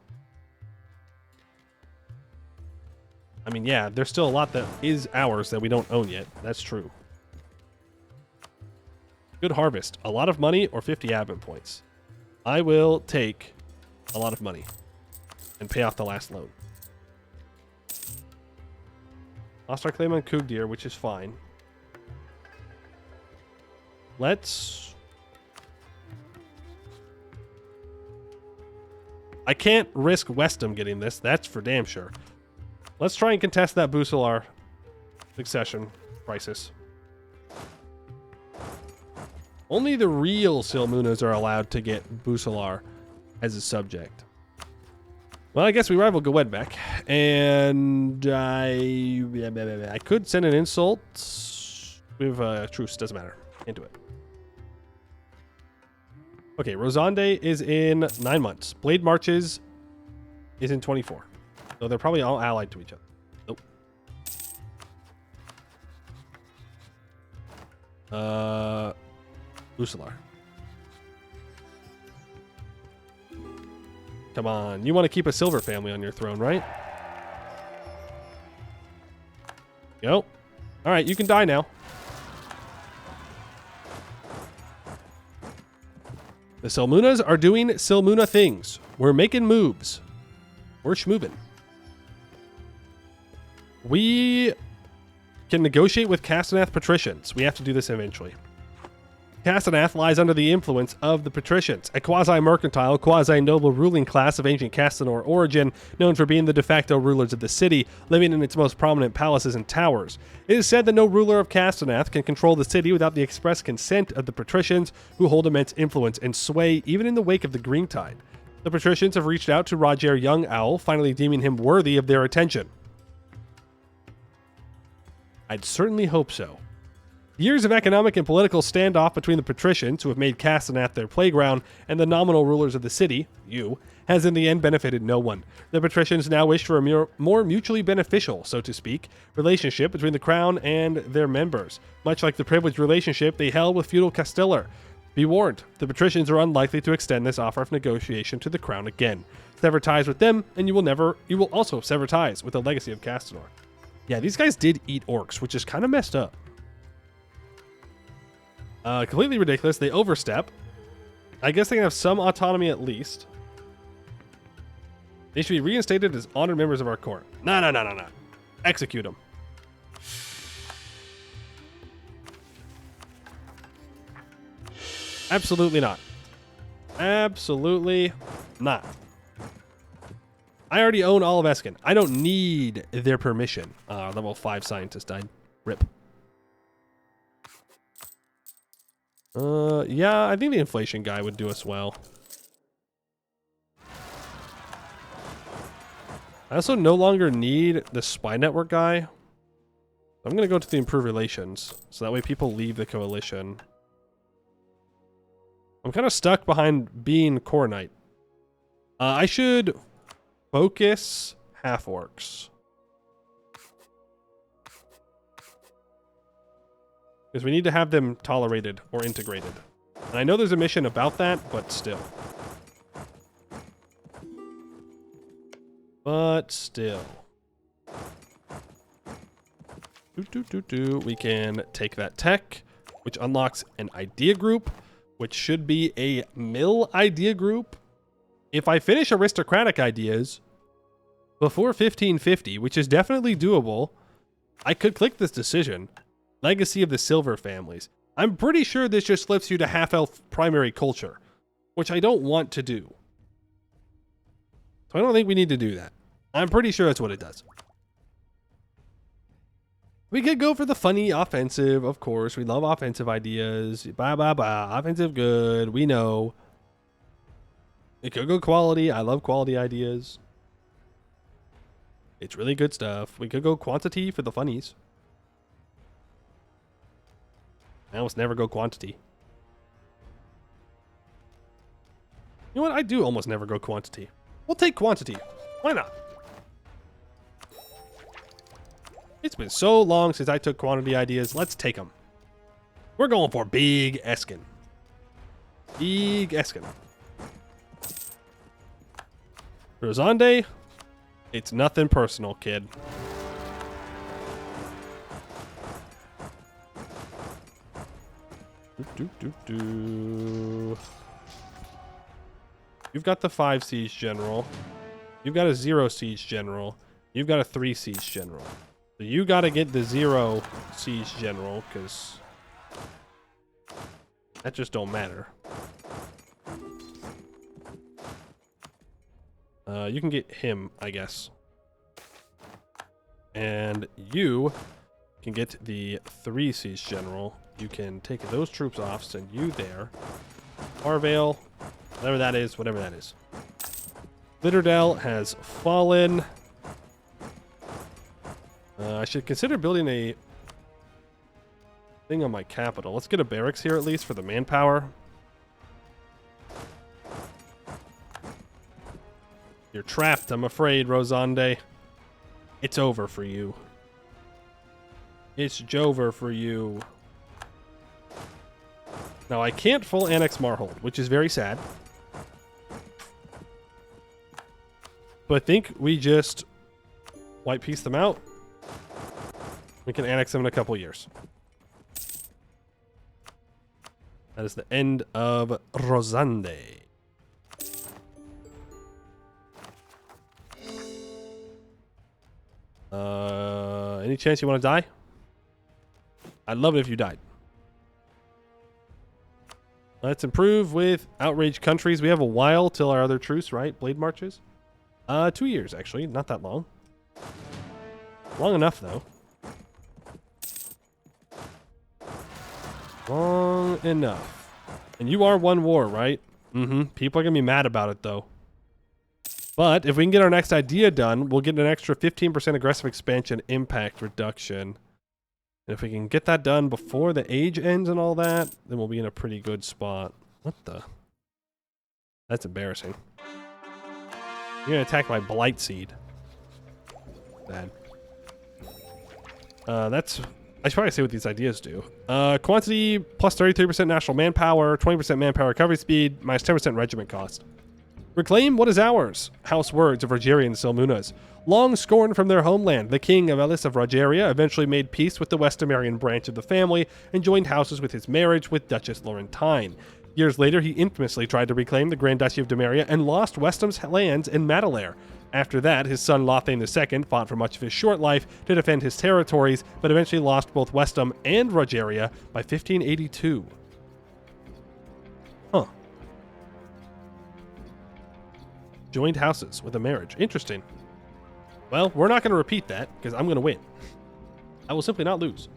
I mean, yeah, there's still a lot that is ours that we don't own yet. That's true. Good harvest. A lot of money or 50 admin points. I will take a lot of money and pay off the last loan. Lost our claim on Kugdir, which is fine. Let's... I can't risk Westham getting this. That's for damn sure. Let's try and contest that Bucelar succession crisis. Only the real Silmunas are allowed to get Bucelar as a subject. Well, I guess we rival Gwedbeck, and I could send an insult. We have a truce, doesn't matter. Into it. Okay, Rosande is in 9 months. Blade Marches is in 24. So they're probably all allied to each other. Nope. Bucelar. Come on. You want to keep a silver family on your throne, right? Go. All right, you can die now. The Silmunas are doing Silmuna things. We're making moves. We're schmoving. We can negotiate with Castellath patricians. We have to do this eventually. Castenath lies under the influence of the patricians, a quasi-mercantile, quasi-noble ruling class of ancient Castanor origin, known for being the de facto rulers of the city, living in its most prominent palaces and towers. It is said that no ruler of Castenath can control the city without the express consent of the patricians, who hold immense influence and sway even in the wake of the Green Tide. The patricians have reached out to Rogeria Young Owl, finally deeming him worthy of their attention. I'd certainly hope so. Years of economic and political standoff between the patricians, who have made Castenath their playground, and the nominal rulers of the city, you, has in the end benefited no one. The patricians now wish for a more mutually beneficial, so to speak, relationship between the crown and their members, much like the privileged relationship they held with feudal Castellar. Be warned, the patricians are unlikely to extend this offer of negotiation to the crown again. Sever ties with them, and you will also sever ties with the legacy of Castanor. Yeah, these guys did eat orcs, which is kind of messed up. Completely ridiculous. They overstep. I guess they can have some autonomy at least. They should be reinstated as honored members of our court. No. Execute them. Absolutely not. Absolutely not. I already own all of Eskin. I don't need their permission. Level 5 scientist died. Rip. Yeah, I think the inflation guy would do us well. I also no longer need the spy network guy. I'm going to go to the improved relations, so that way people leave the coalition. I'm kind of stuck behind being core knight. I should focus half orcs. Because we need to have them tolerated or integrated. And I know there's a mission about that, but still. We can take that tech, which unlocks an idea group, which should be a mill idea group. If I finish aristocratic ideas before 1550, which is definitely doable, I could click this decision. Legacy of the Silver Families. I'm pretty sure this just flips you to half-elf primary culture, which I don't want to do. So I don't think we need to do that. I'm pretty sure that's what it does. We could go for the funny offensive, of course. We love offensive ideas. Offensive good. We know. It could go quality. I love quality ideas. It's really good stuff. We could go quantity for the funnies. I almost never go quantity. You know what? I do almost never go quantity. We'll take quantity. Why not? It's been so long since I took quantity ideas. Let's take them. We're going for Big Eskin. Big Eskin. Rosande, it's nothing personal, kid. You've got the 5 siege general. You've got a 0 siege general. You've got a 3 siege general. So you got to get the 0 siege general, because that just don't matter. You can get him, I guess. And you can get the 3 siege general. You can take those troops off, send you there. Arvale, whatever that is, whatever that is. Litterdale has fallen. I should consider building a thing on my capital. Let's get a barracks here at least for the manpower. You're trapped, I'm afraid, Rosande. It's over for you. It's Jover for you. Now, I can't full annex Marhold, which is very sad. But I think we just white piece them out. We can annex them in a couple years. That is the end of Rosande. Any chance you want to die? I'd love it if you died. Let's improve with outraged countries. We have a while till our other truce, right? Blade marches. 2 years, actually. Not that long. Long enough, though. Long enough. And you are one war, right? Mm-hmm. People are going to be mad about it, though. But if we can get our next idea done, we'll get an extra 15% aggressive expansion impact reduction. And if we can get that done before the age ends and all that, then we'll be in a pretty good spot. What the? That's embarrassing. You're going to attack my Blight Seed. Bad. I should probably say what these ideas do. Quantity plus 33% national manpower, 20% manpower recovery speed, minus 10% regiment cost. Reclaim what is ours. House words of Rogeria and Silmunas. Long scorned from their homeland, the king of Elis of Rogeria eventually made peace with the Westamerian branch of the family and joined houses with his marriage with Duchess Laurentine. Years later, he infamously tried to reclaim the Grand Duchy of Demeria and lost Westam's lands in Madelaire. After that, his son Lothane II fought for much of his short life to defend his territories, but eventually lost both Westam and Rogeria by 1582. Huh. Joined houses with a marriage. Interesting. Well, we're not going to repeat that, because I'm going to win. I will simply not lose.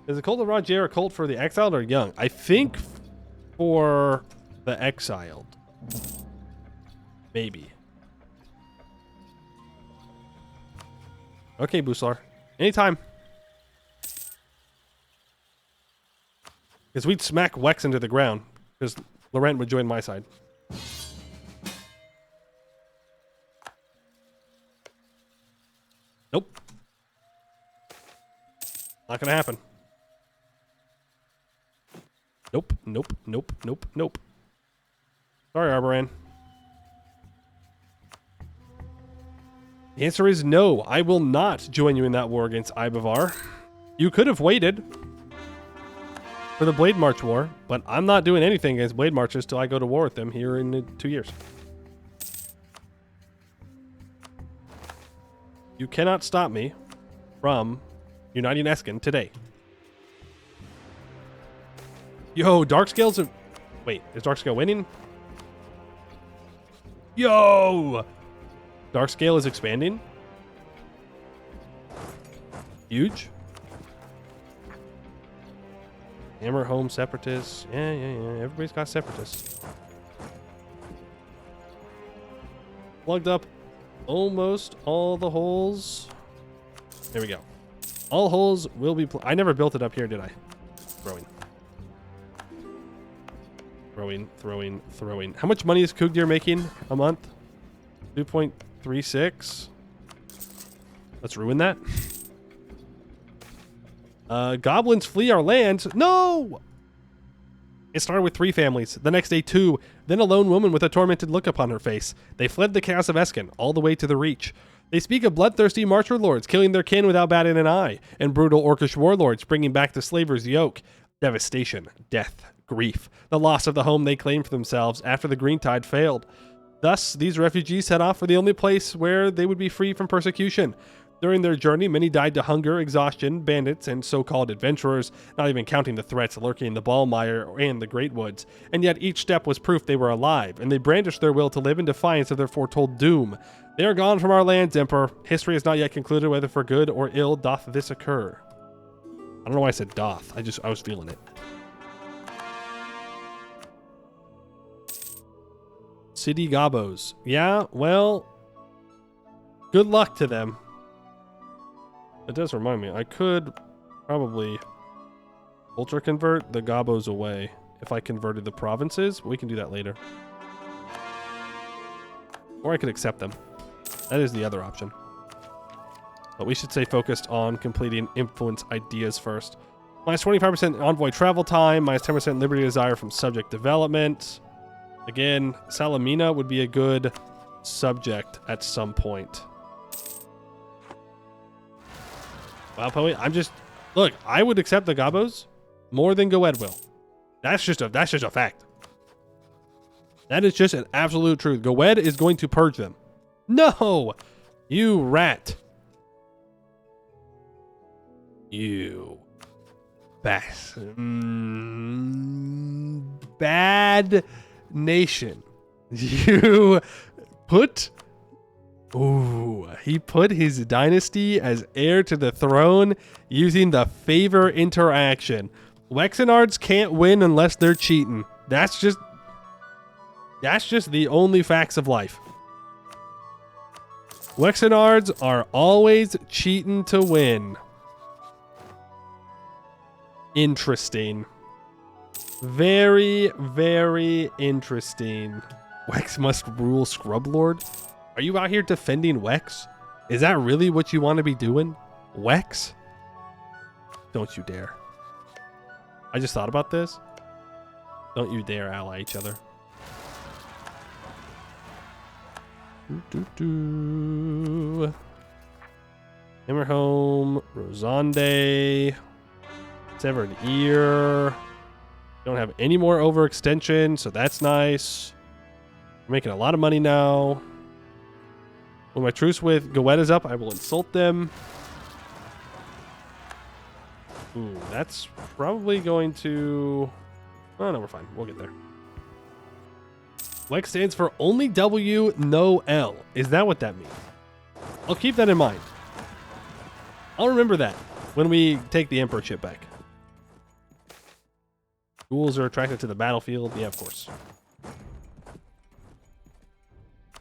Is the cult of Rogeria a cult for the exiled or young? I think for the exiled. Maybe. Okay, Buslar. Anytime. Because we'd smack Wex into the ground. Because Laurent would join my side. Nope. Not gonna happen. Nope, nope, nope, nope, nope. Sorry, Arboran. The answer is no. I will not join you in that war against Ibavar. You could have waited for the Blade March War, but I'm not doing anything against Blade Marches till I go to war with them here in 2 years. You cannot stop me from uniting Eskin today. Yo, Darkscale's a... Wait, is Darkscale winning? Yo! Darkscale is expanding. Huge. Hammer Home Separatists. Yeah. Everybody's got Separatists. Plugged up almost all the holes. There we go. All holes will be... I never built it up here, did I? Throwing. Throwing. How much money is Kugdir making a month? 2.36. Let's ruin that. Goblins flee our lands. No! It started with 3 families. The next day 2. Then a lone woman with a tormented look upon her face. They fled the chaos of Eskin, all the way to the Reach. They speak of bloodthirsty marcher lords killing their kin without batting an eye, and brutal orcish warlords bringing back the slaver's yoke. Devastation, death, grief, the loss of the home they claimed for themselves after the Green Tide failed. Thus, these refugees set off for the only place where they would be free from persecution. During their journey, many died to hunger, exhaustion, bandits, and so-called adventurers, not even counting the threats lurking in the Ballmire and the Great Woods. And yet each step was proof they were alive, and they brandished their will to live in defiance of their foretold doom. They are gone from our lands, Emperor. History has not yet concluded whether for good or ill doth this occur. I don't know why I said doth. I was feeling it. City Gobos. Yeah, well, good luck to them. It does remind me, I could probably ultra convert the Gobos away if I converted the provinces. We can do that later. Or I could accept them. That is the other option. But we should stay focused on completing influence ideas first. Minus 25% envoy travel time, minus 10% liberty desire from subject development. Again, Salamina would be a good subject at some point. Wow, Poe, look, I would accept the Gobos more than Goed will. That's just a fact. That is just an absolute truth. Goed is going to purge them. No! You rat. You bastard. bad nation. You put... Ooh, he put his dynasty as heir to the throne using the favor interaction. Wexenards can't win unless they're cheating. That's just the only facts of life. Wexenards are always cheating to win. Interesting. Very, very interesting. Wex must rule Scrublord? Are you out here defending Wex? Is that really what you want to be doing? Wex? Don't you dare. I just thought about this. Don't you dare ally each other. Hammerhome, Rosande, Severed Ear. Don't have any more overextension, so that's nice. We're making a lot of money now. When my truce with Goed is up, I will insult them. Ooh, that's probably going to... Oh, no, we're fine. We'll get there. Wex stands for only W, no L. Is that what that means? I'll keep that in mind. I'll remember that when we take the Emperor chip back. Ghouls are attracted to the battlefield. Yeah, of course.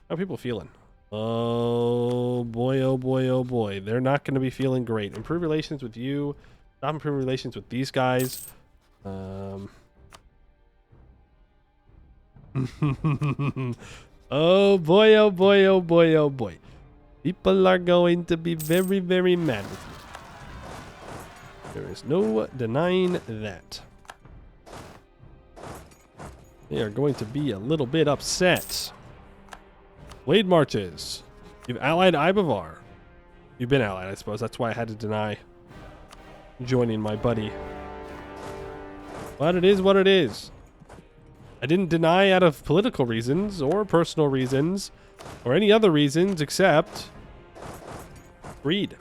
How are people feeling? Oh boy, oh boy, oh boy. They're not going to be feeling great. Improve relations with you. Not improve relations with these guys. Oh boy, oh boy, oh boy, oh boy. People are going to be very, very mad with you. There is no denying that. They are going to be a little bit upset. Blade marches. You've allied Ibavar. You've been allied, I suppose. That's why I had to deny joining my buddy. But it is what it is. I didn't deny out of political reasons or personal reasons or any other reasons except greed.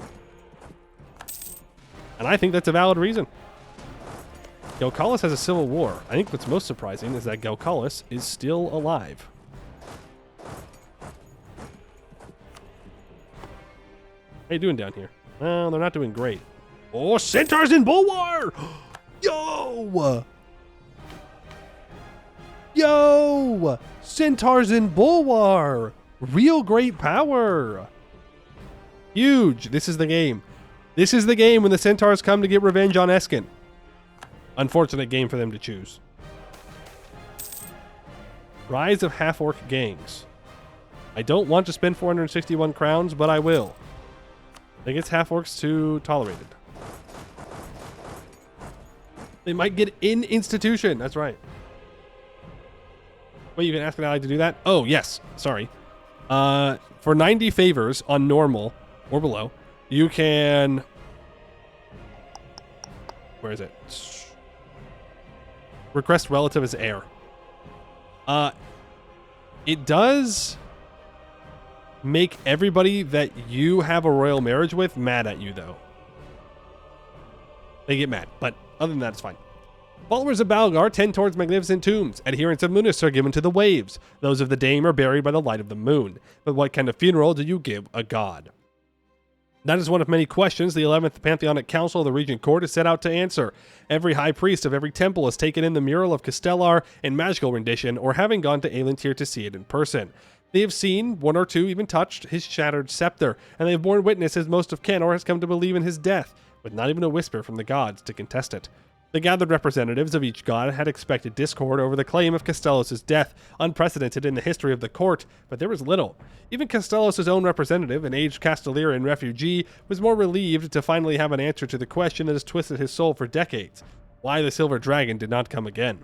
And I think that's a valid reason. Galcalis has a civil war. I think what's most surprising is that Galcalis is still alive. How you doing down here? Well, they're not doing great. Oh, Centaurs in Bulwar! Yo! Yo! Centaurs in Bulwar! Real great power! Huge! This is the game. This is the game when the Centaurs come to get revenge on Eskin. Unfortunate game for them to choose. Rise of Half-Orc Gangs. I don't want to spend 461 crowns, but I will. I think it's half-orcs too tolerated. They might get in institution. That's right. Wait, you can ask an ally to do that? Oh, yes. Sorry. For 90 favors on normal or below, you can... Where is it? Request relative as heir. It does make everybody that you have a royal marriage with mad at you, though. They get mad, but other than that, it's fine. Followers of Balgar tend towards magnificent tombs. Adherents of Munis are given to the waves. Those of the Dame are buried by the light of the moon. But what kind of funeral do you give a god? That is one of many questions the 11th Pantheonic Council of the Regent Court is set out to answer. Every high priest of every temple has taken in the mural of Castellar in magical rendition, or having gone to Aelintir to see it in person. They have seen, one or two even touched, his shattered scepter, and they have borne witness as most of Kenor has come to believe in his death, with not even a whisper from the gods to contest it. The gathered representatives of each god had expected discord over the claim of Castellos' death, unprecedented in the history of the court, but there was little. Even Castellos' own representative, an aged Castellarian refugee, was more relieved to finally have an answer to the question that has twisted his soul for decades: why the Silver Dragon did not come again.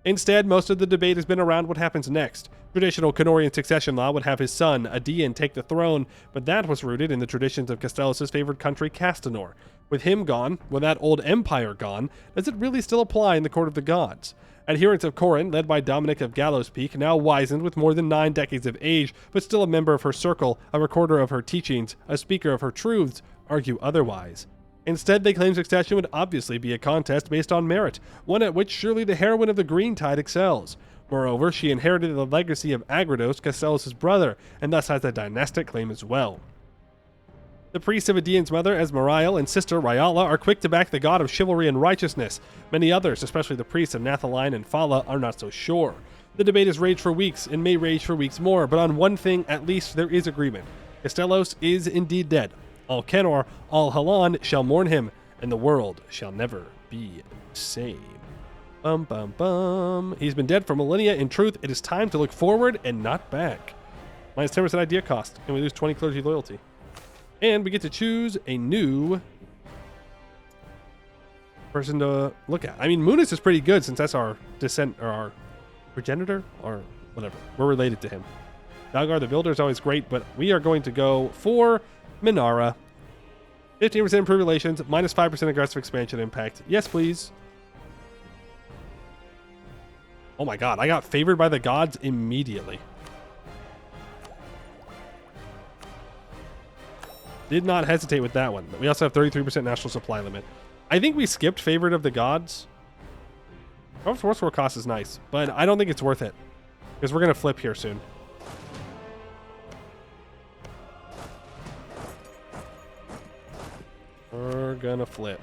Instead, most of the debate has been around what happens next. Traditional Kenorian succession law would have his son, Adian, take the throne, but that was rooted in the traditions of Castellos' favored country, Castanor. With him gone, with that old empire gone, does it really still apply in the court of the gods? Adherents of Corin, led by Dominic of Gallows Peak, now wizened with more than 9 decades of age, but still a member of her circle, a recorder of her teachings, a speaker of her truths, argue otherwise. Instead, they claim succession would obviously be a contest based on merit, one at which surely the heroine of the Green Tide excels. Moreover, she inherited the legacy of Agrados, Castellus' brother, and thus has a dynastic claim as well. The priests of Adian's mother, Esmeriel, and sister, Ryala, are quick to back the god of chivalry and righteousness. Many others, especially the priests of Nathaline and Fala, are not so sure. The debate has raged for weeks, and may rage for weeks more, but on one thing, at least, there is agreement. Castellos is indeed dead. All Kenor, all Halan shall mourn him, and the world shall never be the same. Bum bum bum. He's been dead for millennia. In truth, it is time to look forward and not back. Minus 10% idea cost, and we lose 20 clergy loyalty. And we get to choose a new person to look at. I mean, Munis is pretty good since that's our descent, or our progenitor, or whatever. We're related to him. Dalgar the Builder is always great, but we are going to go for Minara. 15% improved relations, minus 5% aggressive expansion impact. Yes, please. Oh my god, I got favored by the gods immediately. Did not hesitate with that one. We also have 33% national supply limit. I think we skipped favored of the gods. Force war cost is nice, but I don't think it's worth it. Because we're going to flip here soon. We're going to flip.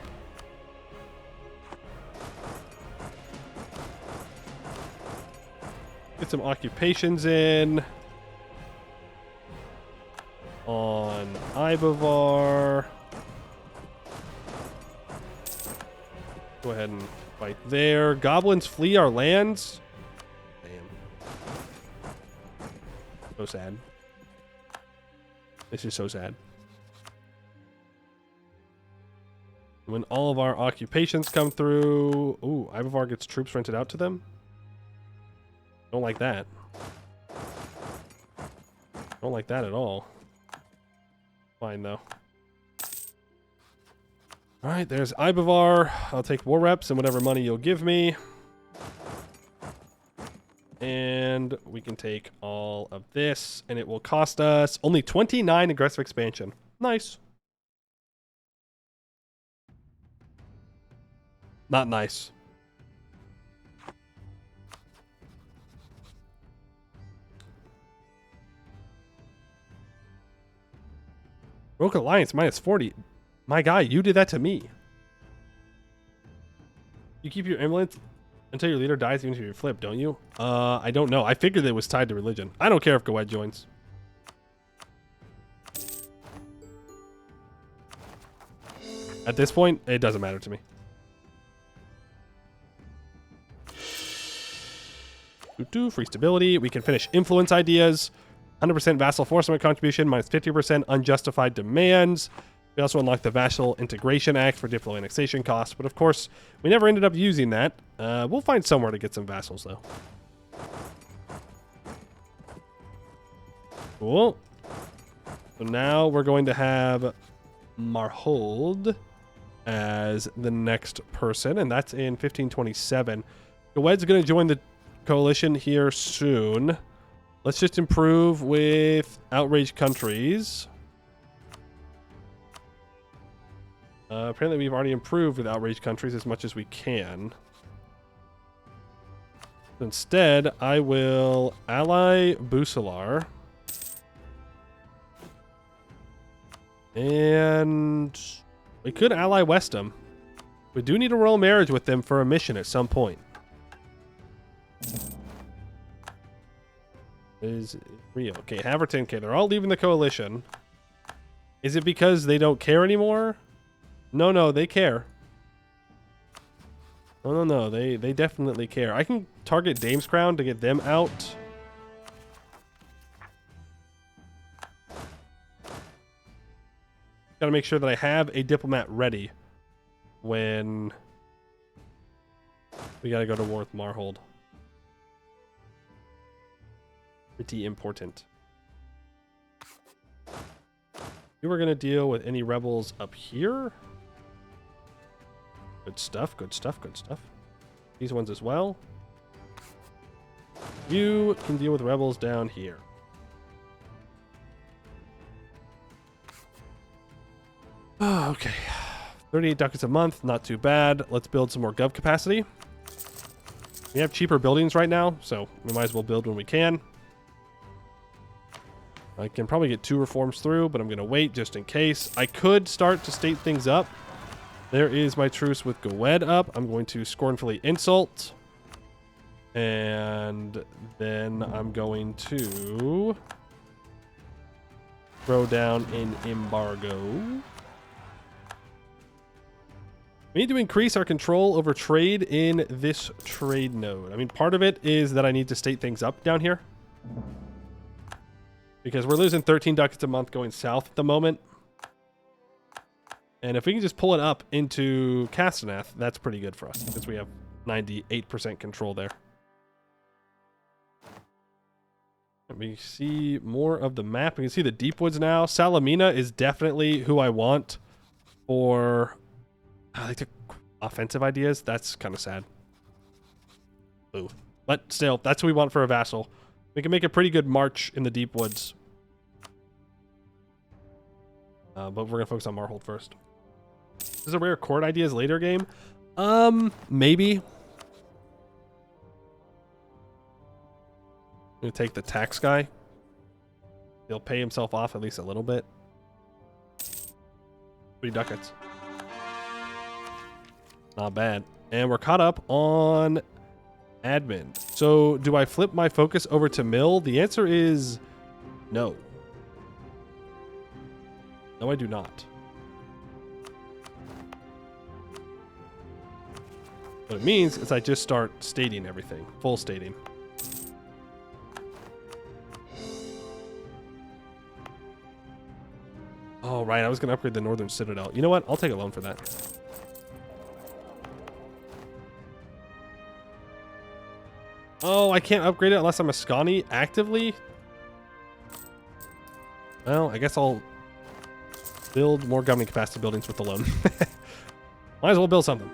Get some occupations in. On Ibavar. Go ahead and fight there. Goblins flee our lands. Damn. So sad. This is so sad. When all of our occupations come through. Ooh, Ibavar gets troops rented out to them. Don't like that. Don't like that at all. Fine, though. Alright, there's Ibavar. I'll take war reps and whatever money you'll give me. And we can take all of this, and it will cost us only 29 aggressive expansion. Nice. Not nice. Rogue Alliance minus 40. My guy, you did that to me. You keep your ambulance until your leader dies, even if you flip, don't you? I don't know. I figured it was tied to religion. I don't care if Goed joins. At this point, it doesn't matter to me. Free stability. We can finish influence ideas. 100% vassal force contribution, minus 50% unjustified demands. We also unlocked the Vassal Integration Act for diplo annexation costs, but of course, we never ended up using that. We'll find somewhere to get some vassals, though. Cool. So now we're going to have Marhold as the next person, and that's in 1527. Goed's going to join the coalition here soon. Let's just improve with outraged countries. Apparently we've already improved with outraged countries as much as we can. Instead, I will ally Busalar. And we could ally Westham. We do need a royal marriage with them for a mission at some point. Is real. Okay, Haverton, okay, they're all leaving the coalition. Is it because they don't care anymore? No, they care. No, they definitely care. I can target Dame's Crown to get them out. Gotta make sure that I have a diplomat ready when we gotta go to war with Marhold. Pretty important. You were gonna deal with any rebels up here. Good stuff, good stuff, good stuff. These ones as well. You can deal with rebels down here. Oh, okay. 38 ducats a month, not too bad. Let's build some more gov capacity. We have cheaper buildings right now, so we might as well build when we can. I can probably get 2 reforms through, but I'm going to wait just in case. I could start to state things up. There is my truce with Gwed up. I'm going to scornfully insult. And then I'm going to throw down an embargo. We need to increase our control over trade in this trade node. I mean, part of it is that I need to state things up down here. Because we're losing 13 ducats a month going south at the moment. And if we can just pull it up into Castaneath, that's pretty good for us. Because we have 98% control there. Let me see more of the map. We can see the deep woods now. Salamina is definitely who I want for... I like the offensive ideas. That's kind of sad. Ooh. But still, that's what we want for a vassal. We can make a pretty good march in the deep woods. But we're going to focus on Marhold first. Is there rare court ideas later game? Maybe. I'm going to take the tax guy. He'll pay himself off at least a little bit. 3 ducats. Not bad. And we're caught up on admin. So do I flip my focus over to mill? The answer is no. No, I do not. What it means is I just start stating everything. Full stating. Oh, right. I was going to upgrade the Northern Citadel. You know what? I'll take a loan for that. Oh, I can't upgrade it unless I'm a Scani actively? Well, I guess I'll build more governing capacity buildings with the loan. Might as well build something.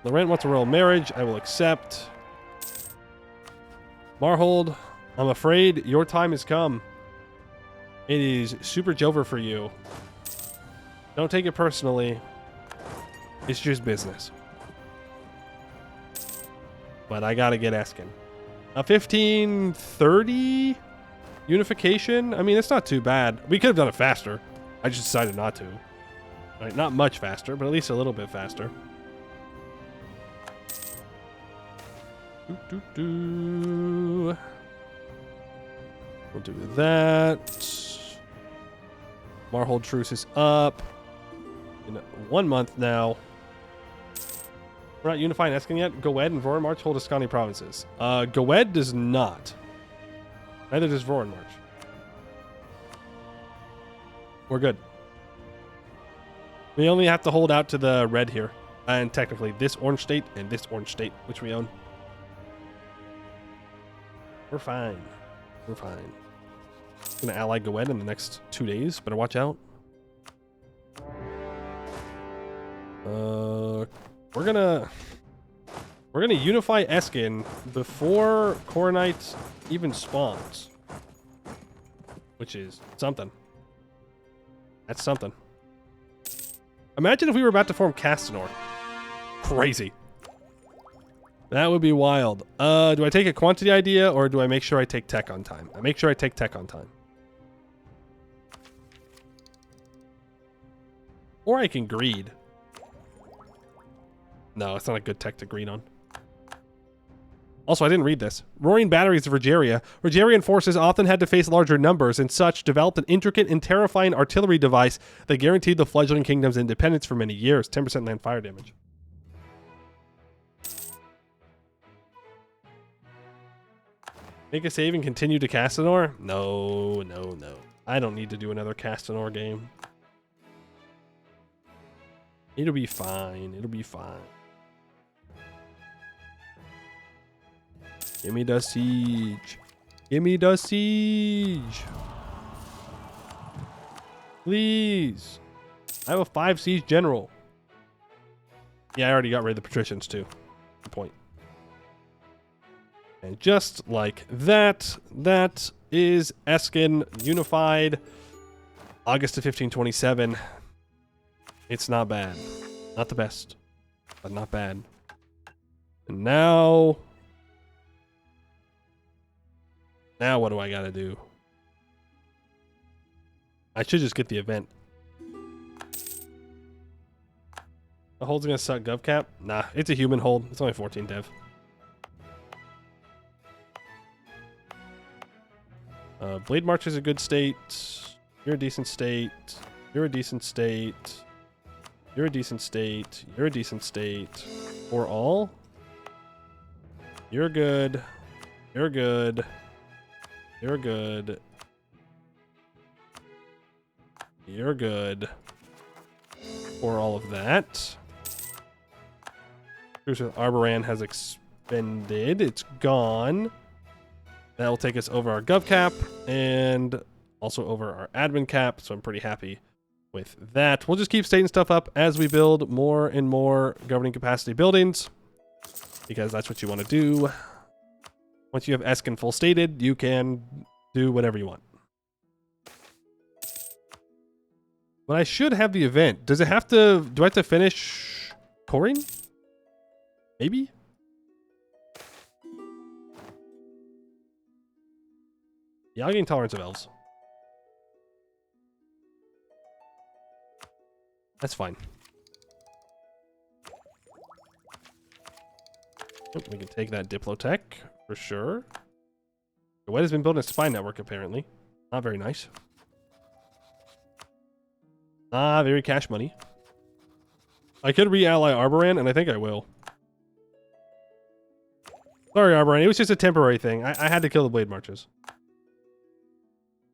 Laurent wants a royal marriage. I will accept. Marhold, I'm afraid your time has come. It is super Jover for you. Don't take it personally. It's just business. But I gotta get Eskin. A 1530 unification? I mean, it's not too bad. We could have done it faster. I just decided not to. Right, not much faster, but at least a little bit faster. We'll do that. Marhold truce is up. In 1 month now. We're not unifying Eskin yet. Gwed and Voronmarch hold Ascani provinces. Gwed does not. Neither does Voronmarch. We're good. We only have to hold out to the red here. And technically this orange state and this orange state, which we own. We're fine. We're fine. Gonna ally Gwed in the next 2 days. Better watch out. We're gonna unify Eskin before Coronite even spawns. Which is something. That's something. Imagine if we were about to form Castanor. Crazy. That would be wild. Do I take a quantity idea or do I make sure I take tech on time? I make sure I take tech on time. Or I can greed. No, it's not a good tech to greed on. Also, I didn't read this. Roaring batteries of Rogeria. Rogerian forces often had to face larger numbers, and such developed an intricate and terrifying artillery device that guaranteed the fledgling kingdom's independence for many years. 10% land fire damage. Make a save and continue to Castanor? No, no, no. I don't need to do another Castanor game. It'll be fine. It'll be fine. Give me the siege. Give me the siege. Please. I have a 5 siege general. Yeah, I already got rid of the patricians too. Good point. And just like that, that is Eskin unified. August of 1527. It's not bad. Not the best, but not bad. And now what do I gotta do? I should just get the event. The hold's gonna suck gov cap? Nah, it's a human hold. It's only 14 dev. Blade March is a good state. You're a decent state. You're a decent state. You're a decent state. You're a decent state. For all? You're good. You're good. You're good. You're good. For all of that. Cruise with Arboran has expended. It's gone. That will take us over our gov cap and also over our admin cap. So I'm pretty happy with that. We'll just keep stating stuff up as we build more and more governing capacity buildings, because that's what you want to do. Once you have Eskin full stated, you can do whatever you want. But I should have the event. Does it have to... Do I have to finish coring? Maybe? Yeah, I'll gain Tolerance of Elves. That's fine. Yep, we can take that Diplotech for sure. The Wet has been building a spy network, apparently. Not very nice. Ah, very cash money. I could re-ally Arboran, and I think I will. Sorry, Arboran. It was just a temporary thing. I had to kill the Blade Marches.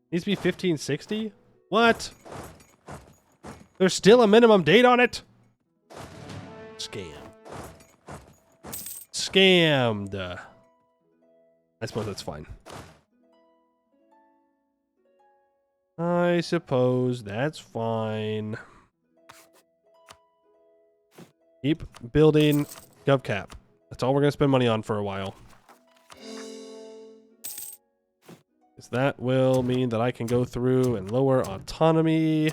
Needs to be 1560? What? There's still a minimum date on it? Scam. Scammed. I suppose that's fine. I suppose that's fine. Keep building gov cap. That's all we're going to spend money on for a while. Because that will mean that I can go through and lower autonomy.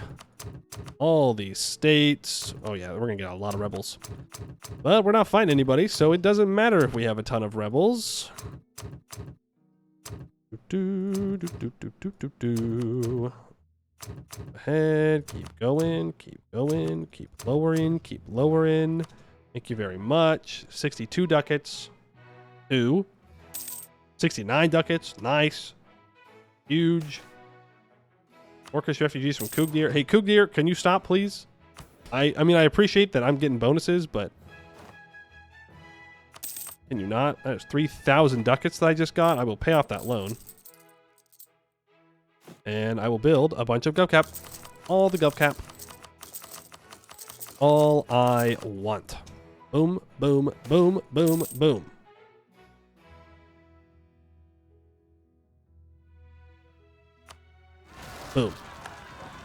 All these states. Oh yeah, we're going to get a lot of rebels. But we're not fighting anybody, so it doesn't matter if we have a ton of rebels. Go ahead, keep going, keep going, keep lowering, keep lowering. Thank you very much. 62 ducats. 2. 69 ducats. Nice. Huge. Orcish refugees from Kugdir. Hey, Kugdir, can you stop, please? I mean, I appreciate that I'm getting bonuses, but... Can you not? That's 3,000 ducats that I just got. I will pay off that loan. And I will build a bunch of gov cap. All the gov cap. All I want. Boom, boom, boom, boom, boom. Boom.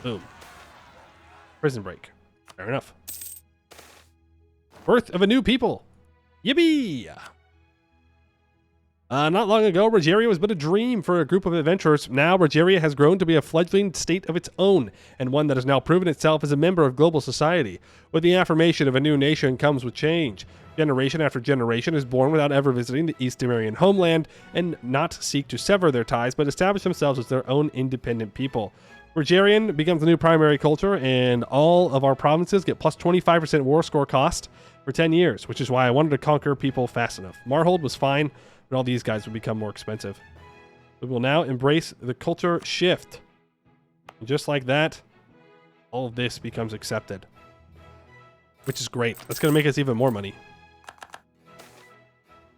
Boom. Prison break. Fair enough. Birth of a new people. Yippee! Not long ago, Rogeria was but a dream for a group of adventurers. Now, Rogeria has grown to be a fledgling state of its own, and one that has now proven itself as a member of global society. With the affirmation of a new nation comes with change. Generation after generation is born without ever visiting the East Temerian homeland, and not seek to sever their ties, but establish themselves as their own independent people. Rogerian becomes the new primary culture, and all of our provinces get plus 25% war score cost for 10 years, which is why I wanted to conquer people fast enough. Marhold was fine, but all these guys would become more expensive. We will now embrace the culture shift. And just like that, all of this becomes accepted. Which is great. That's going to make us even more money.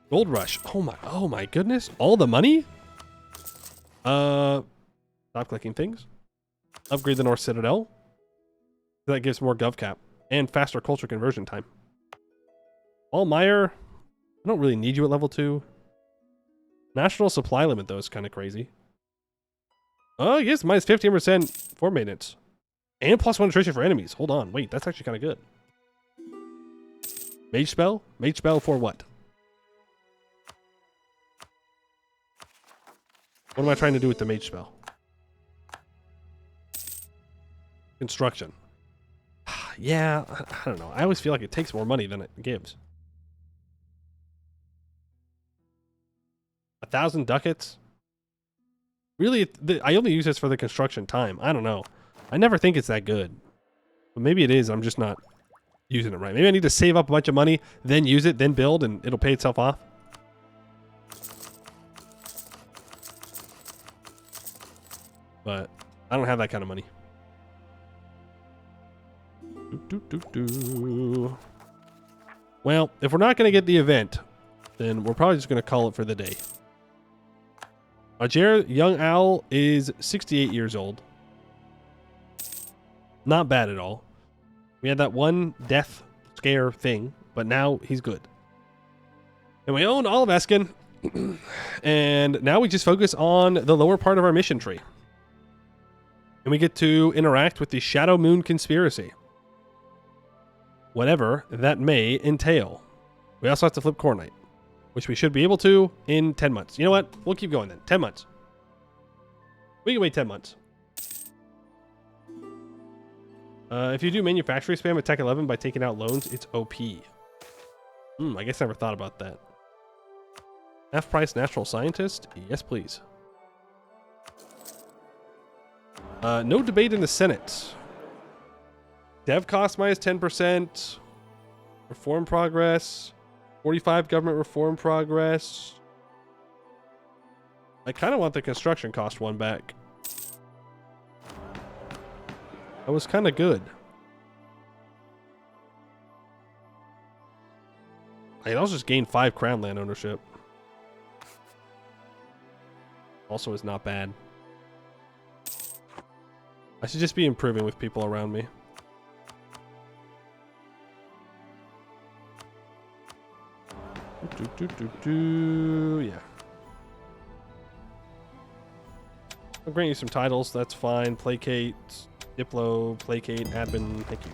Gold rush. Oh my goodness. All the money? Stop clicking things. Upgrade the North Citadel. That gives more gov cap. And faster culture conversion time. Allmeyer. I don't really need you at level 2. National supply limit, though, is kind of crazy. Oh, yes, minus 15% for maintenance. And plus 1 attrition for enemies. Hold on, wait, that's actually kind of good. Mage spell? Mage spell for what? What am I trying to do with the mage spell? Construction. Yeah, I don't know. I always feel like it takes more money than it gives. 1,000 ducats? Really, I only use this for the construction time. I don't know. I never think it's that good. But maybe it is. I'm just not using it right. Maybe I need to save up a bunch of money, then use it, then build, and it'll pay itself off. But I don't have that kind of money. Well, if we're not going to get the event, then we're probably just going to call it for the day. Rogeria, young owl, is 68 years old. Not bad at all. We had that one death scare thing, but now he's good. And we own all of Eskin. And now we just focus on the lower part of our mission tree. And we get to interact with the Shadow Moon Conspiracy. Whatever that may entail. We also have to flip Cornite, which we should be able to in 10 months. You know what? We'll keep going then. 10 months. We can wait 10 months. If you do manufacturing spam at Tech 11 by taking out loans, it's OP. I guess I never thought about that. Half-price natural scientist? Yes, please. No debate in the Senate. Dev cost minus 10%. Reform progress. 45 government reform progress. I kind of want the construction cost one back. That was kind of good. I can also just gain 5 crown land ownership. Also is not bad. I should just be improving with people around me. Yeah. I'll grant you some titles. That's fine. Placate, Diplo, Placate, Admin. Thank you.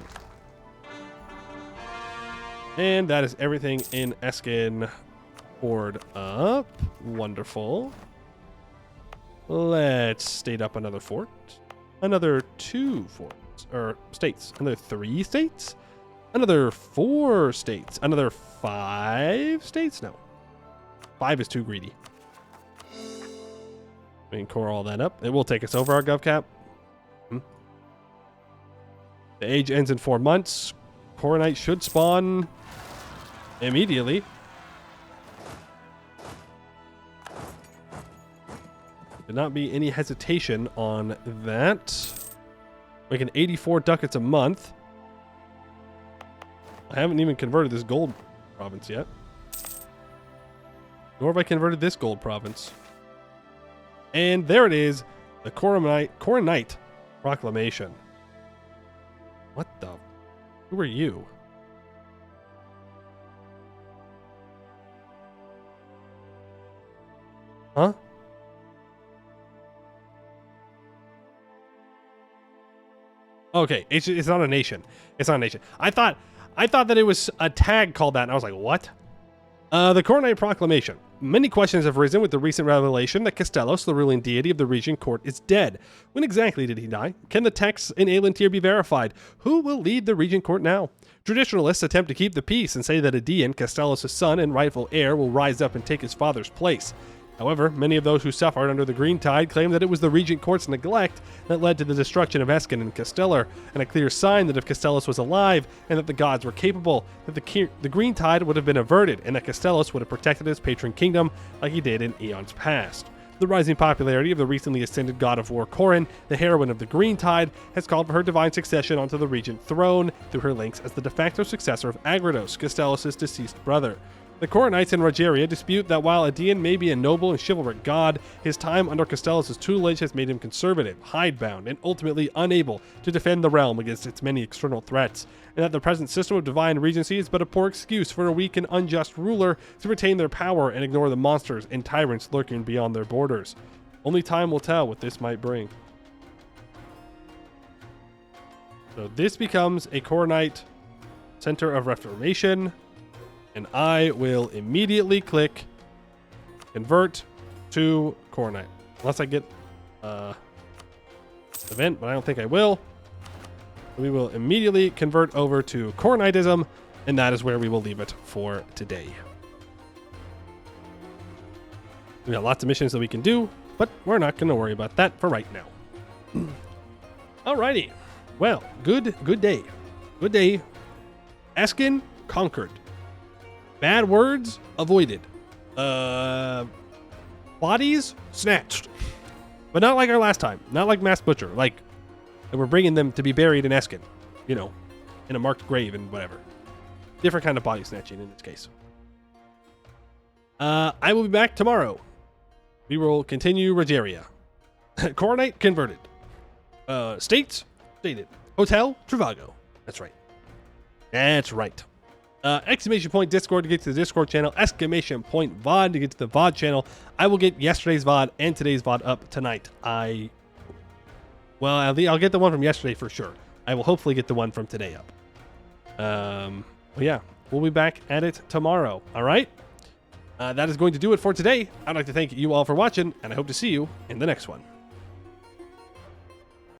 And that is everything in Eskin. Board up. Wonderful. Let's state up another fort. Another 2 forts. Or states. Another 3 states? Another 4 states. Another 5 states? No. 5 is too greedy. We can core all that up. It will take us over our gov cap. The age ends in 4 months. Coronite should spawn immediately. Should not be any hesitation on that. Making 84 ducats a month. I haven't even converted this gold province yet. Nor have I converted this gold province. And there it is. The Coronite Proclamation. What the? Who are you? Huh? Okay, it's not a nation. It's not a nation. I thought that it was a tag called that, and I was like, what? The Coronite Proclamation. Many questions have risen with the recent revelation that Castellos, the ruling deity of the Regent Court, is dead. When exactly did he die? Can the texts in Aelantir be verified? Who will lead the Regent Court now? Traditionalists attempt to keep the peace and say that Aedean, Castellos' son and rightful heir, will rise up and take his father's place. However, many of those who suffered under the Green Tide claim that it was the Regent Court's neglect that led to the destruction of Eskin and Castellar, and a clear sign that if Castellos was alive and that the gods were capable, that the Green Tide would have been averted and that Castellos would have protected his patron kingdom like he did in eons past. The rising popularity of the recently ascended god of war Corin, the heroine of the Green Tide, has called for her divine succession onto the regent throne through her links as the de facto successor of Agrados, Castellos' deceased brother. The Coronites in Rogeria dispute that while Aedean may be a noble and chivalric god, his time under Castellos' tutelage has made him conservative, hidebound, and ultimately unable to defend the realm against its many external threats, and that the present system of divine regency is but a poor excuse for a weak and unjust ruler to retain their power and ignore the monsters and tyrants lurking beyond their borders. Only time will tell what this might bring. So this becomes a Coronite Center of Reformation. And I will immediately convert to Coronite. Unless I get event, but I don't think I will. We will immediately convert over to Cornitism, and that is where we will leave it for today. We got lots of missions that we can do, but we're not going to worry about that for right now. Alrighty. Well, good day. Good day. Eskin conquered. Bad words avoided. Bodies snatched. But not like our last time. Not like Mass Butcher. Like, we're bringing them to be buried in Eskin. You know, in a marked grave and whatever. Different kind of body snatching in this case. I will be back tomorrow. We will continue Rogeria. Coronite converted. States stated. Hotel Travago. That's right. That's right. Exclamation point Discord to get to the Discord channel. Exclamation point VOD to get to the VOD channel. I will get yesterday's VOD and today's VOD up tonight. I'll get the one from yesterday for sure. I will hopefully get the one from today up. Well, yeah, we'll be back at it tomorrow. All right. That is going to do it for today. I'd like to thank you all for watching, and I hope to see you in the next one.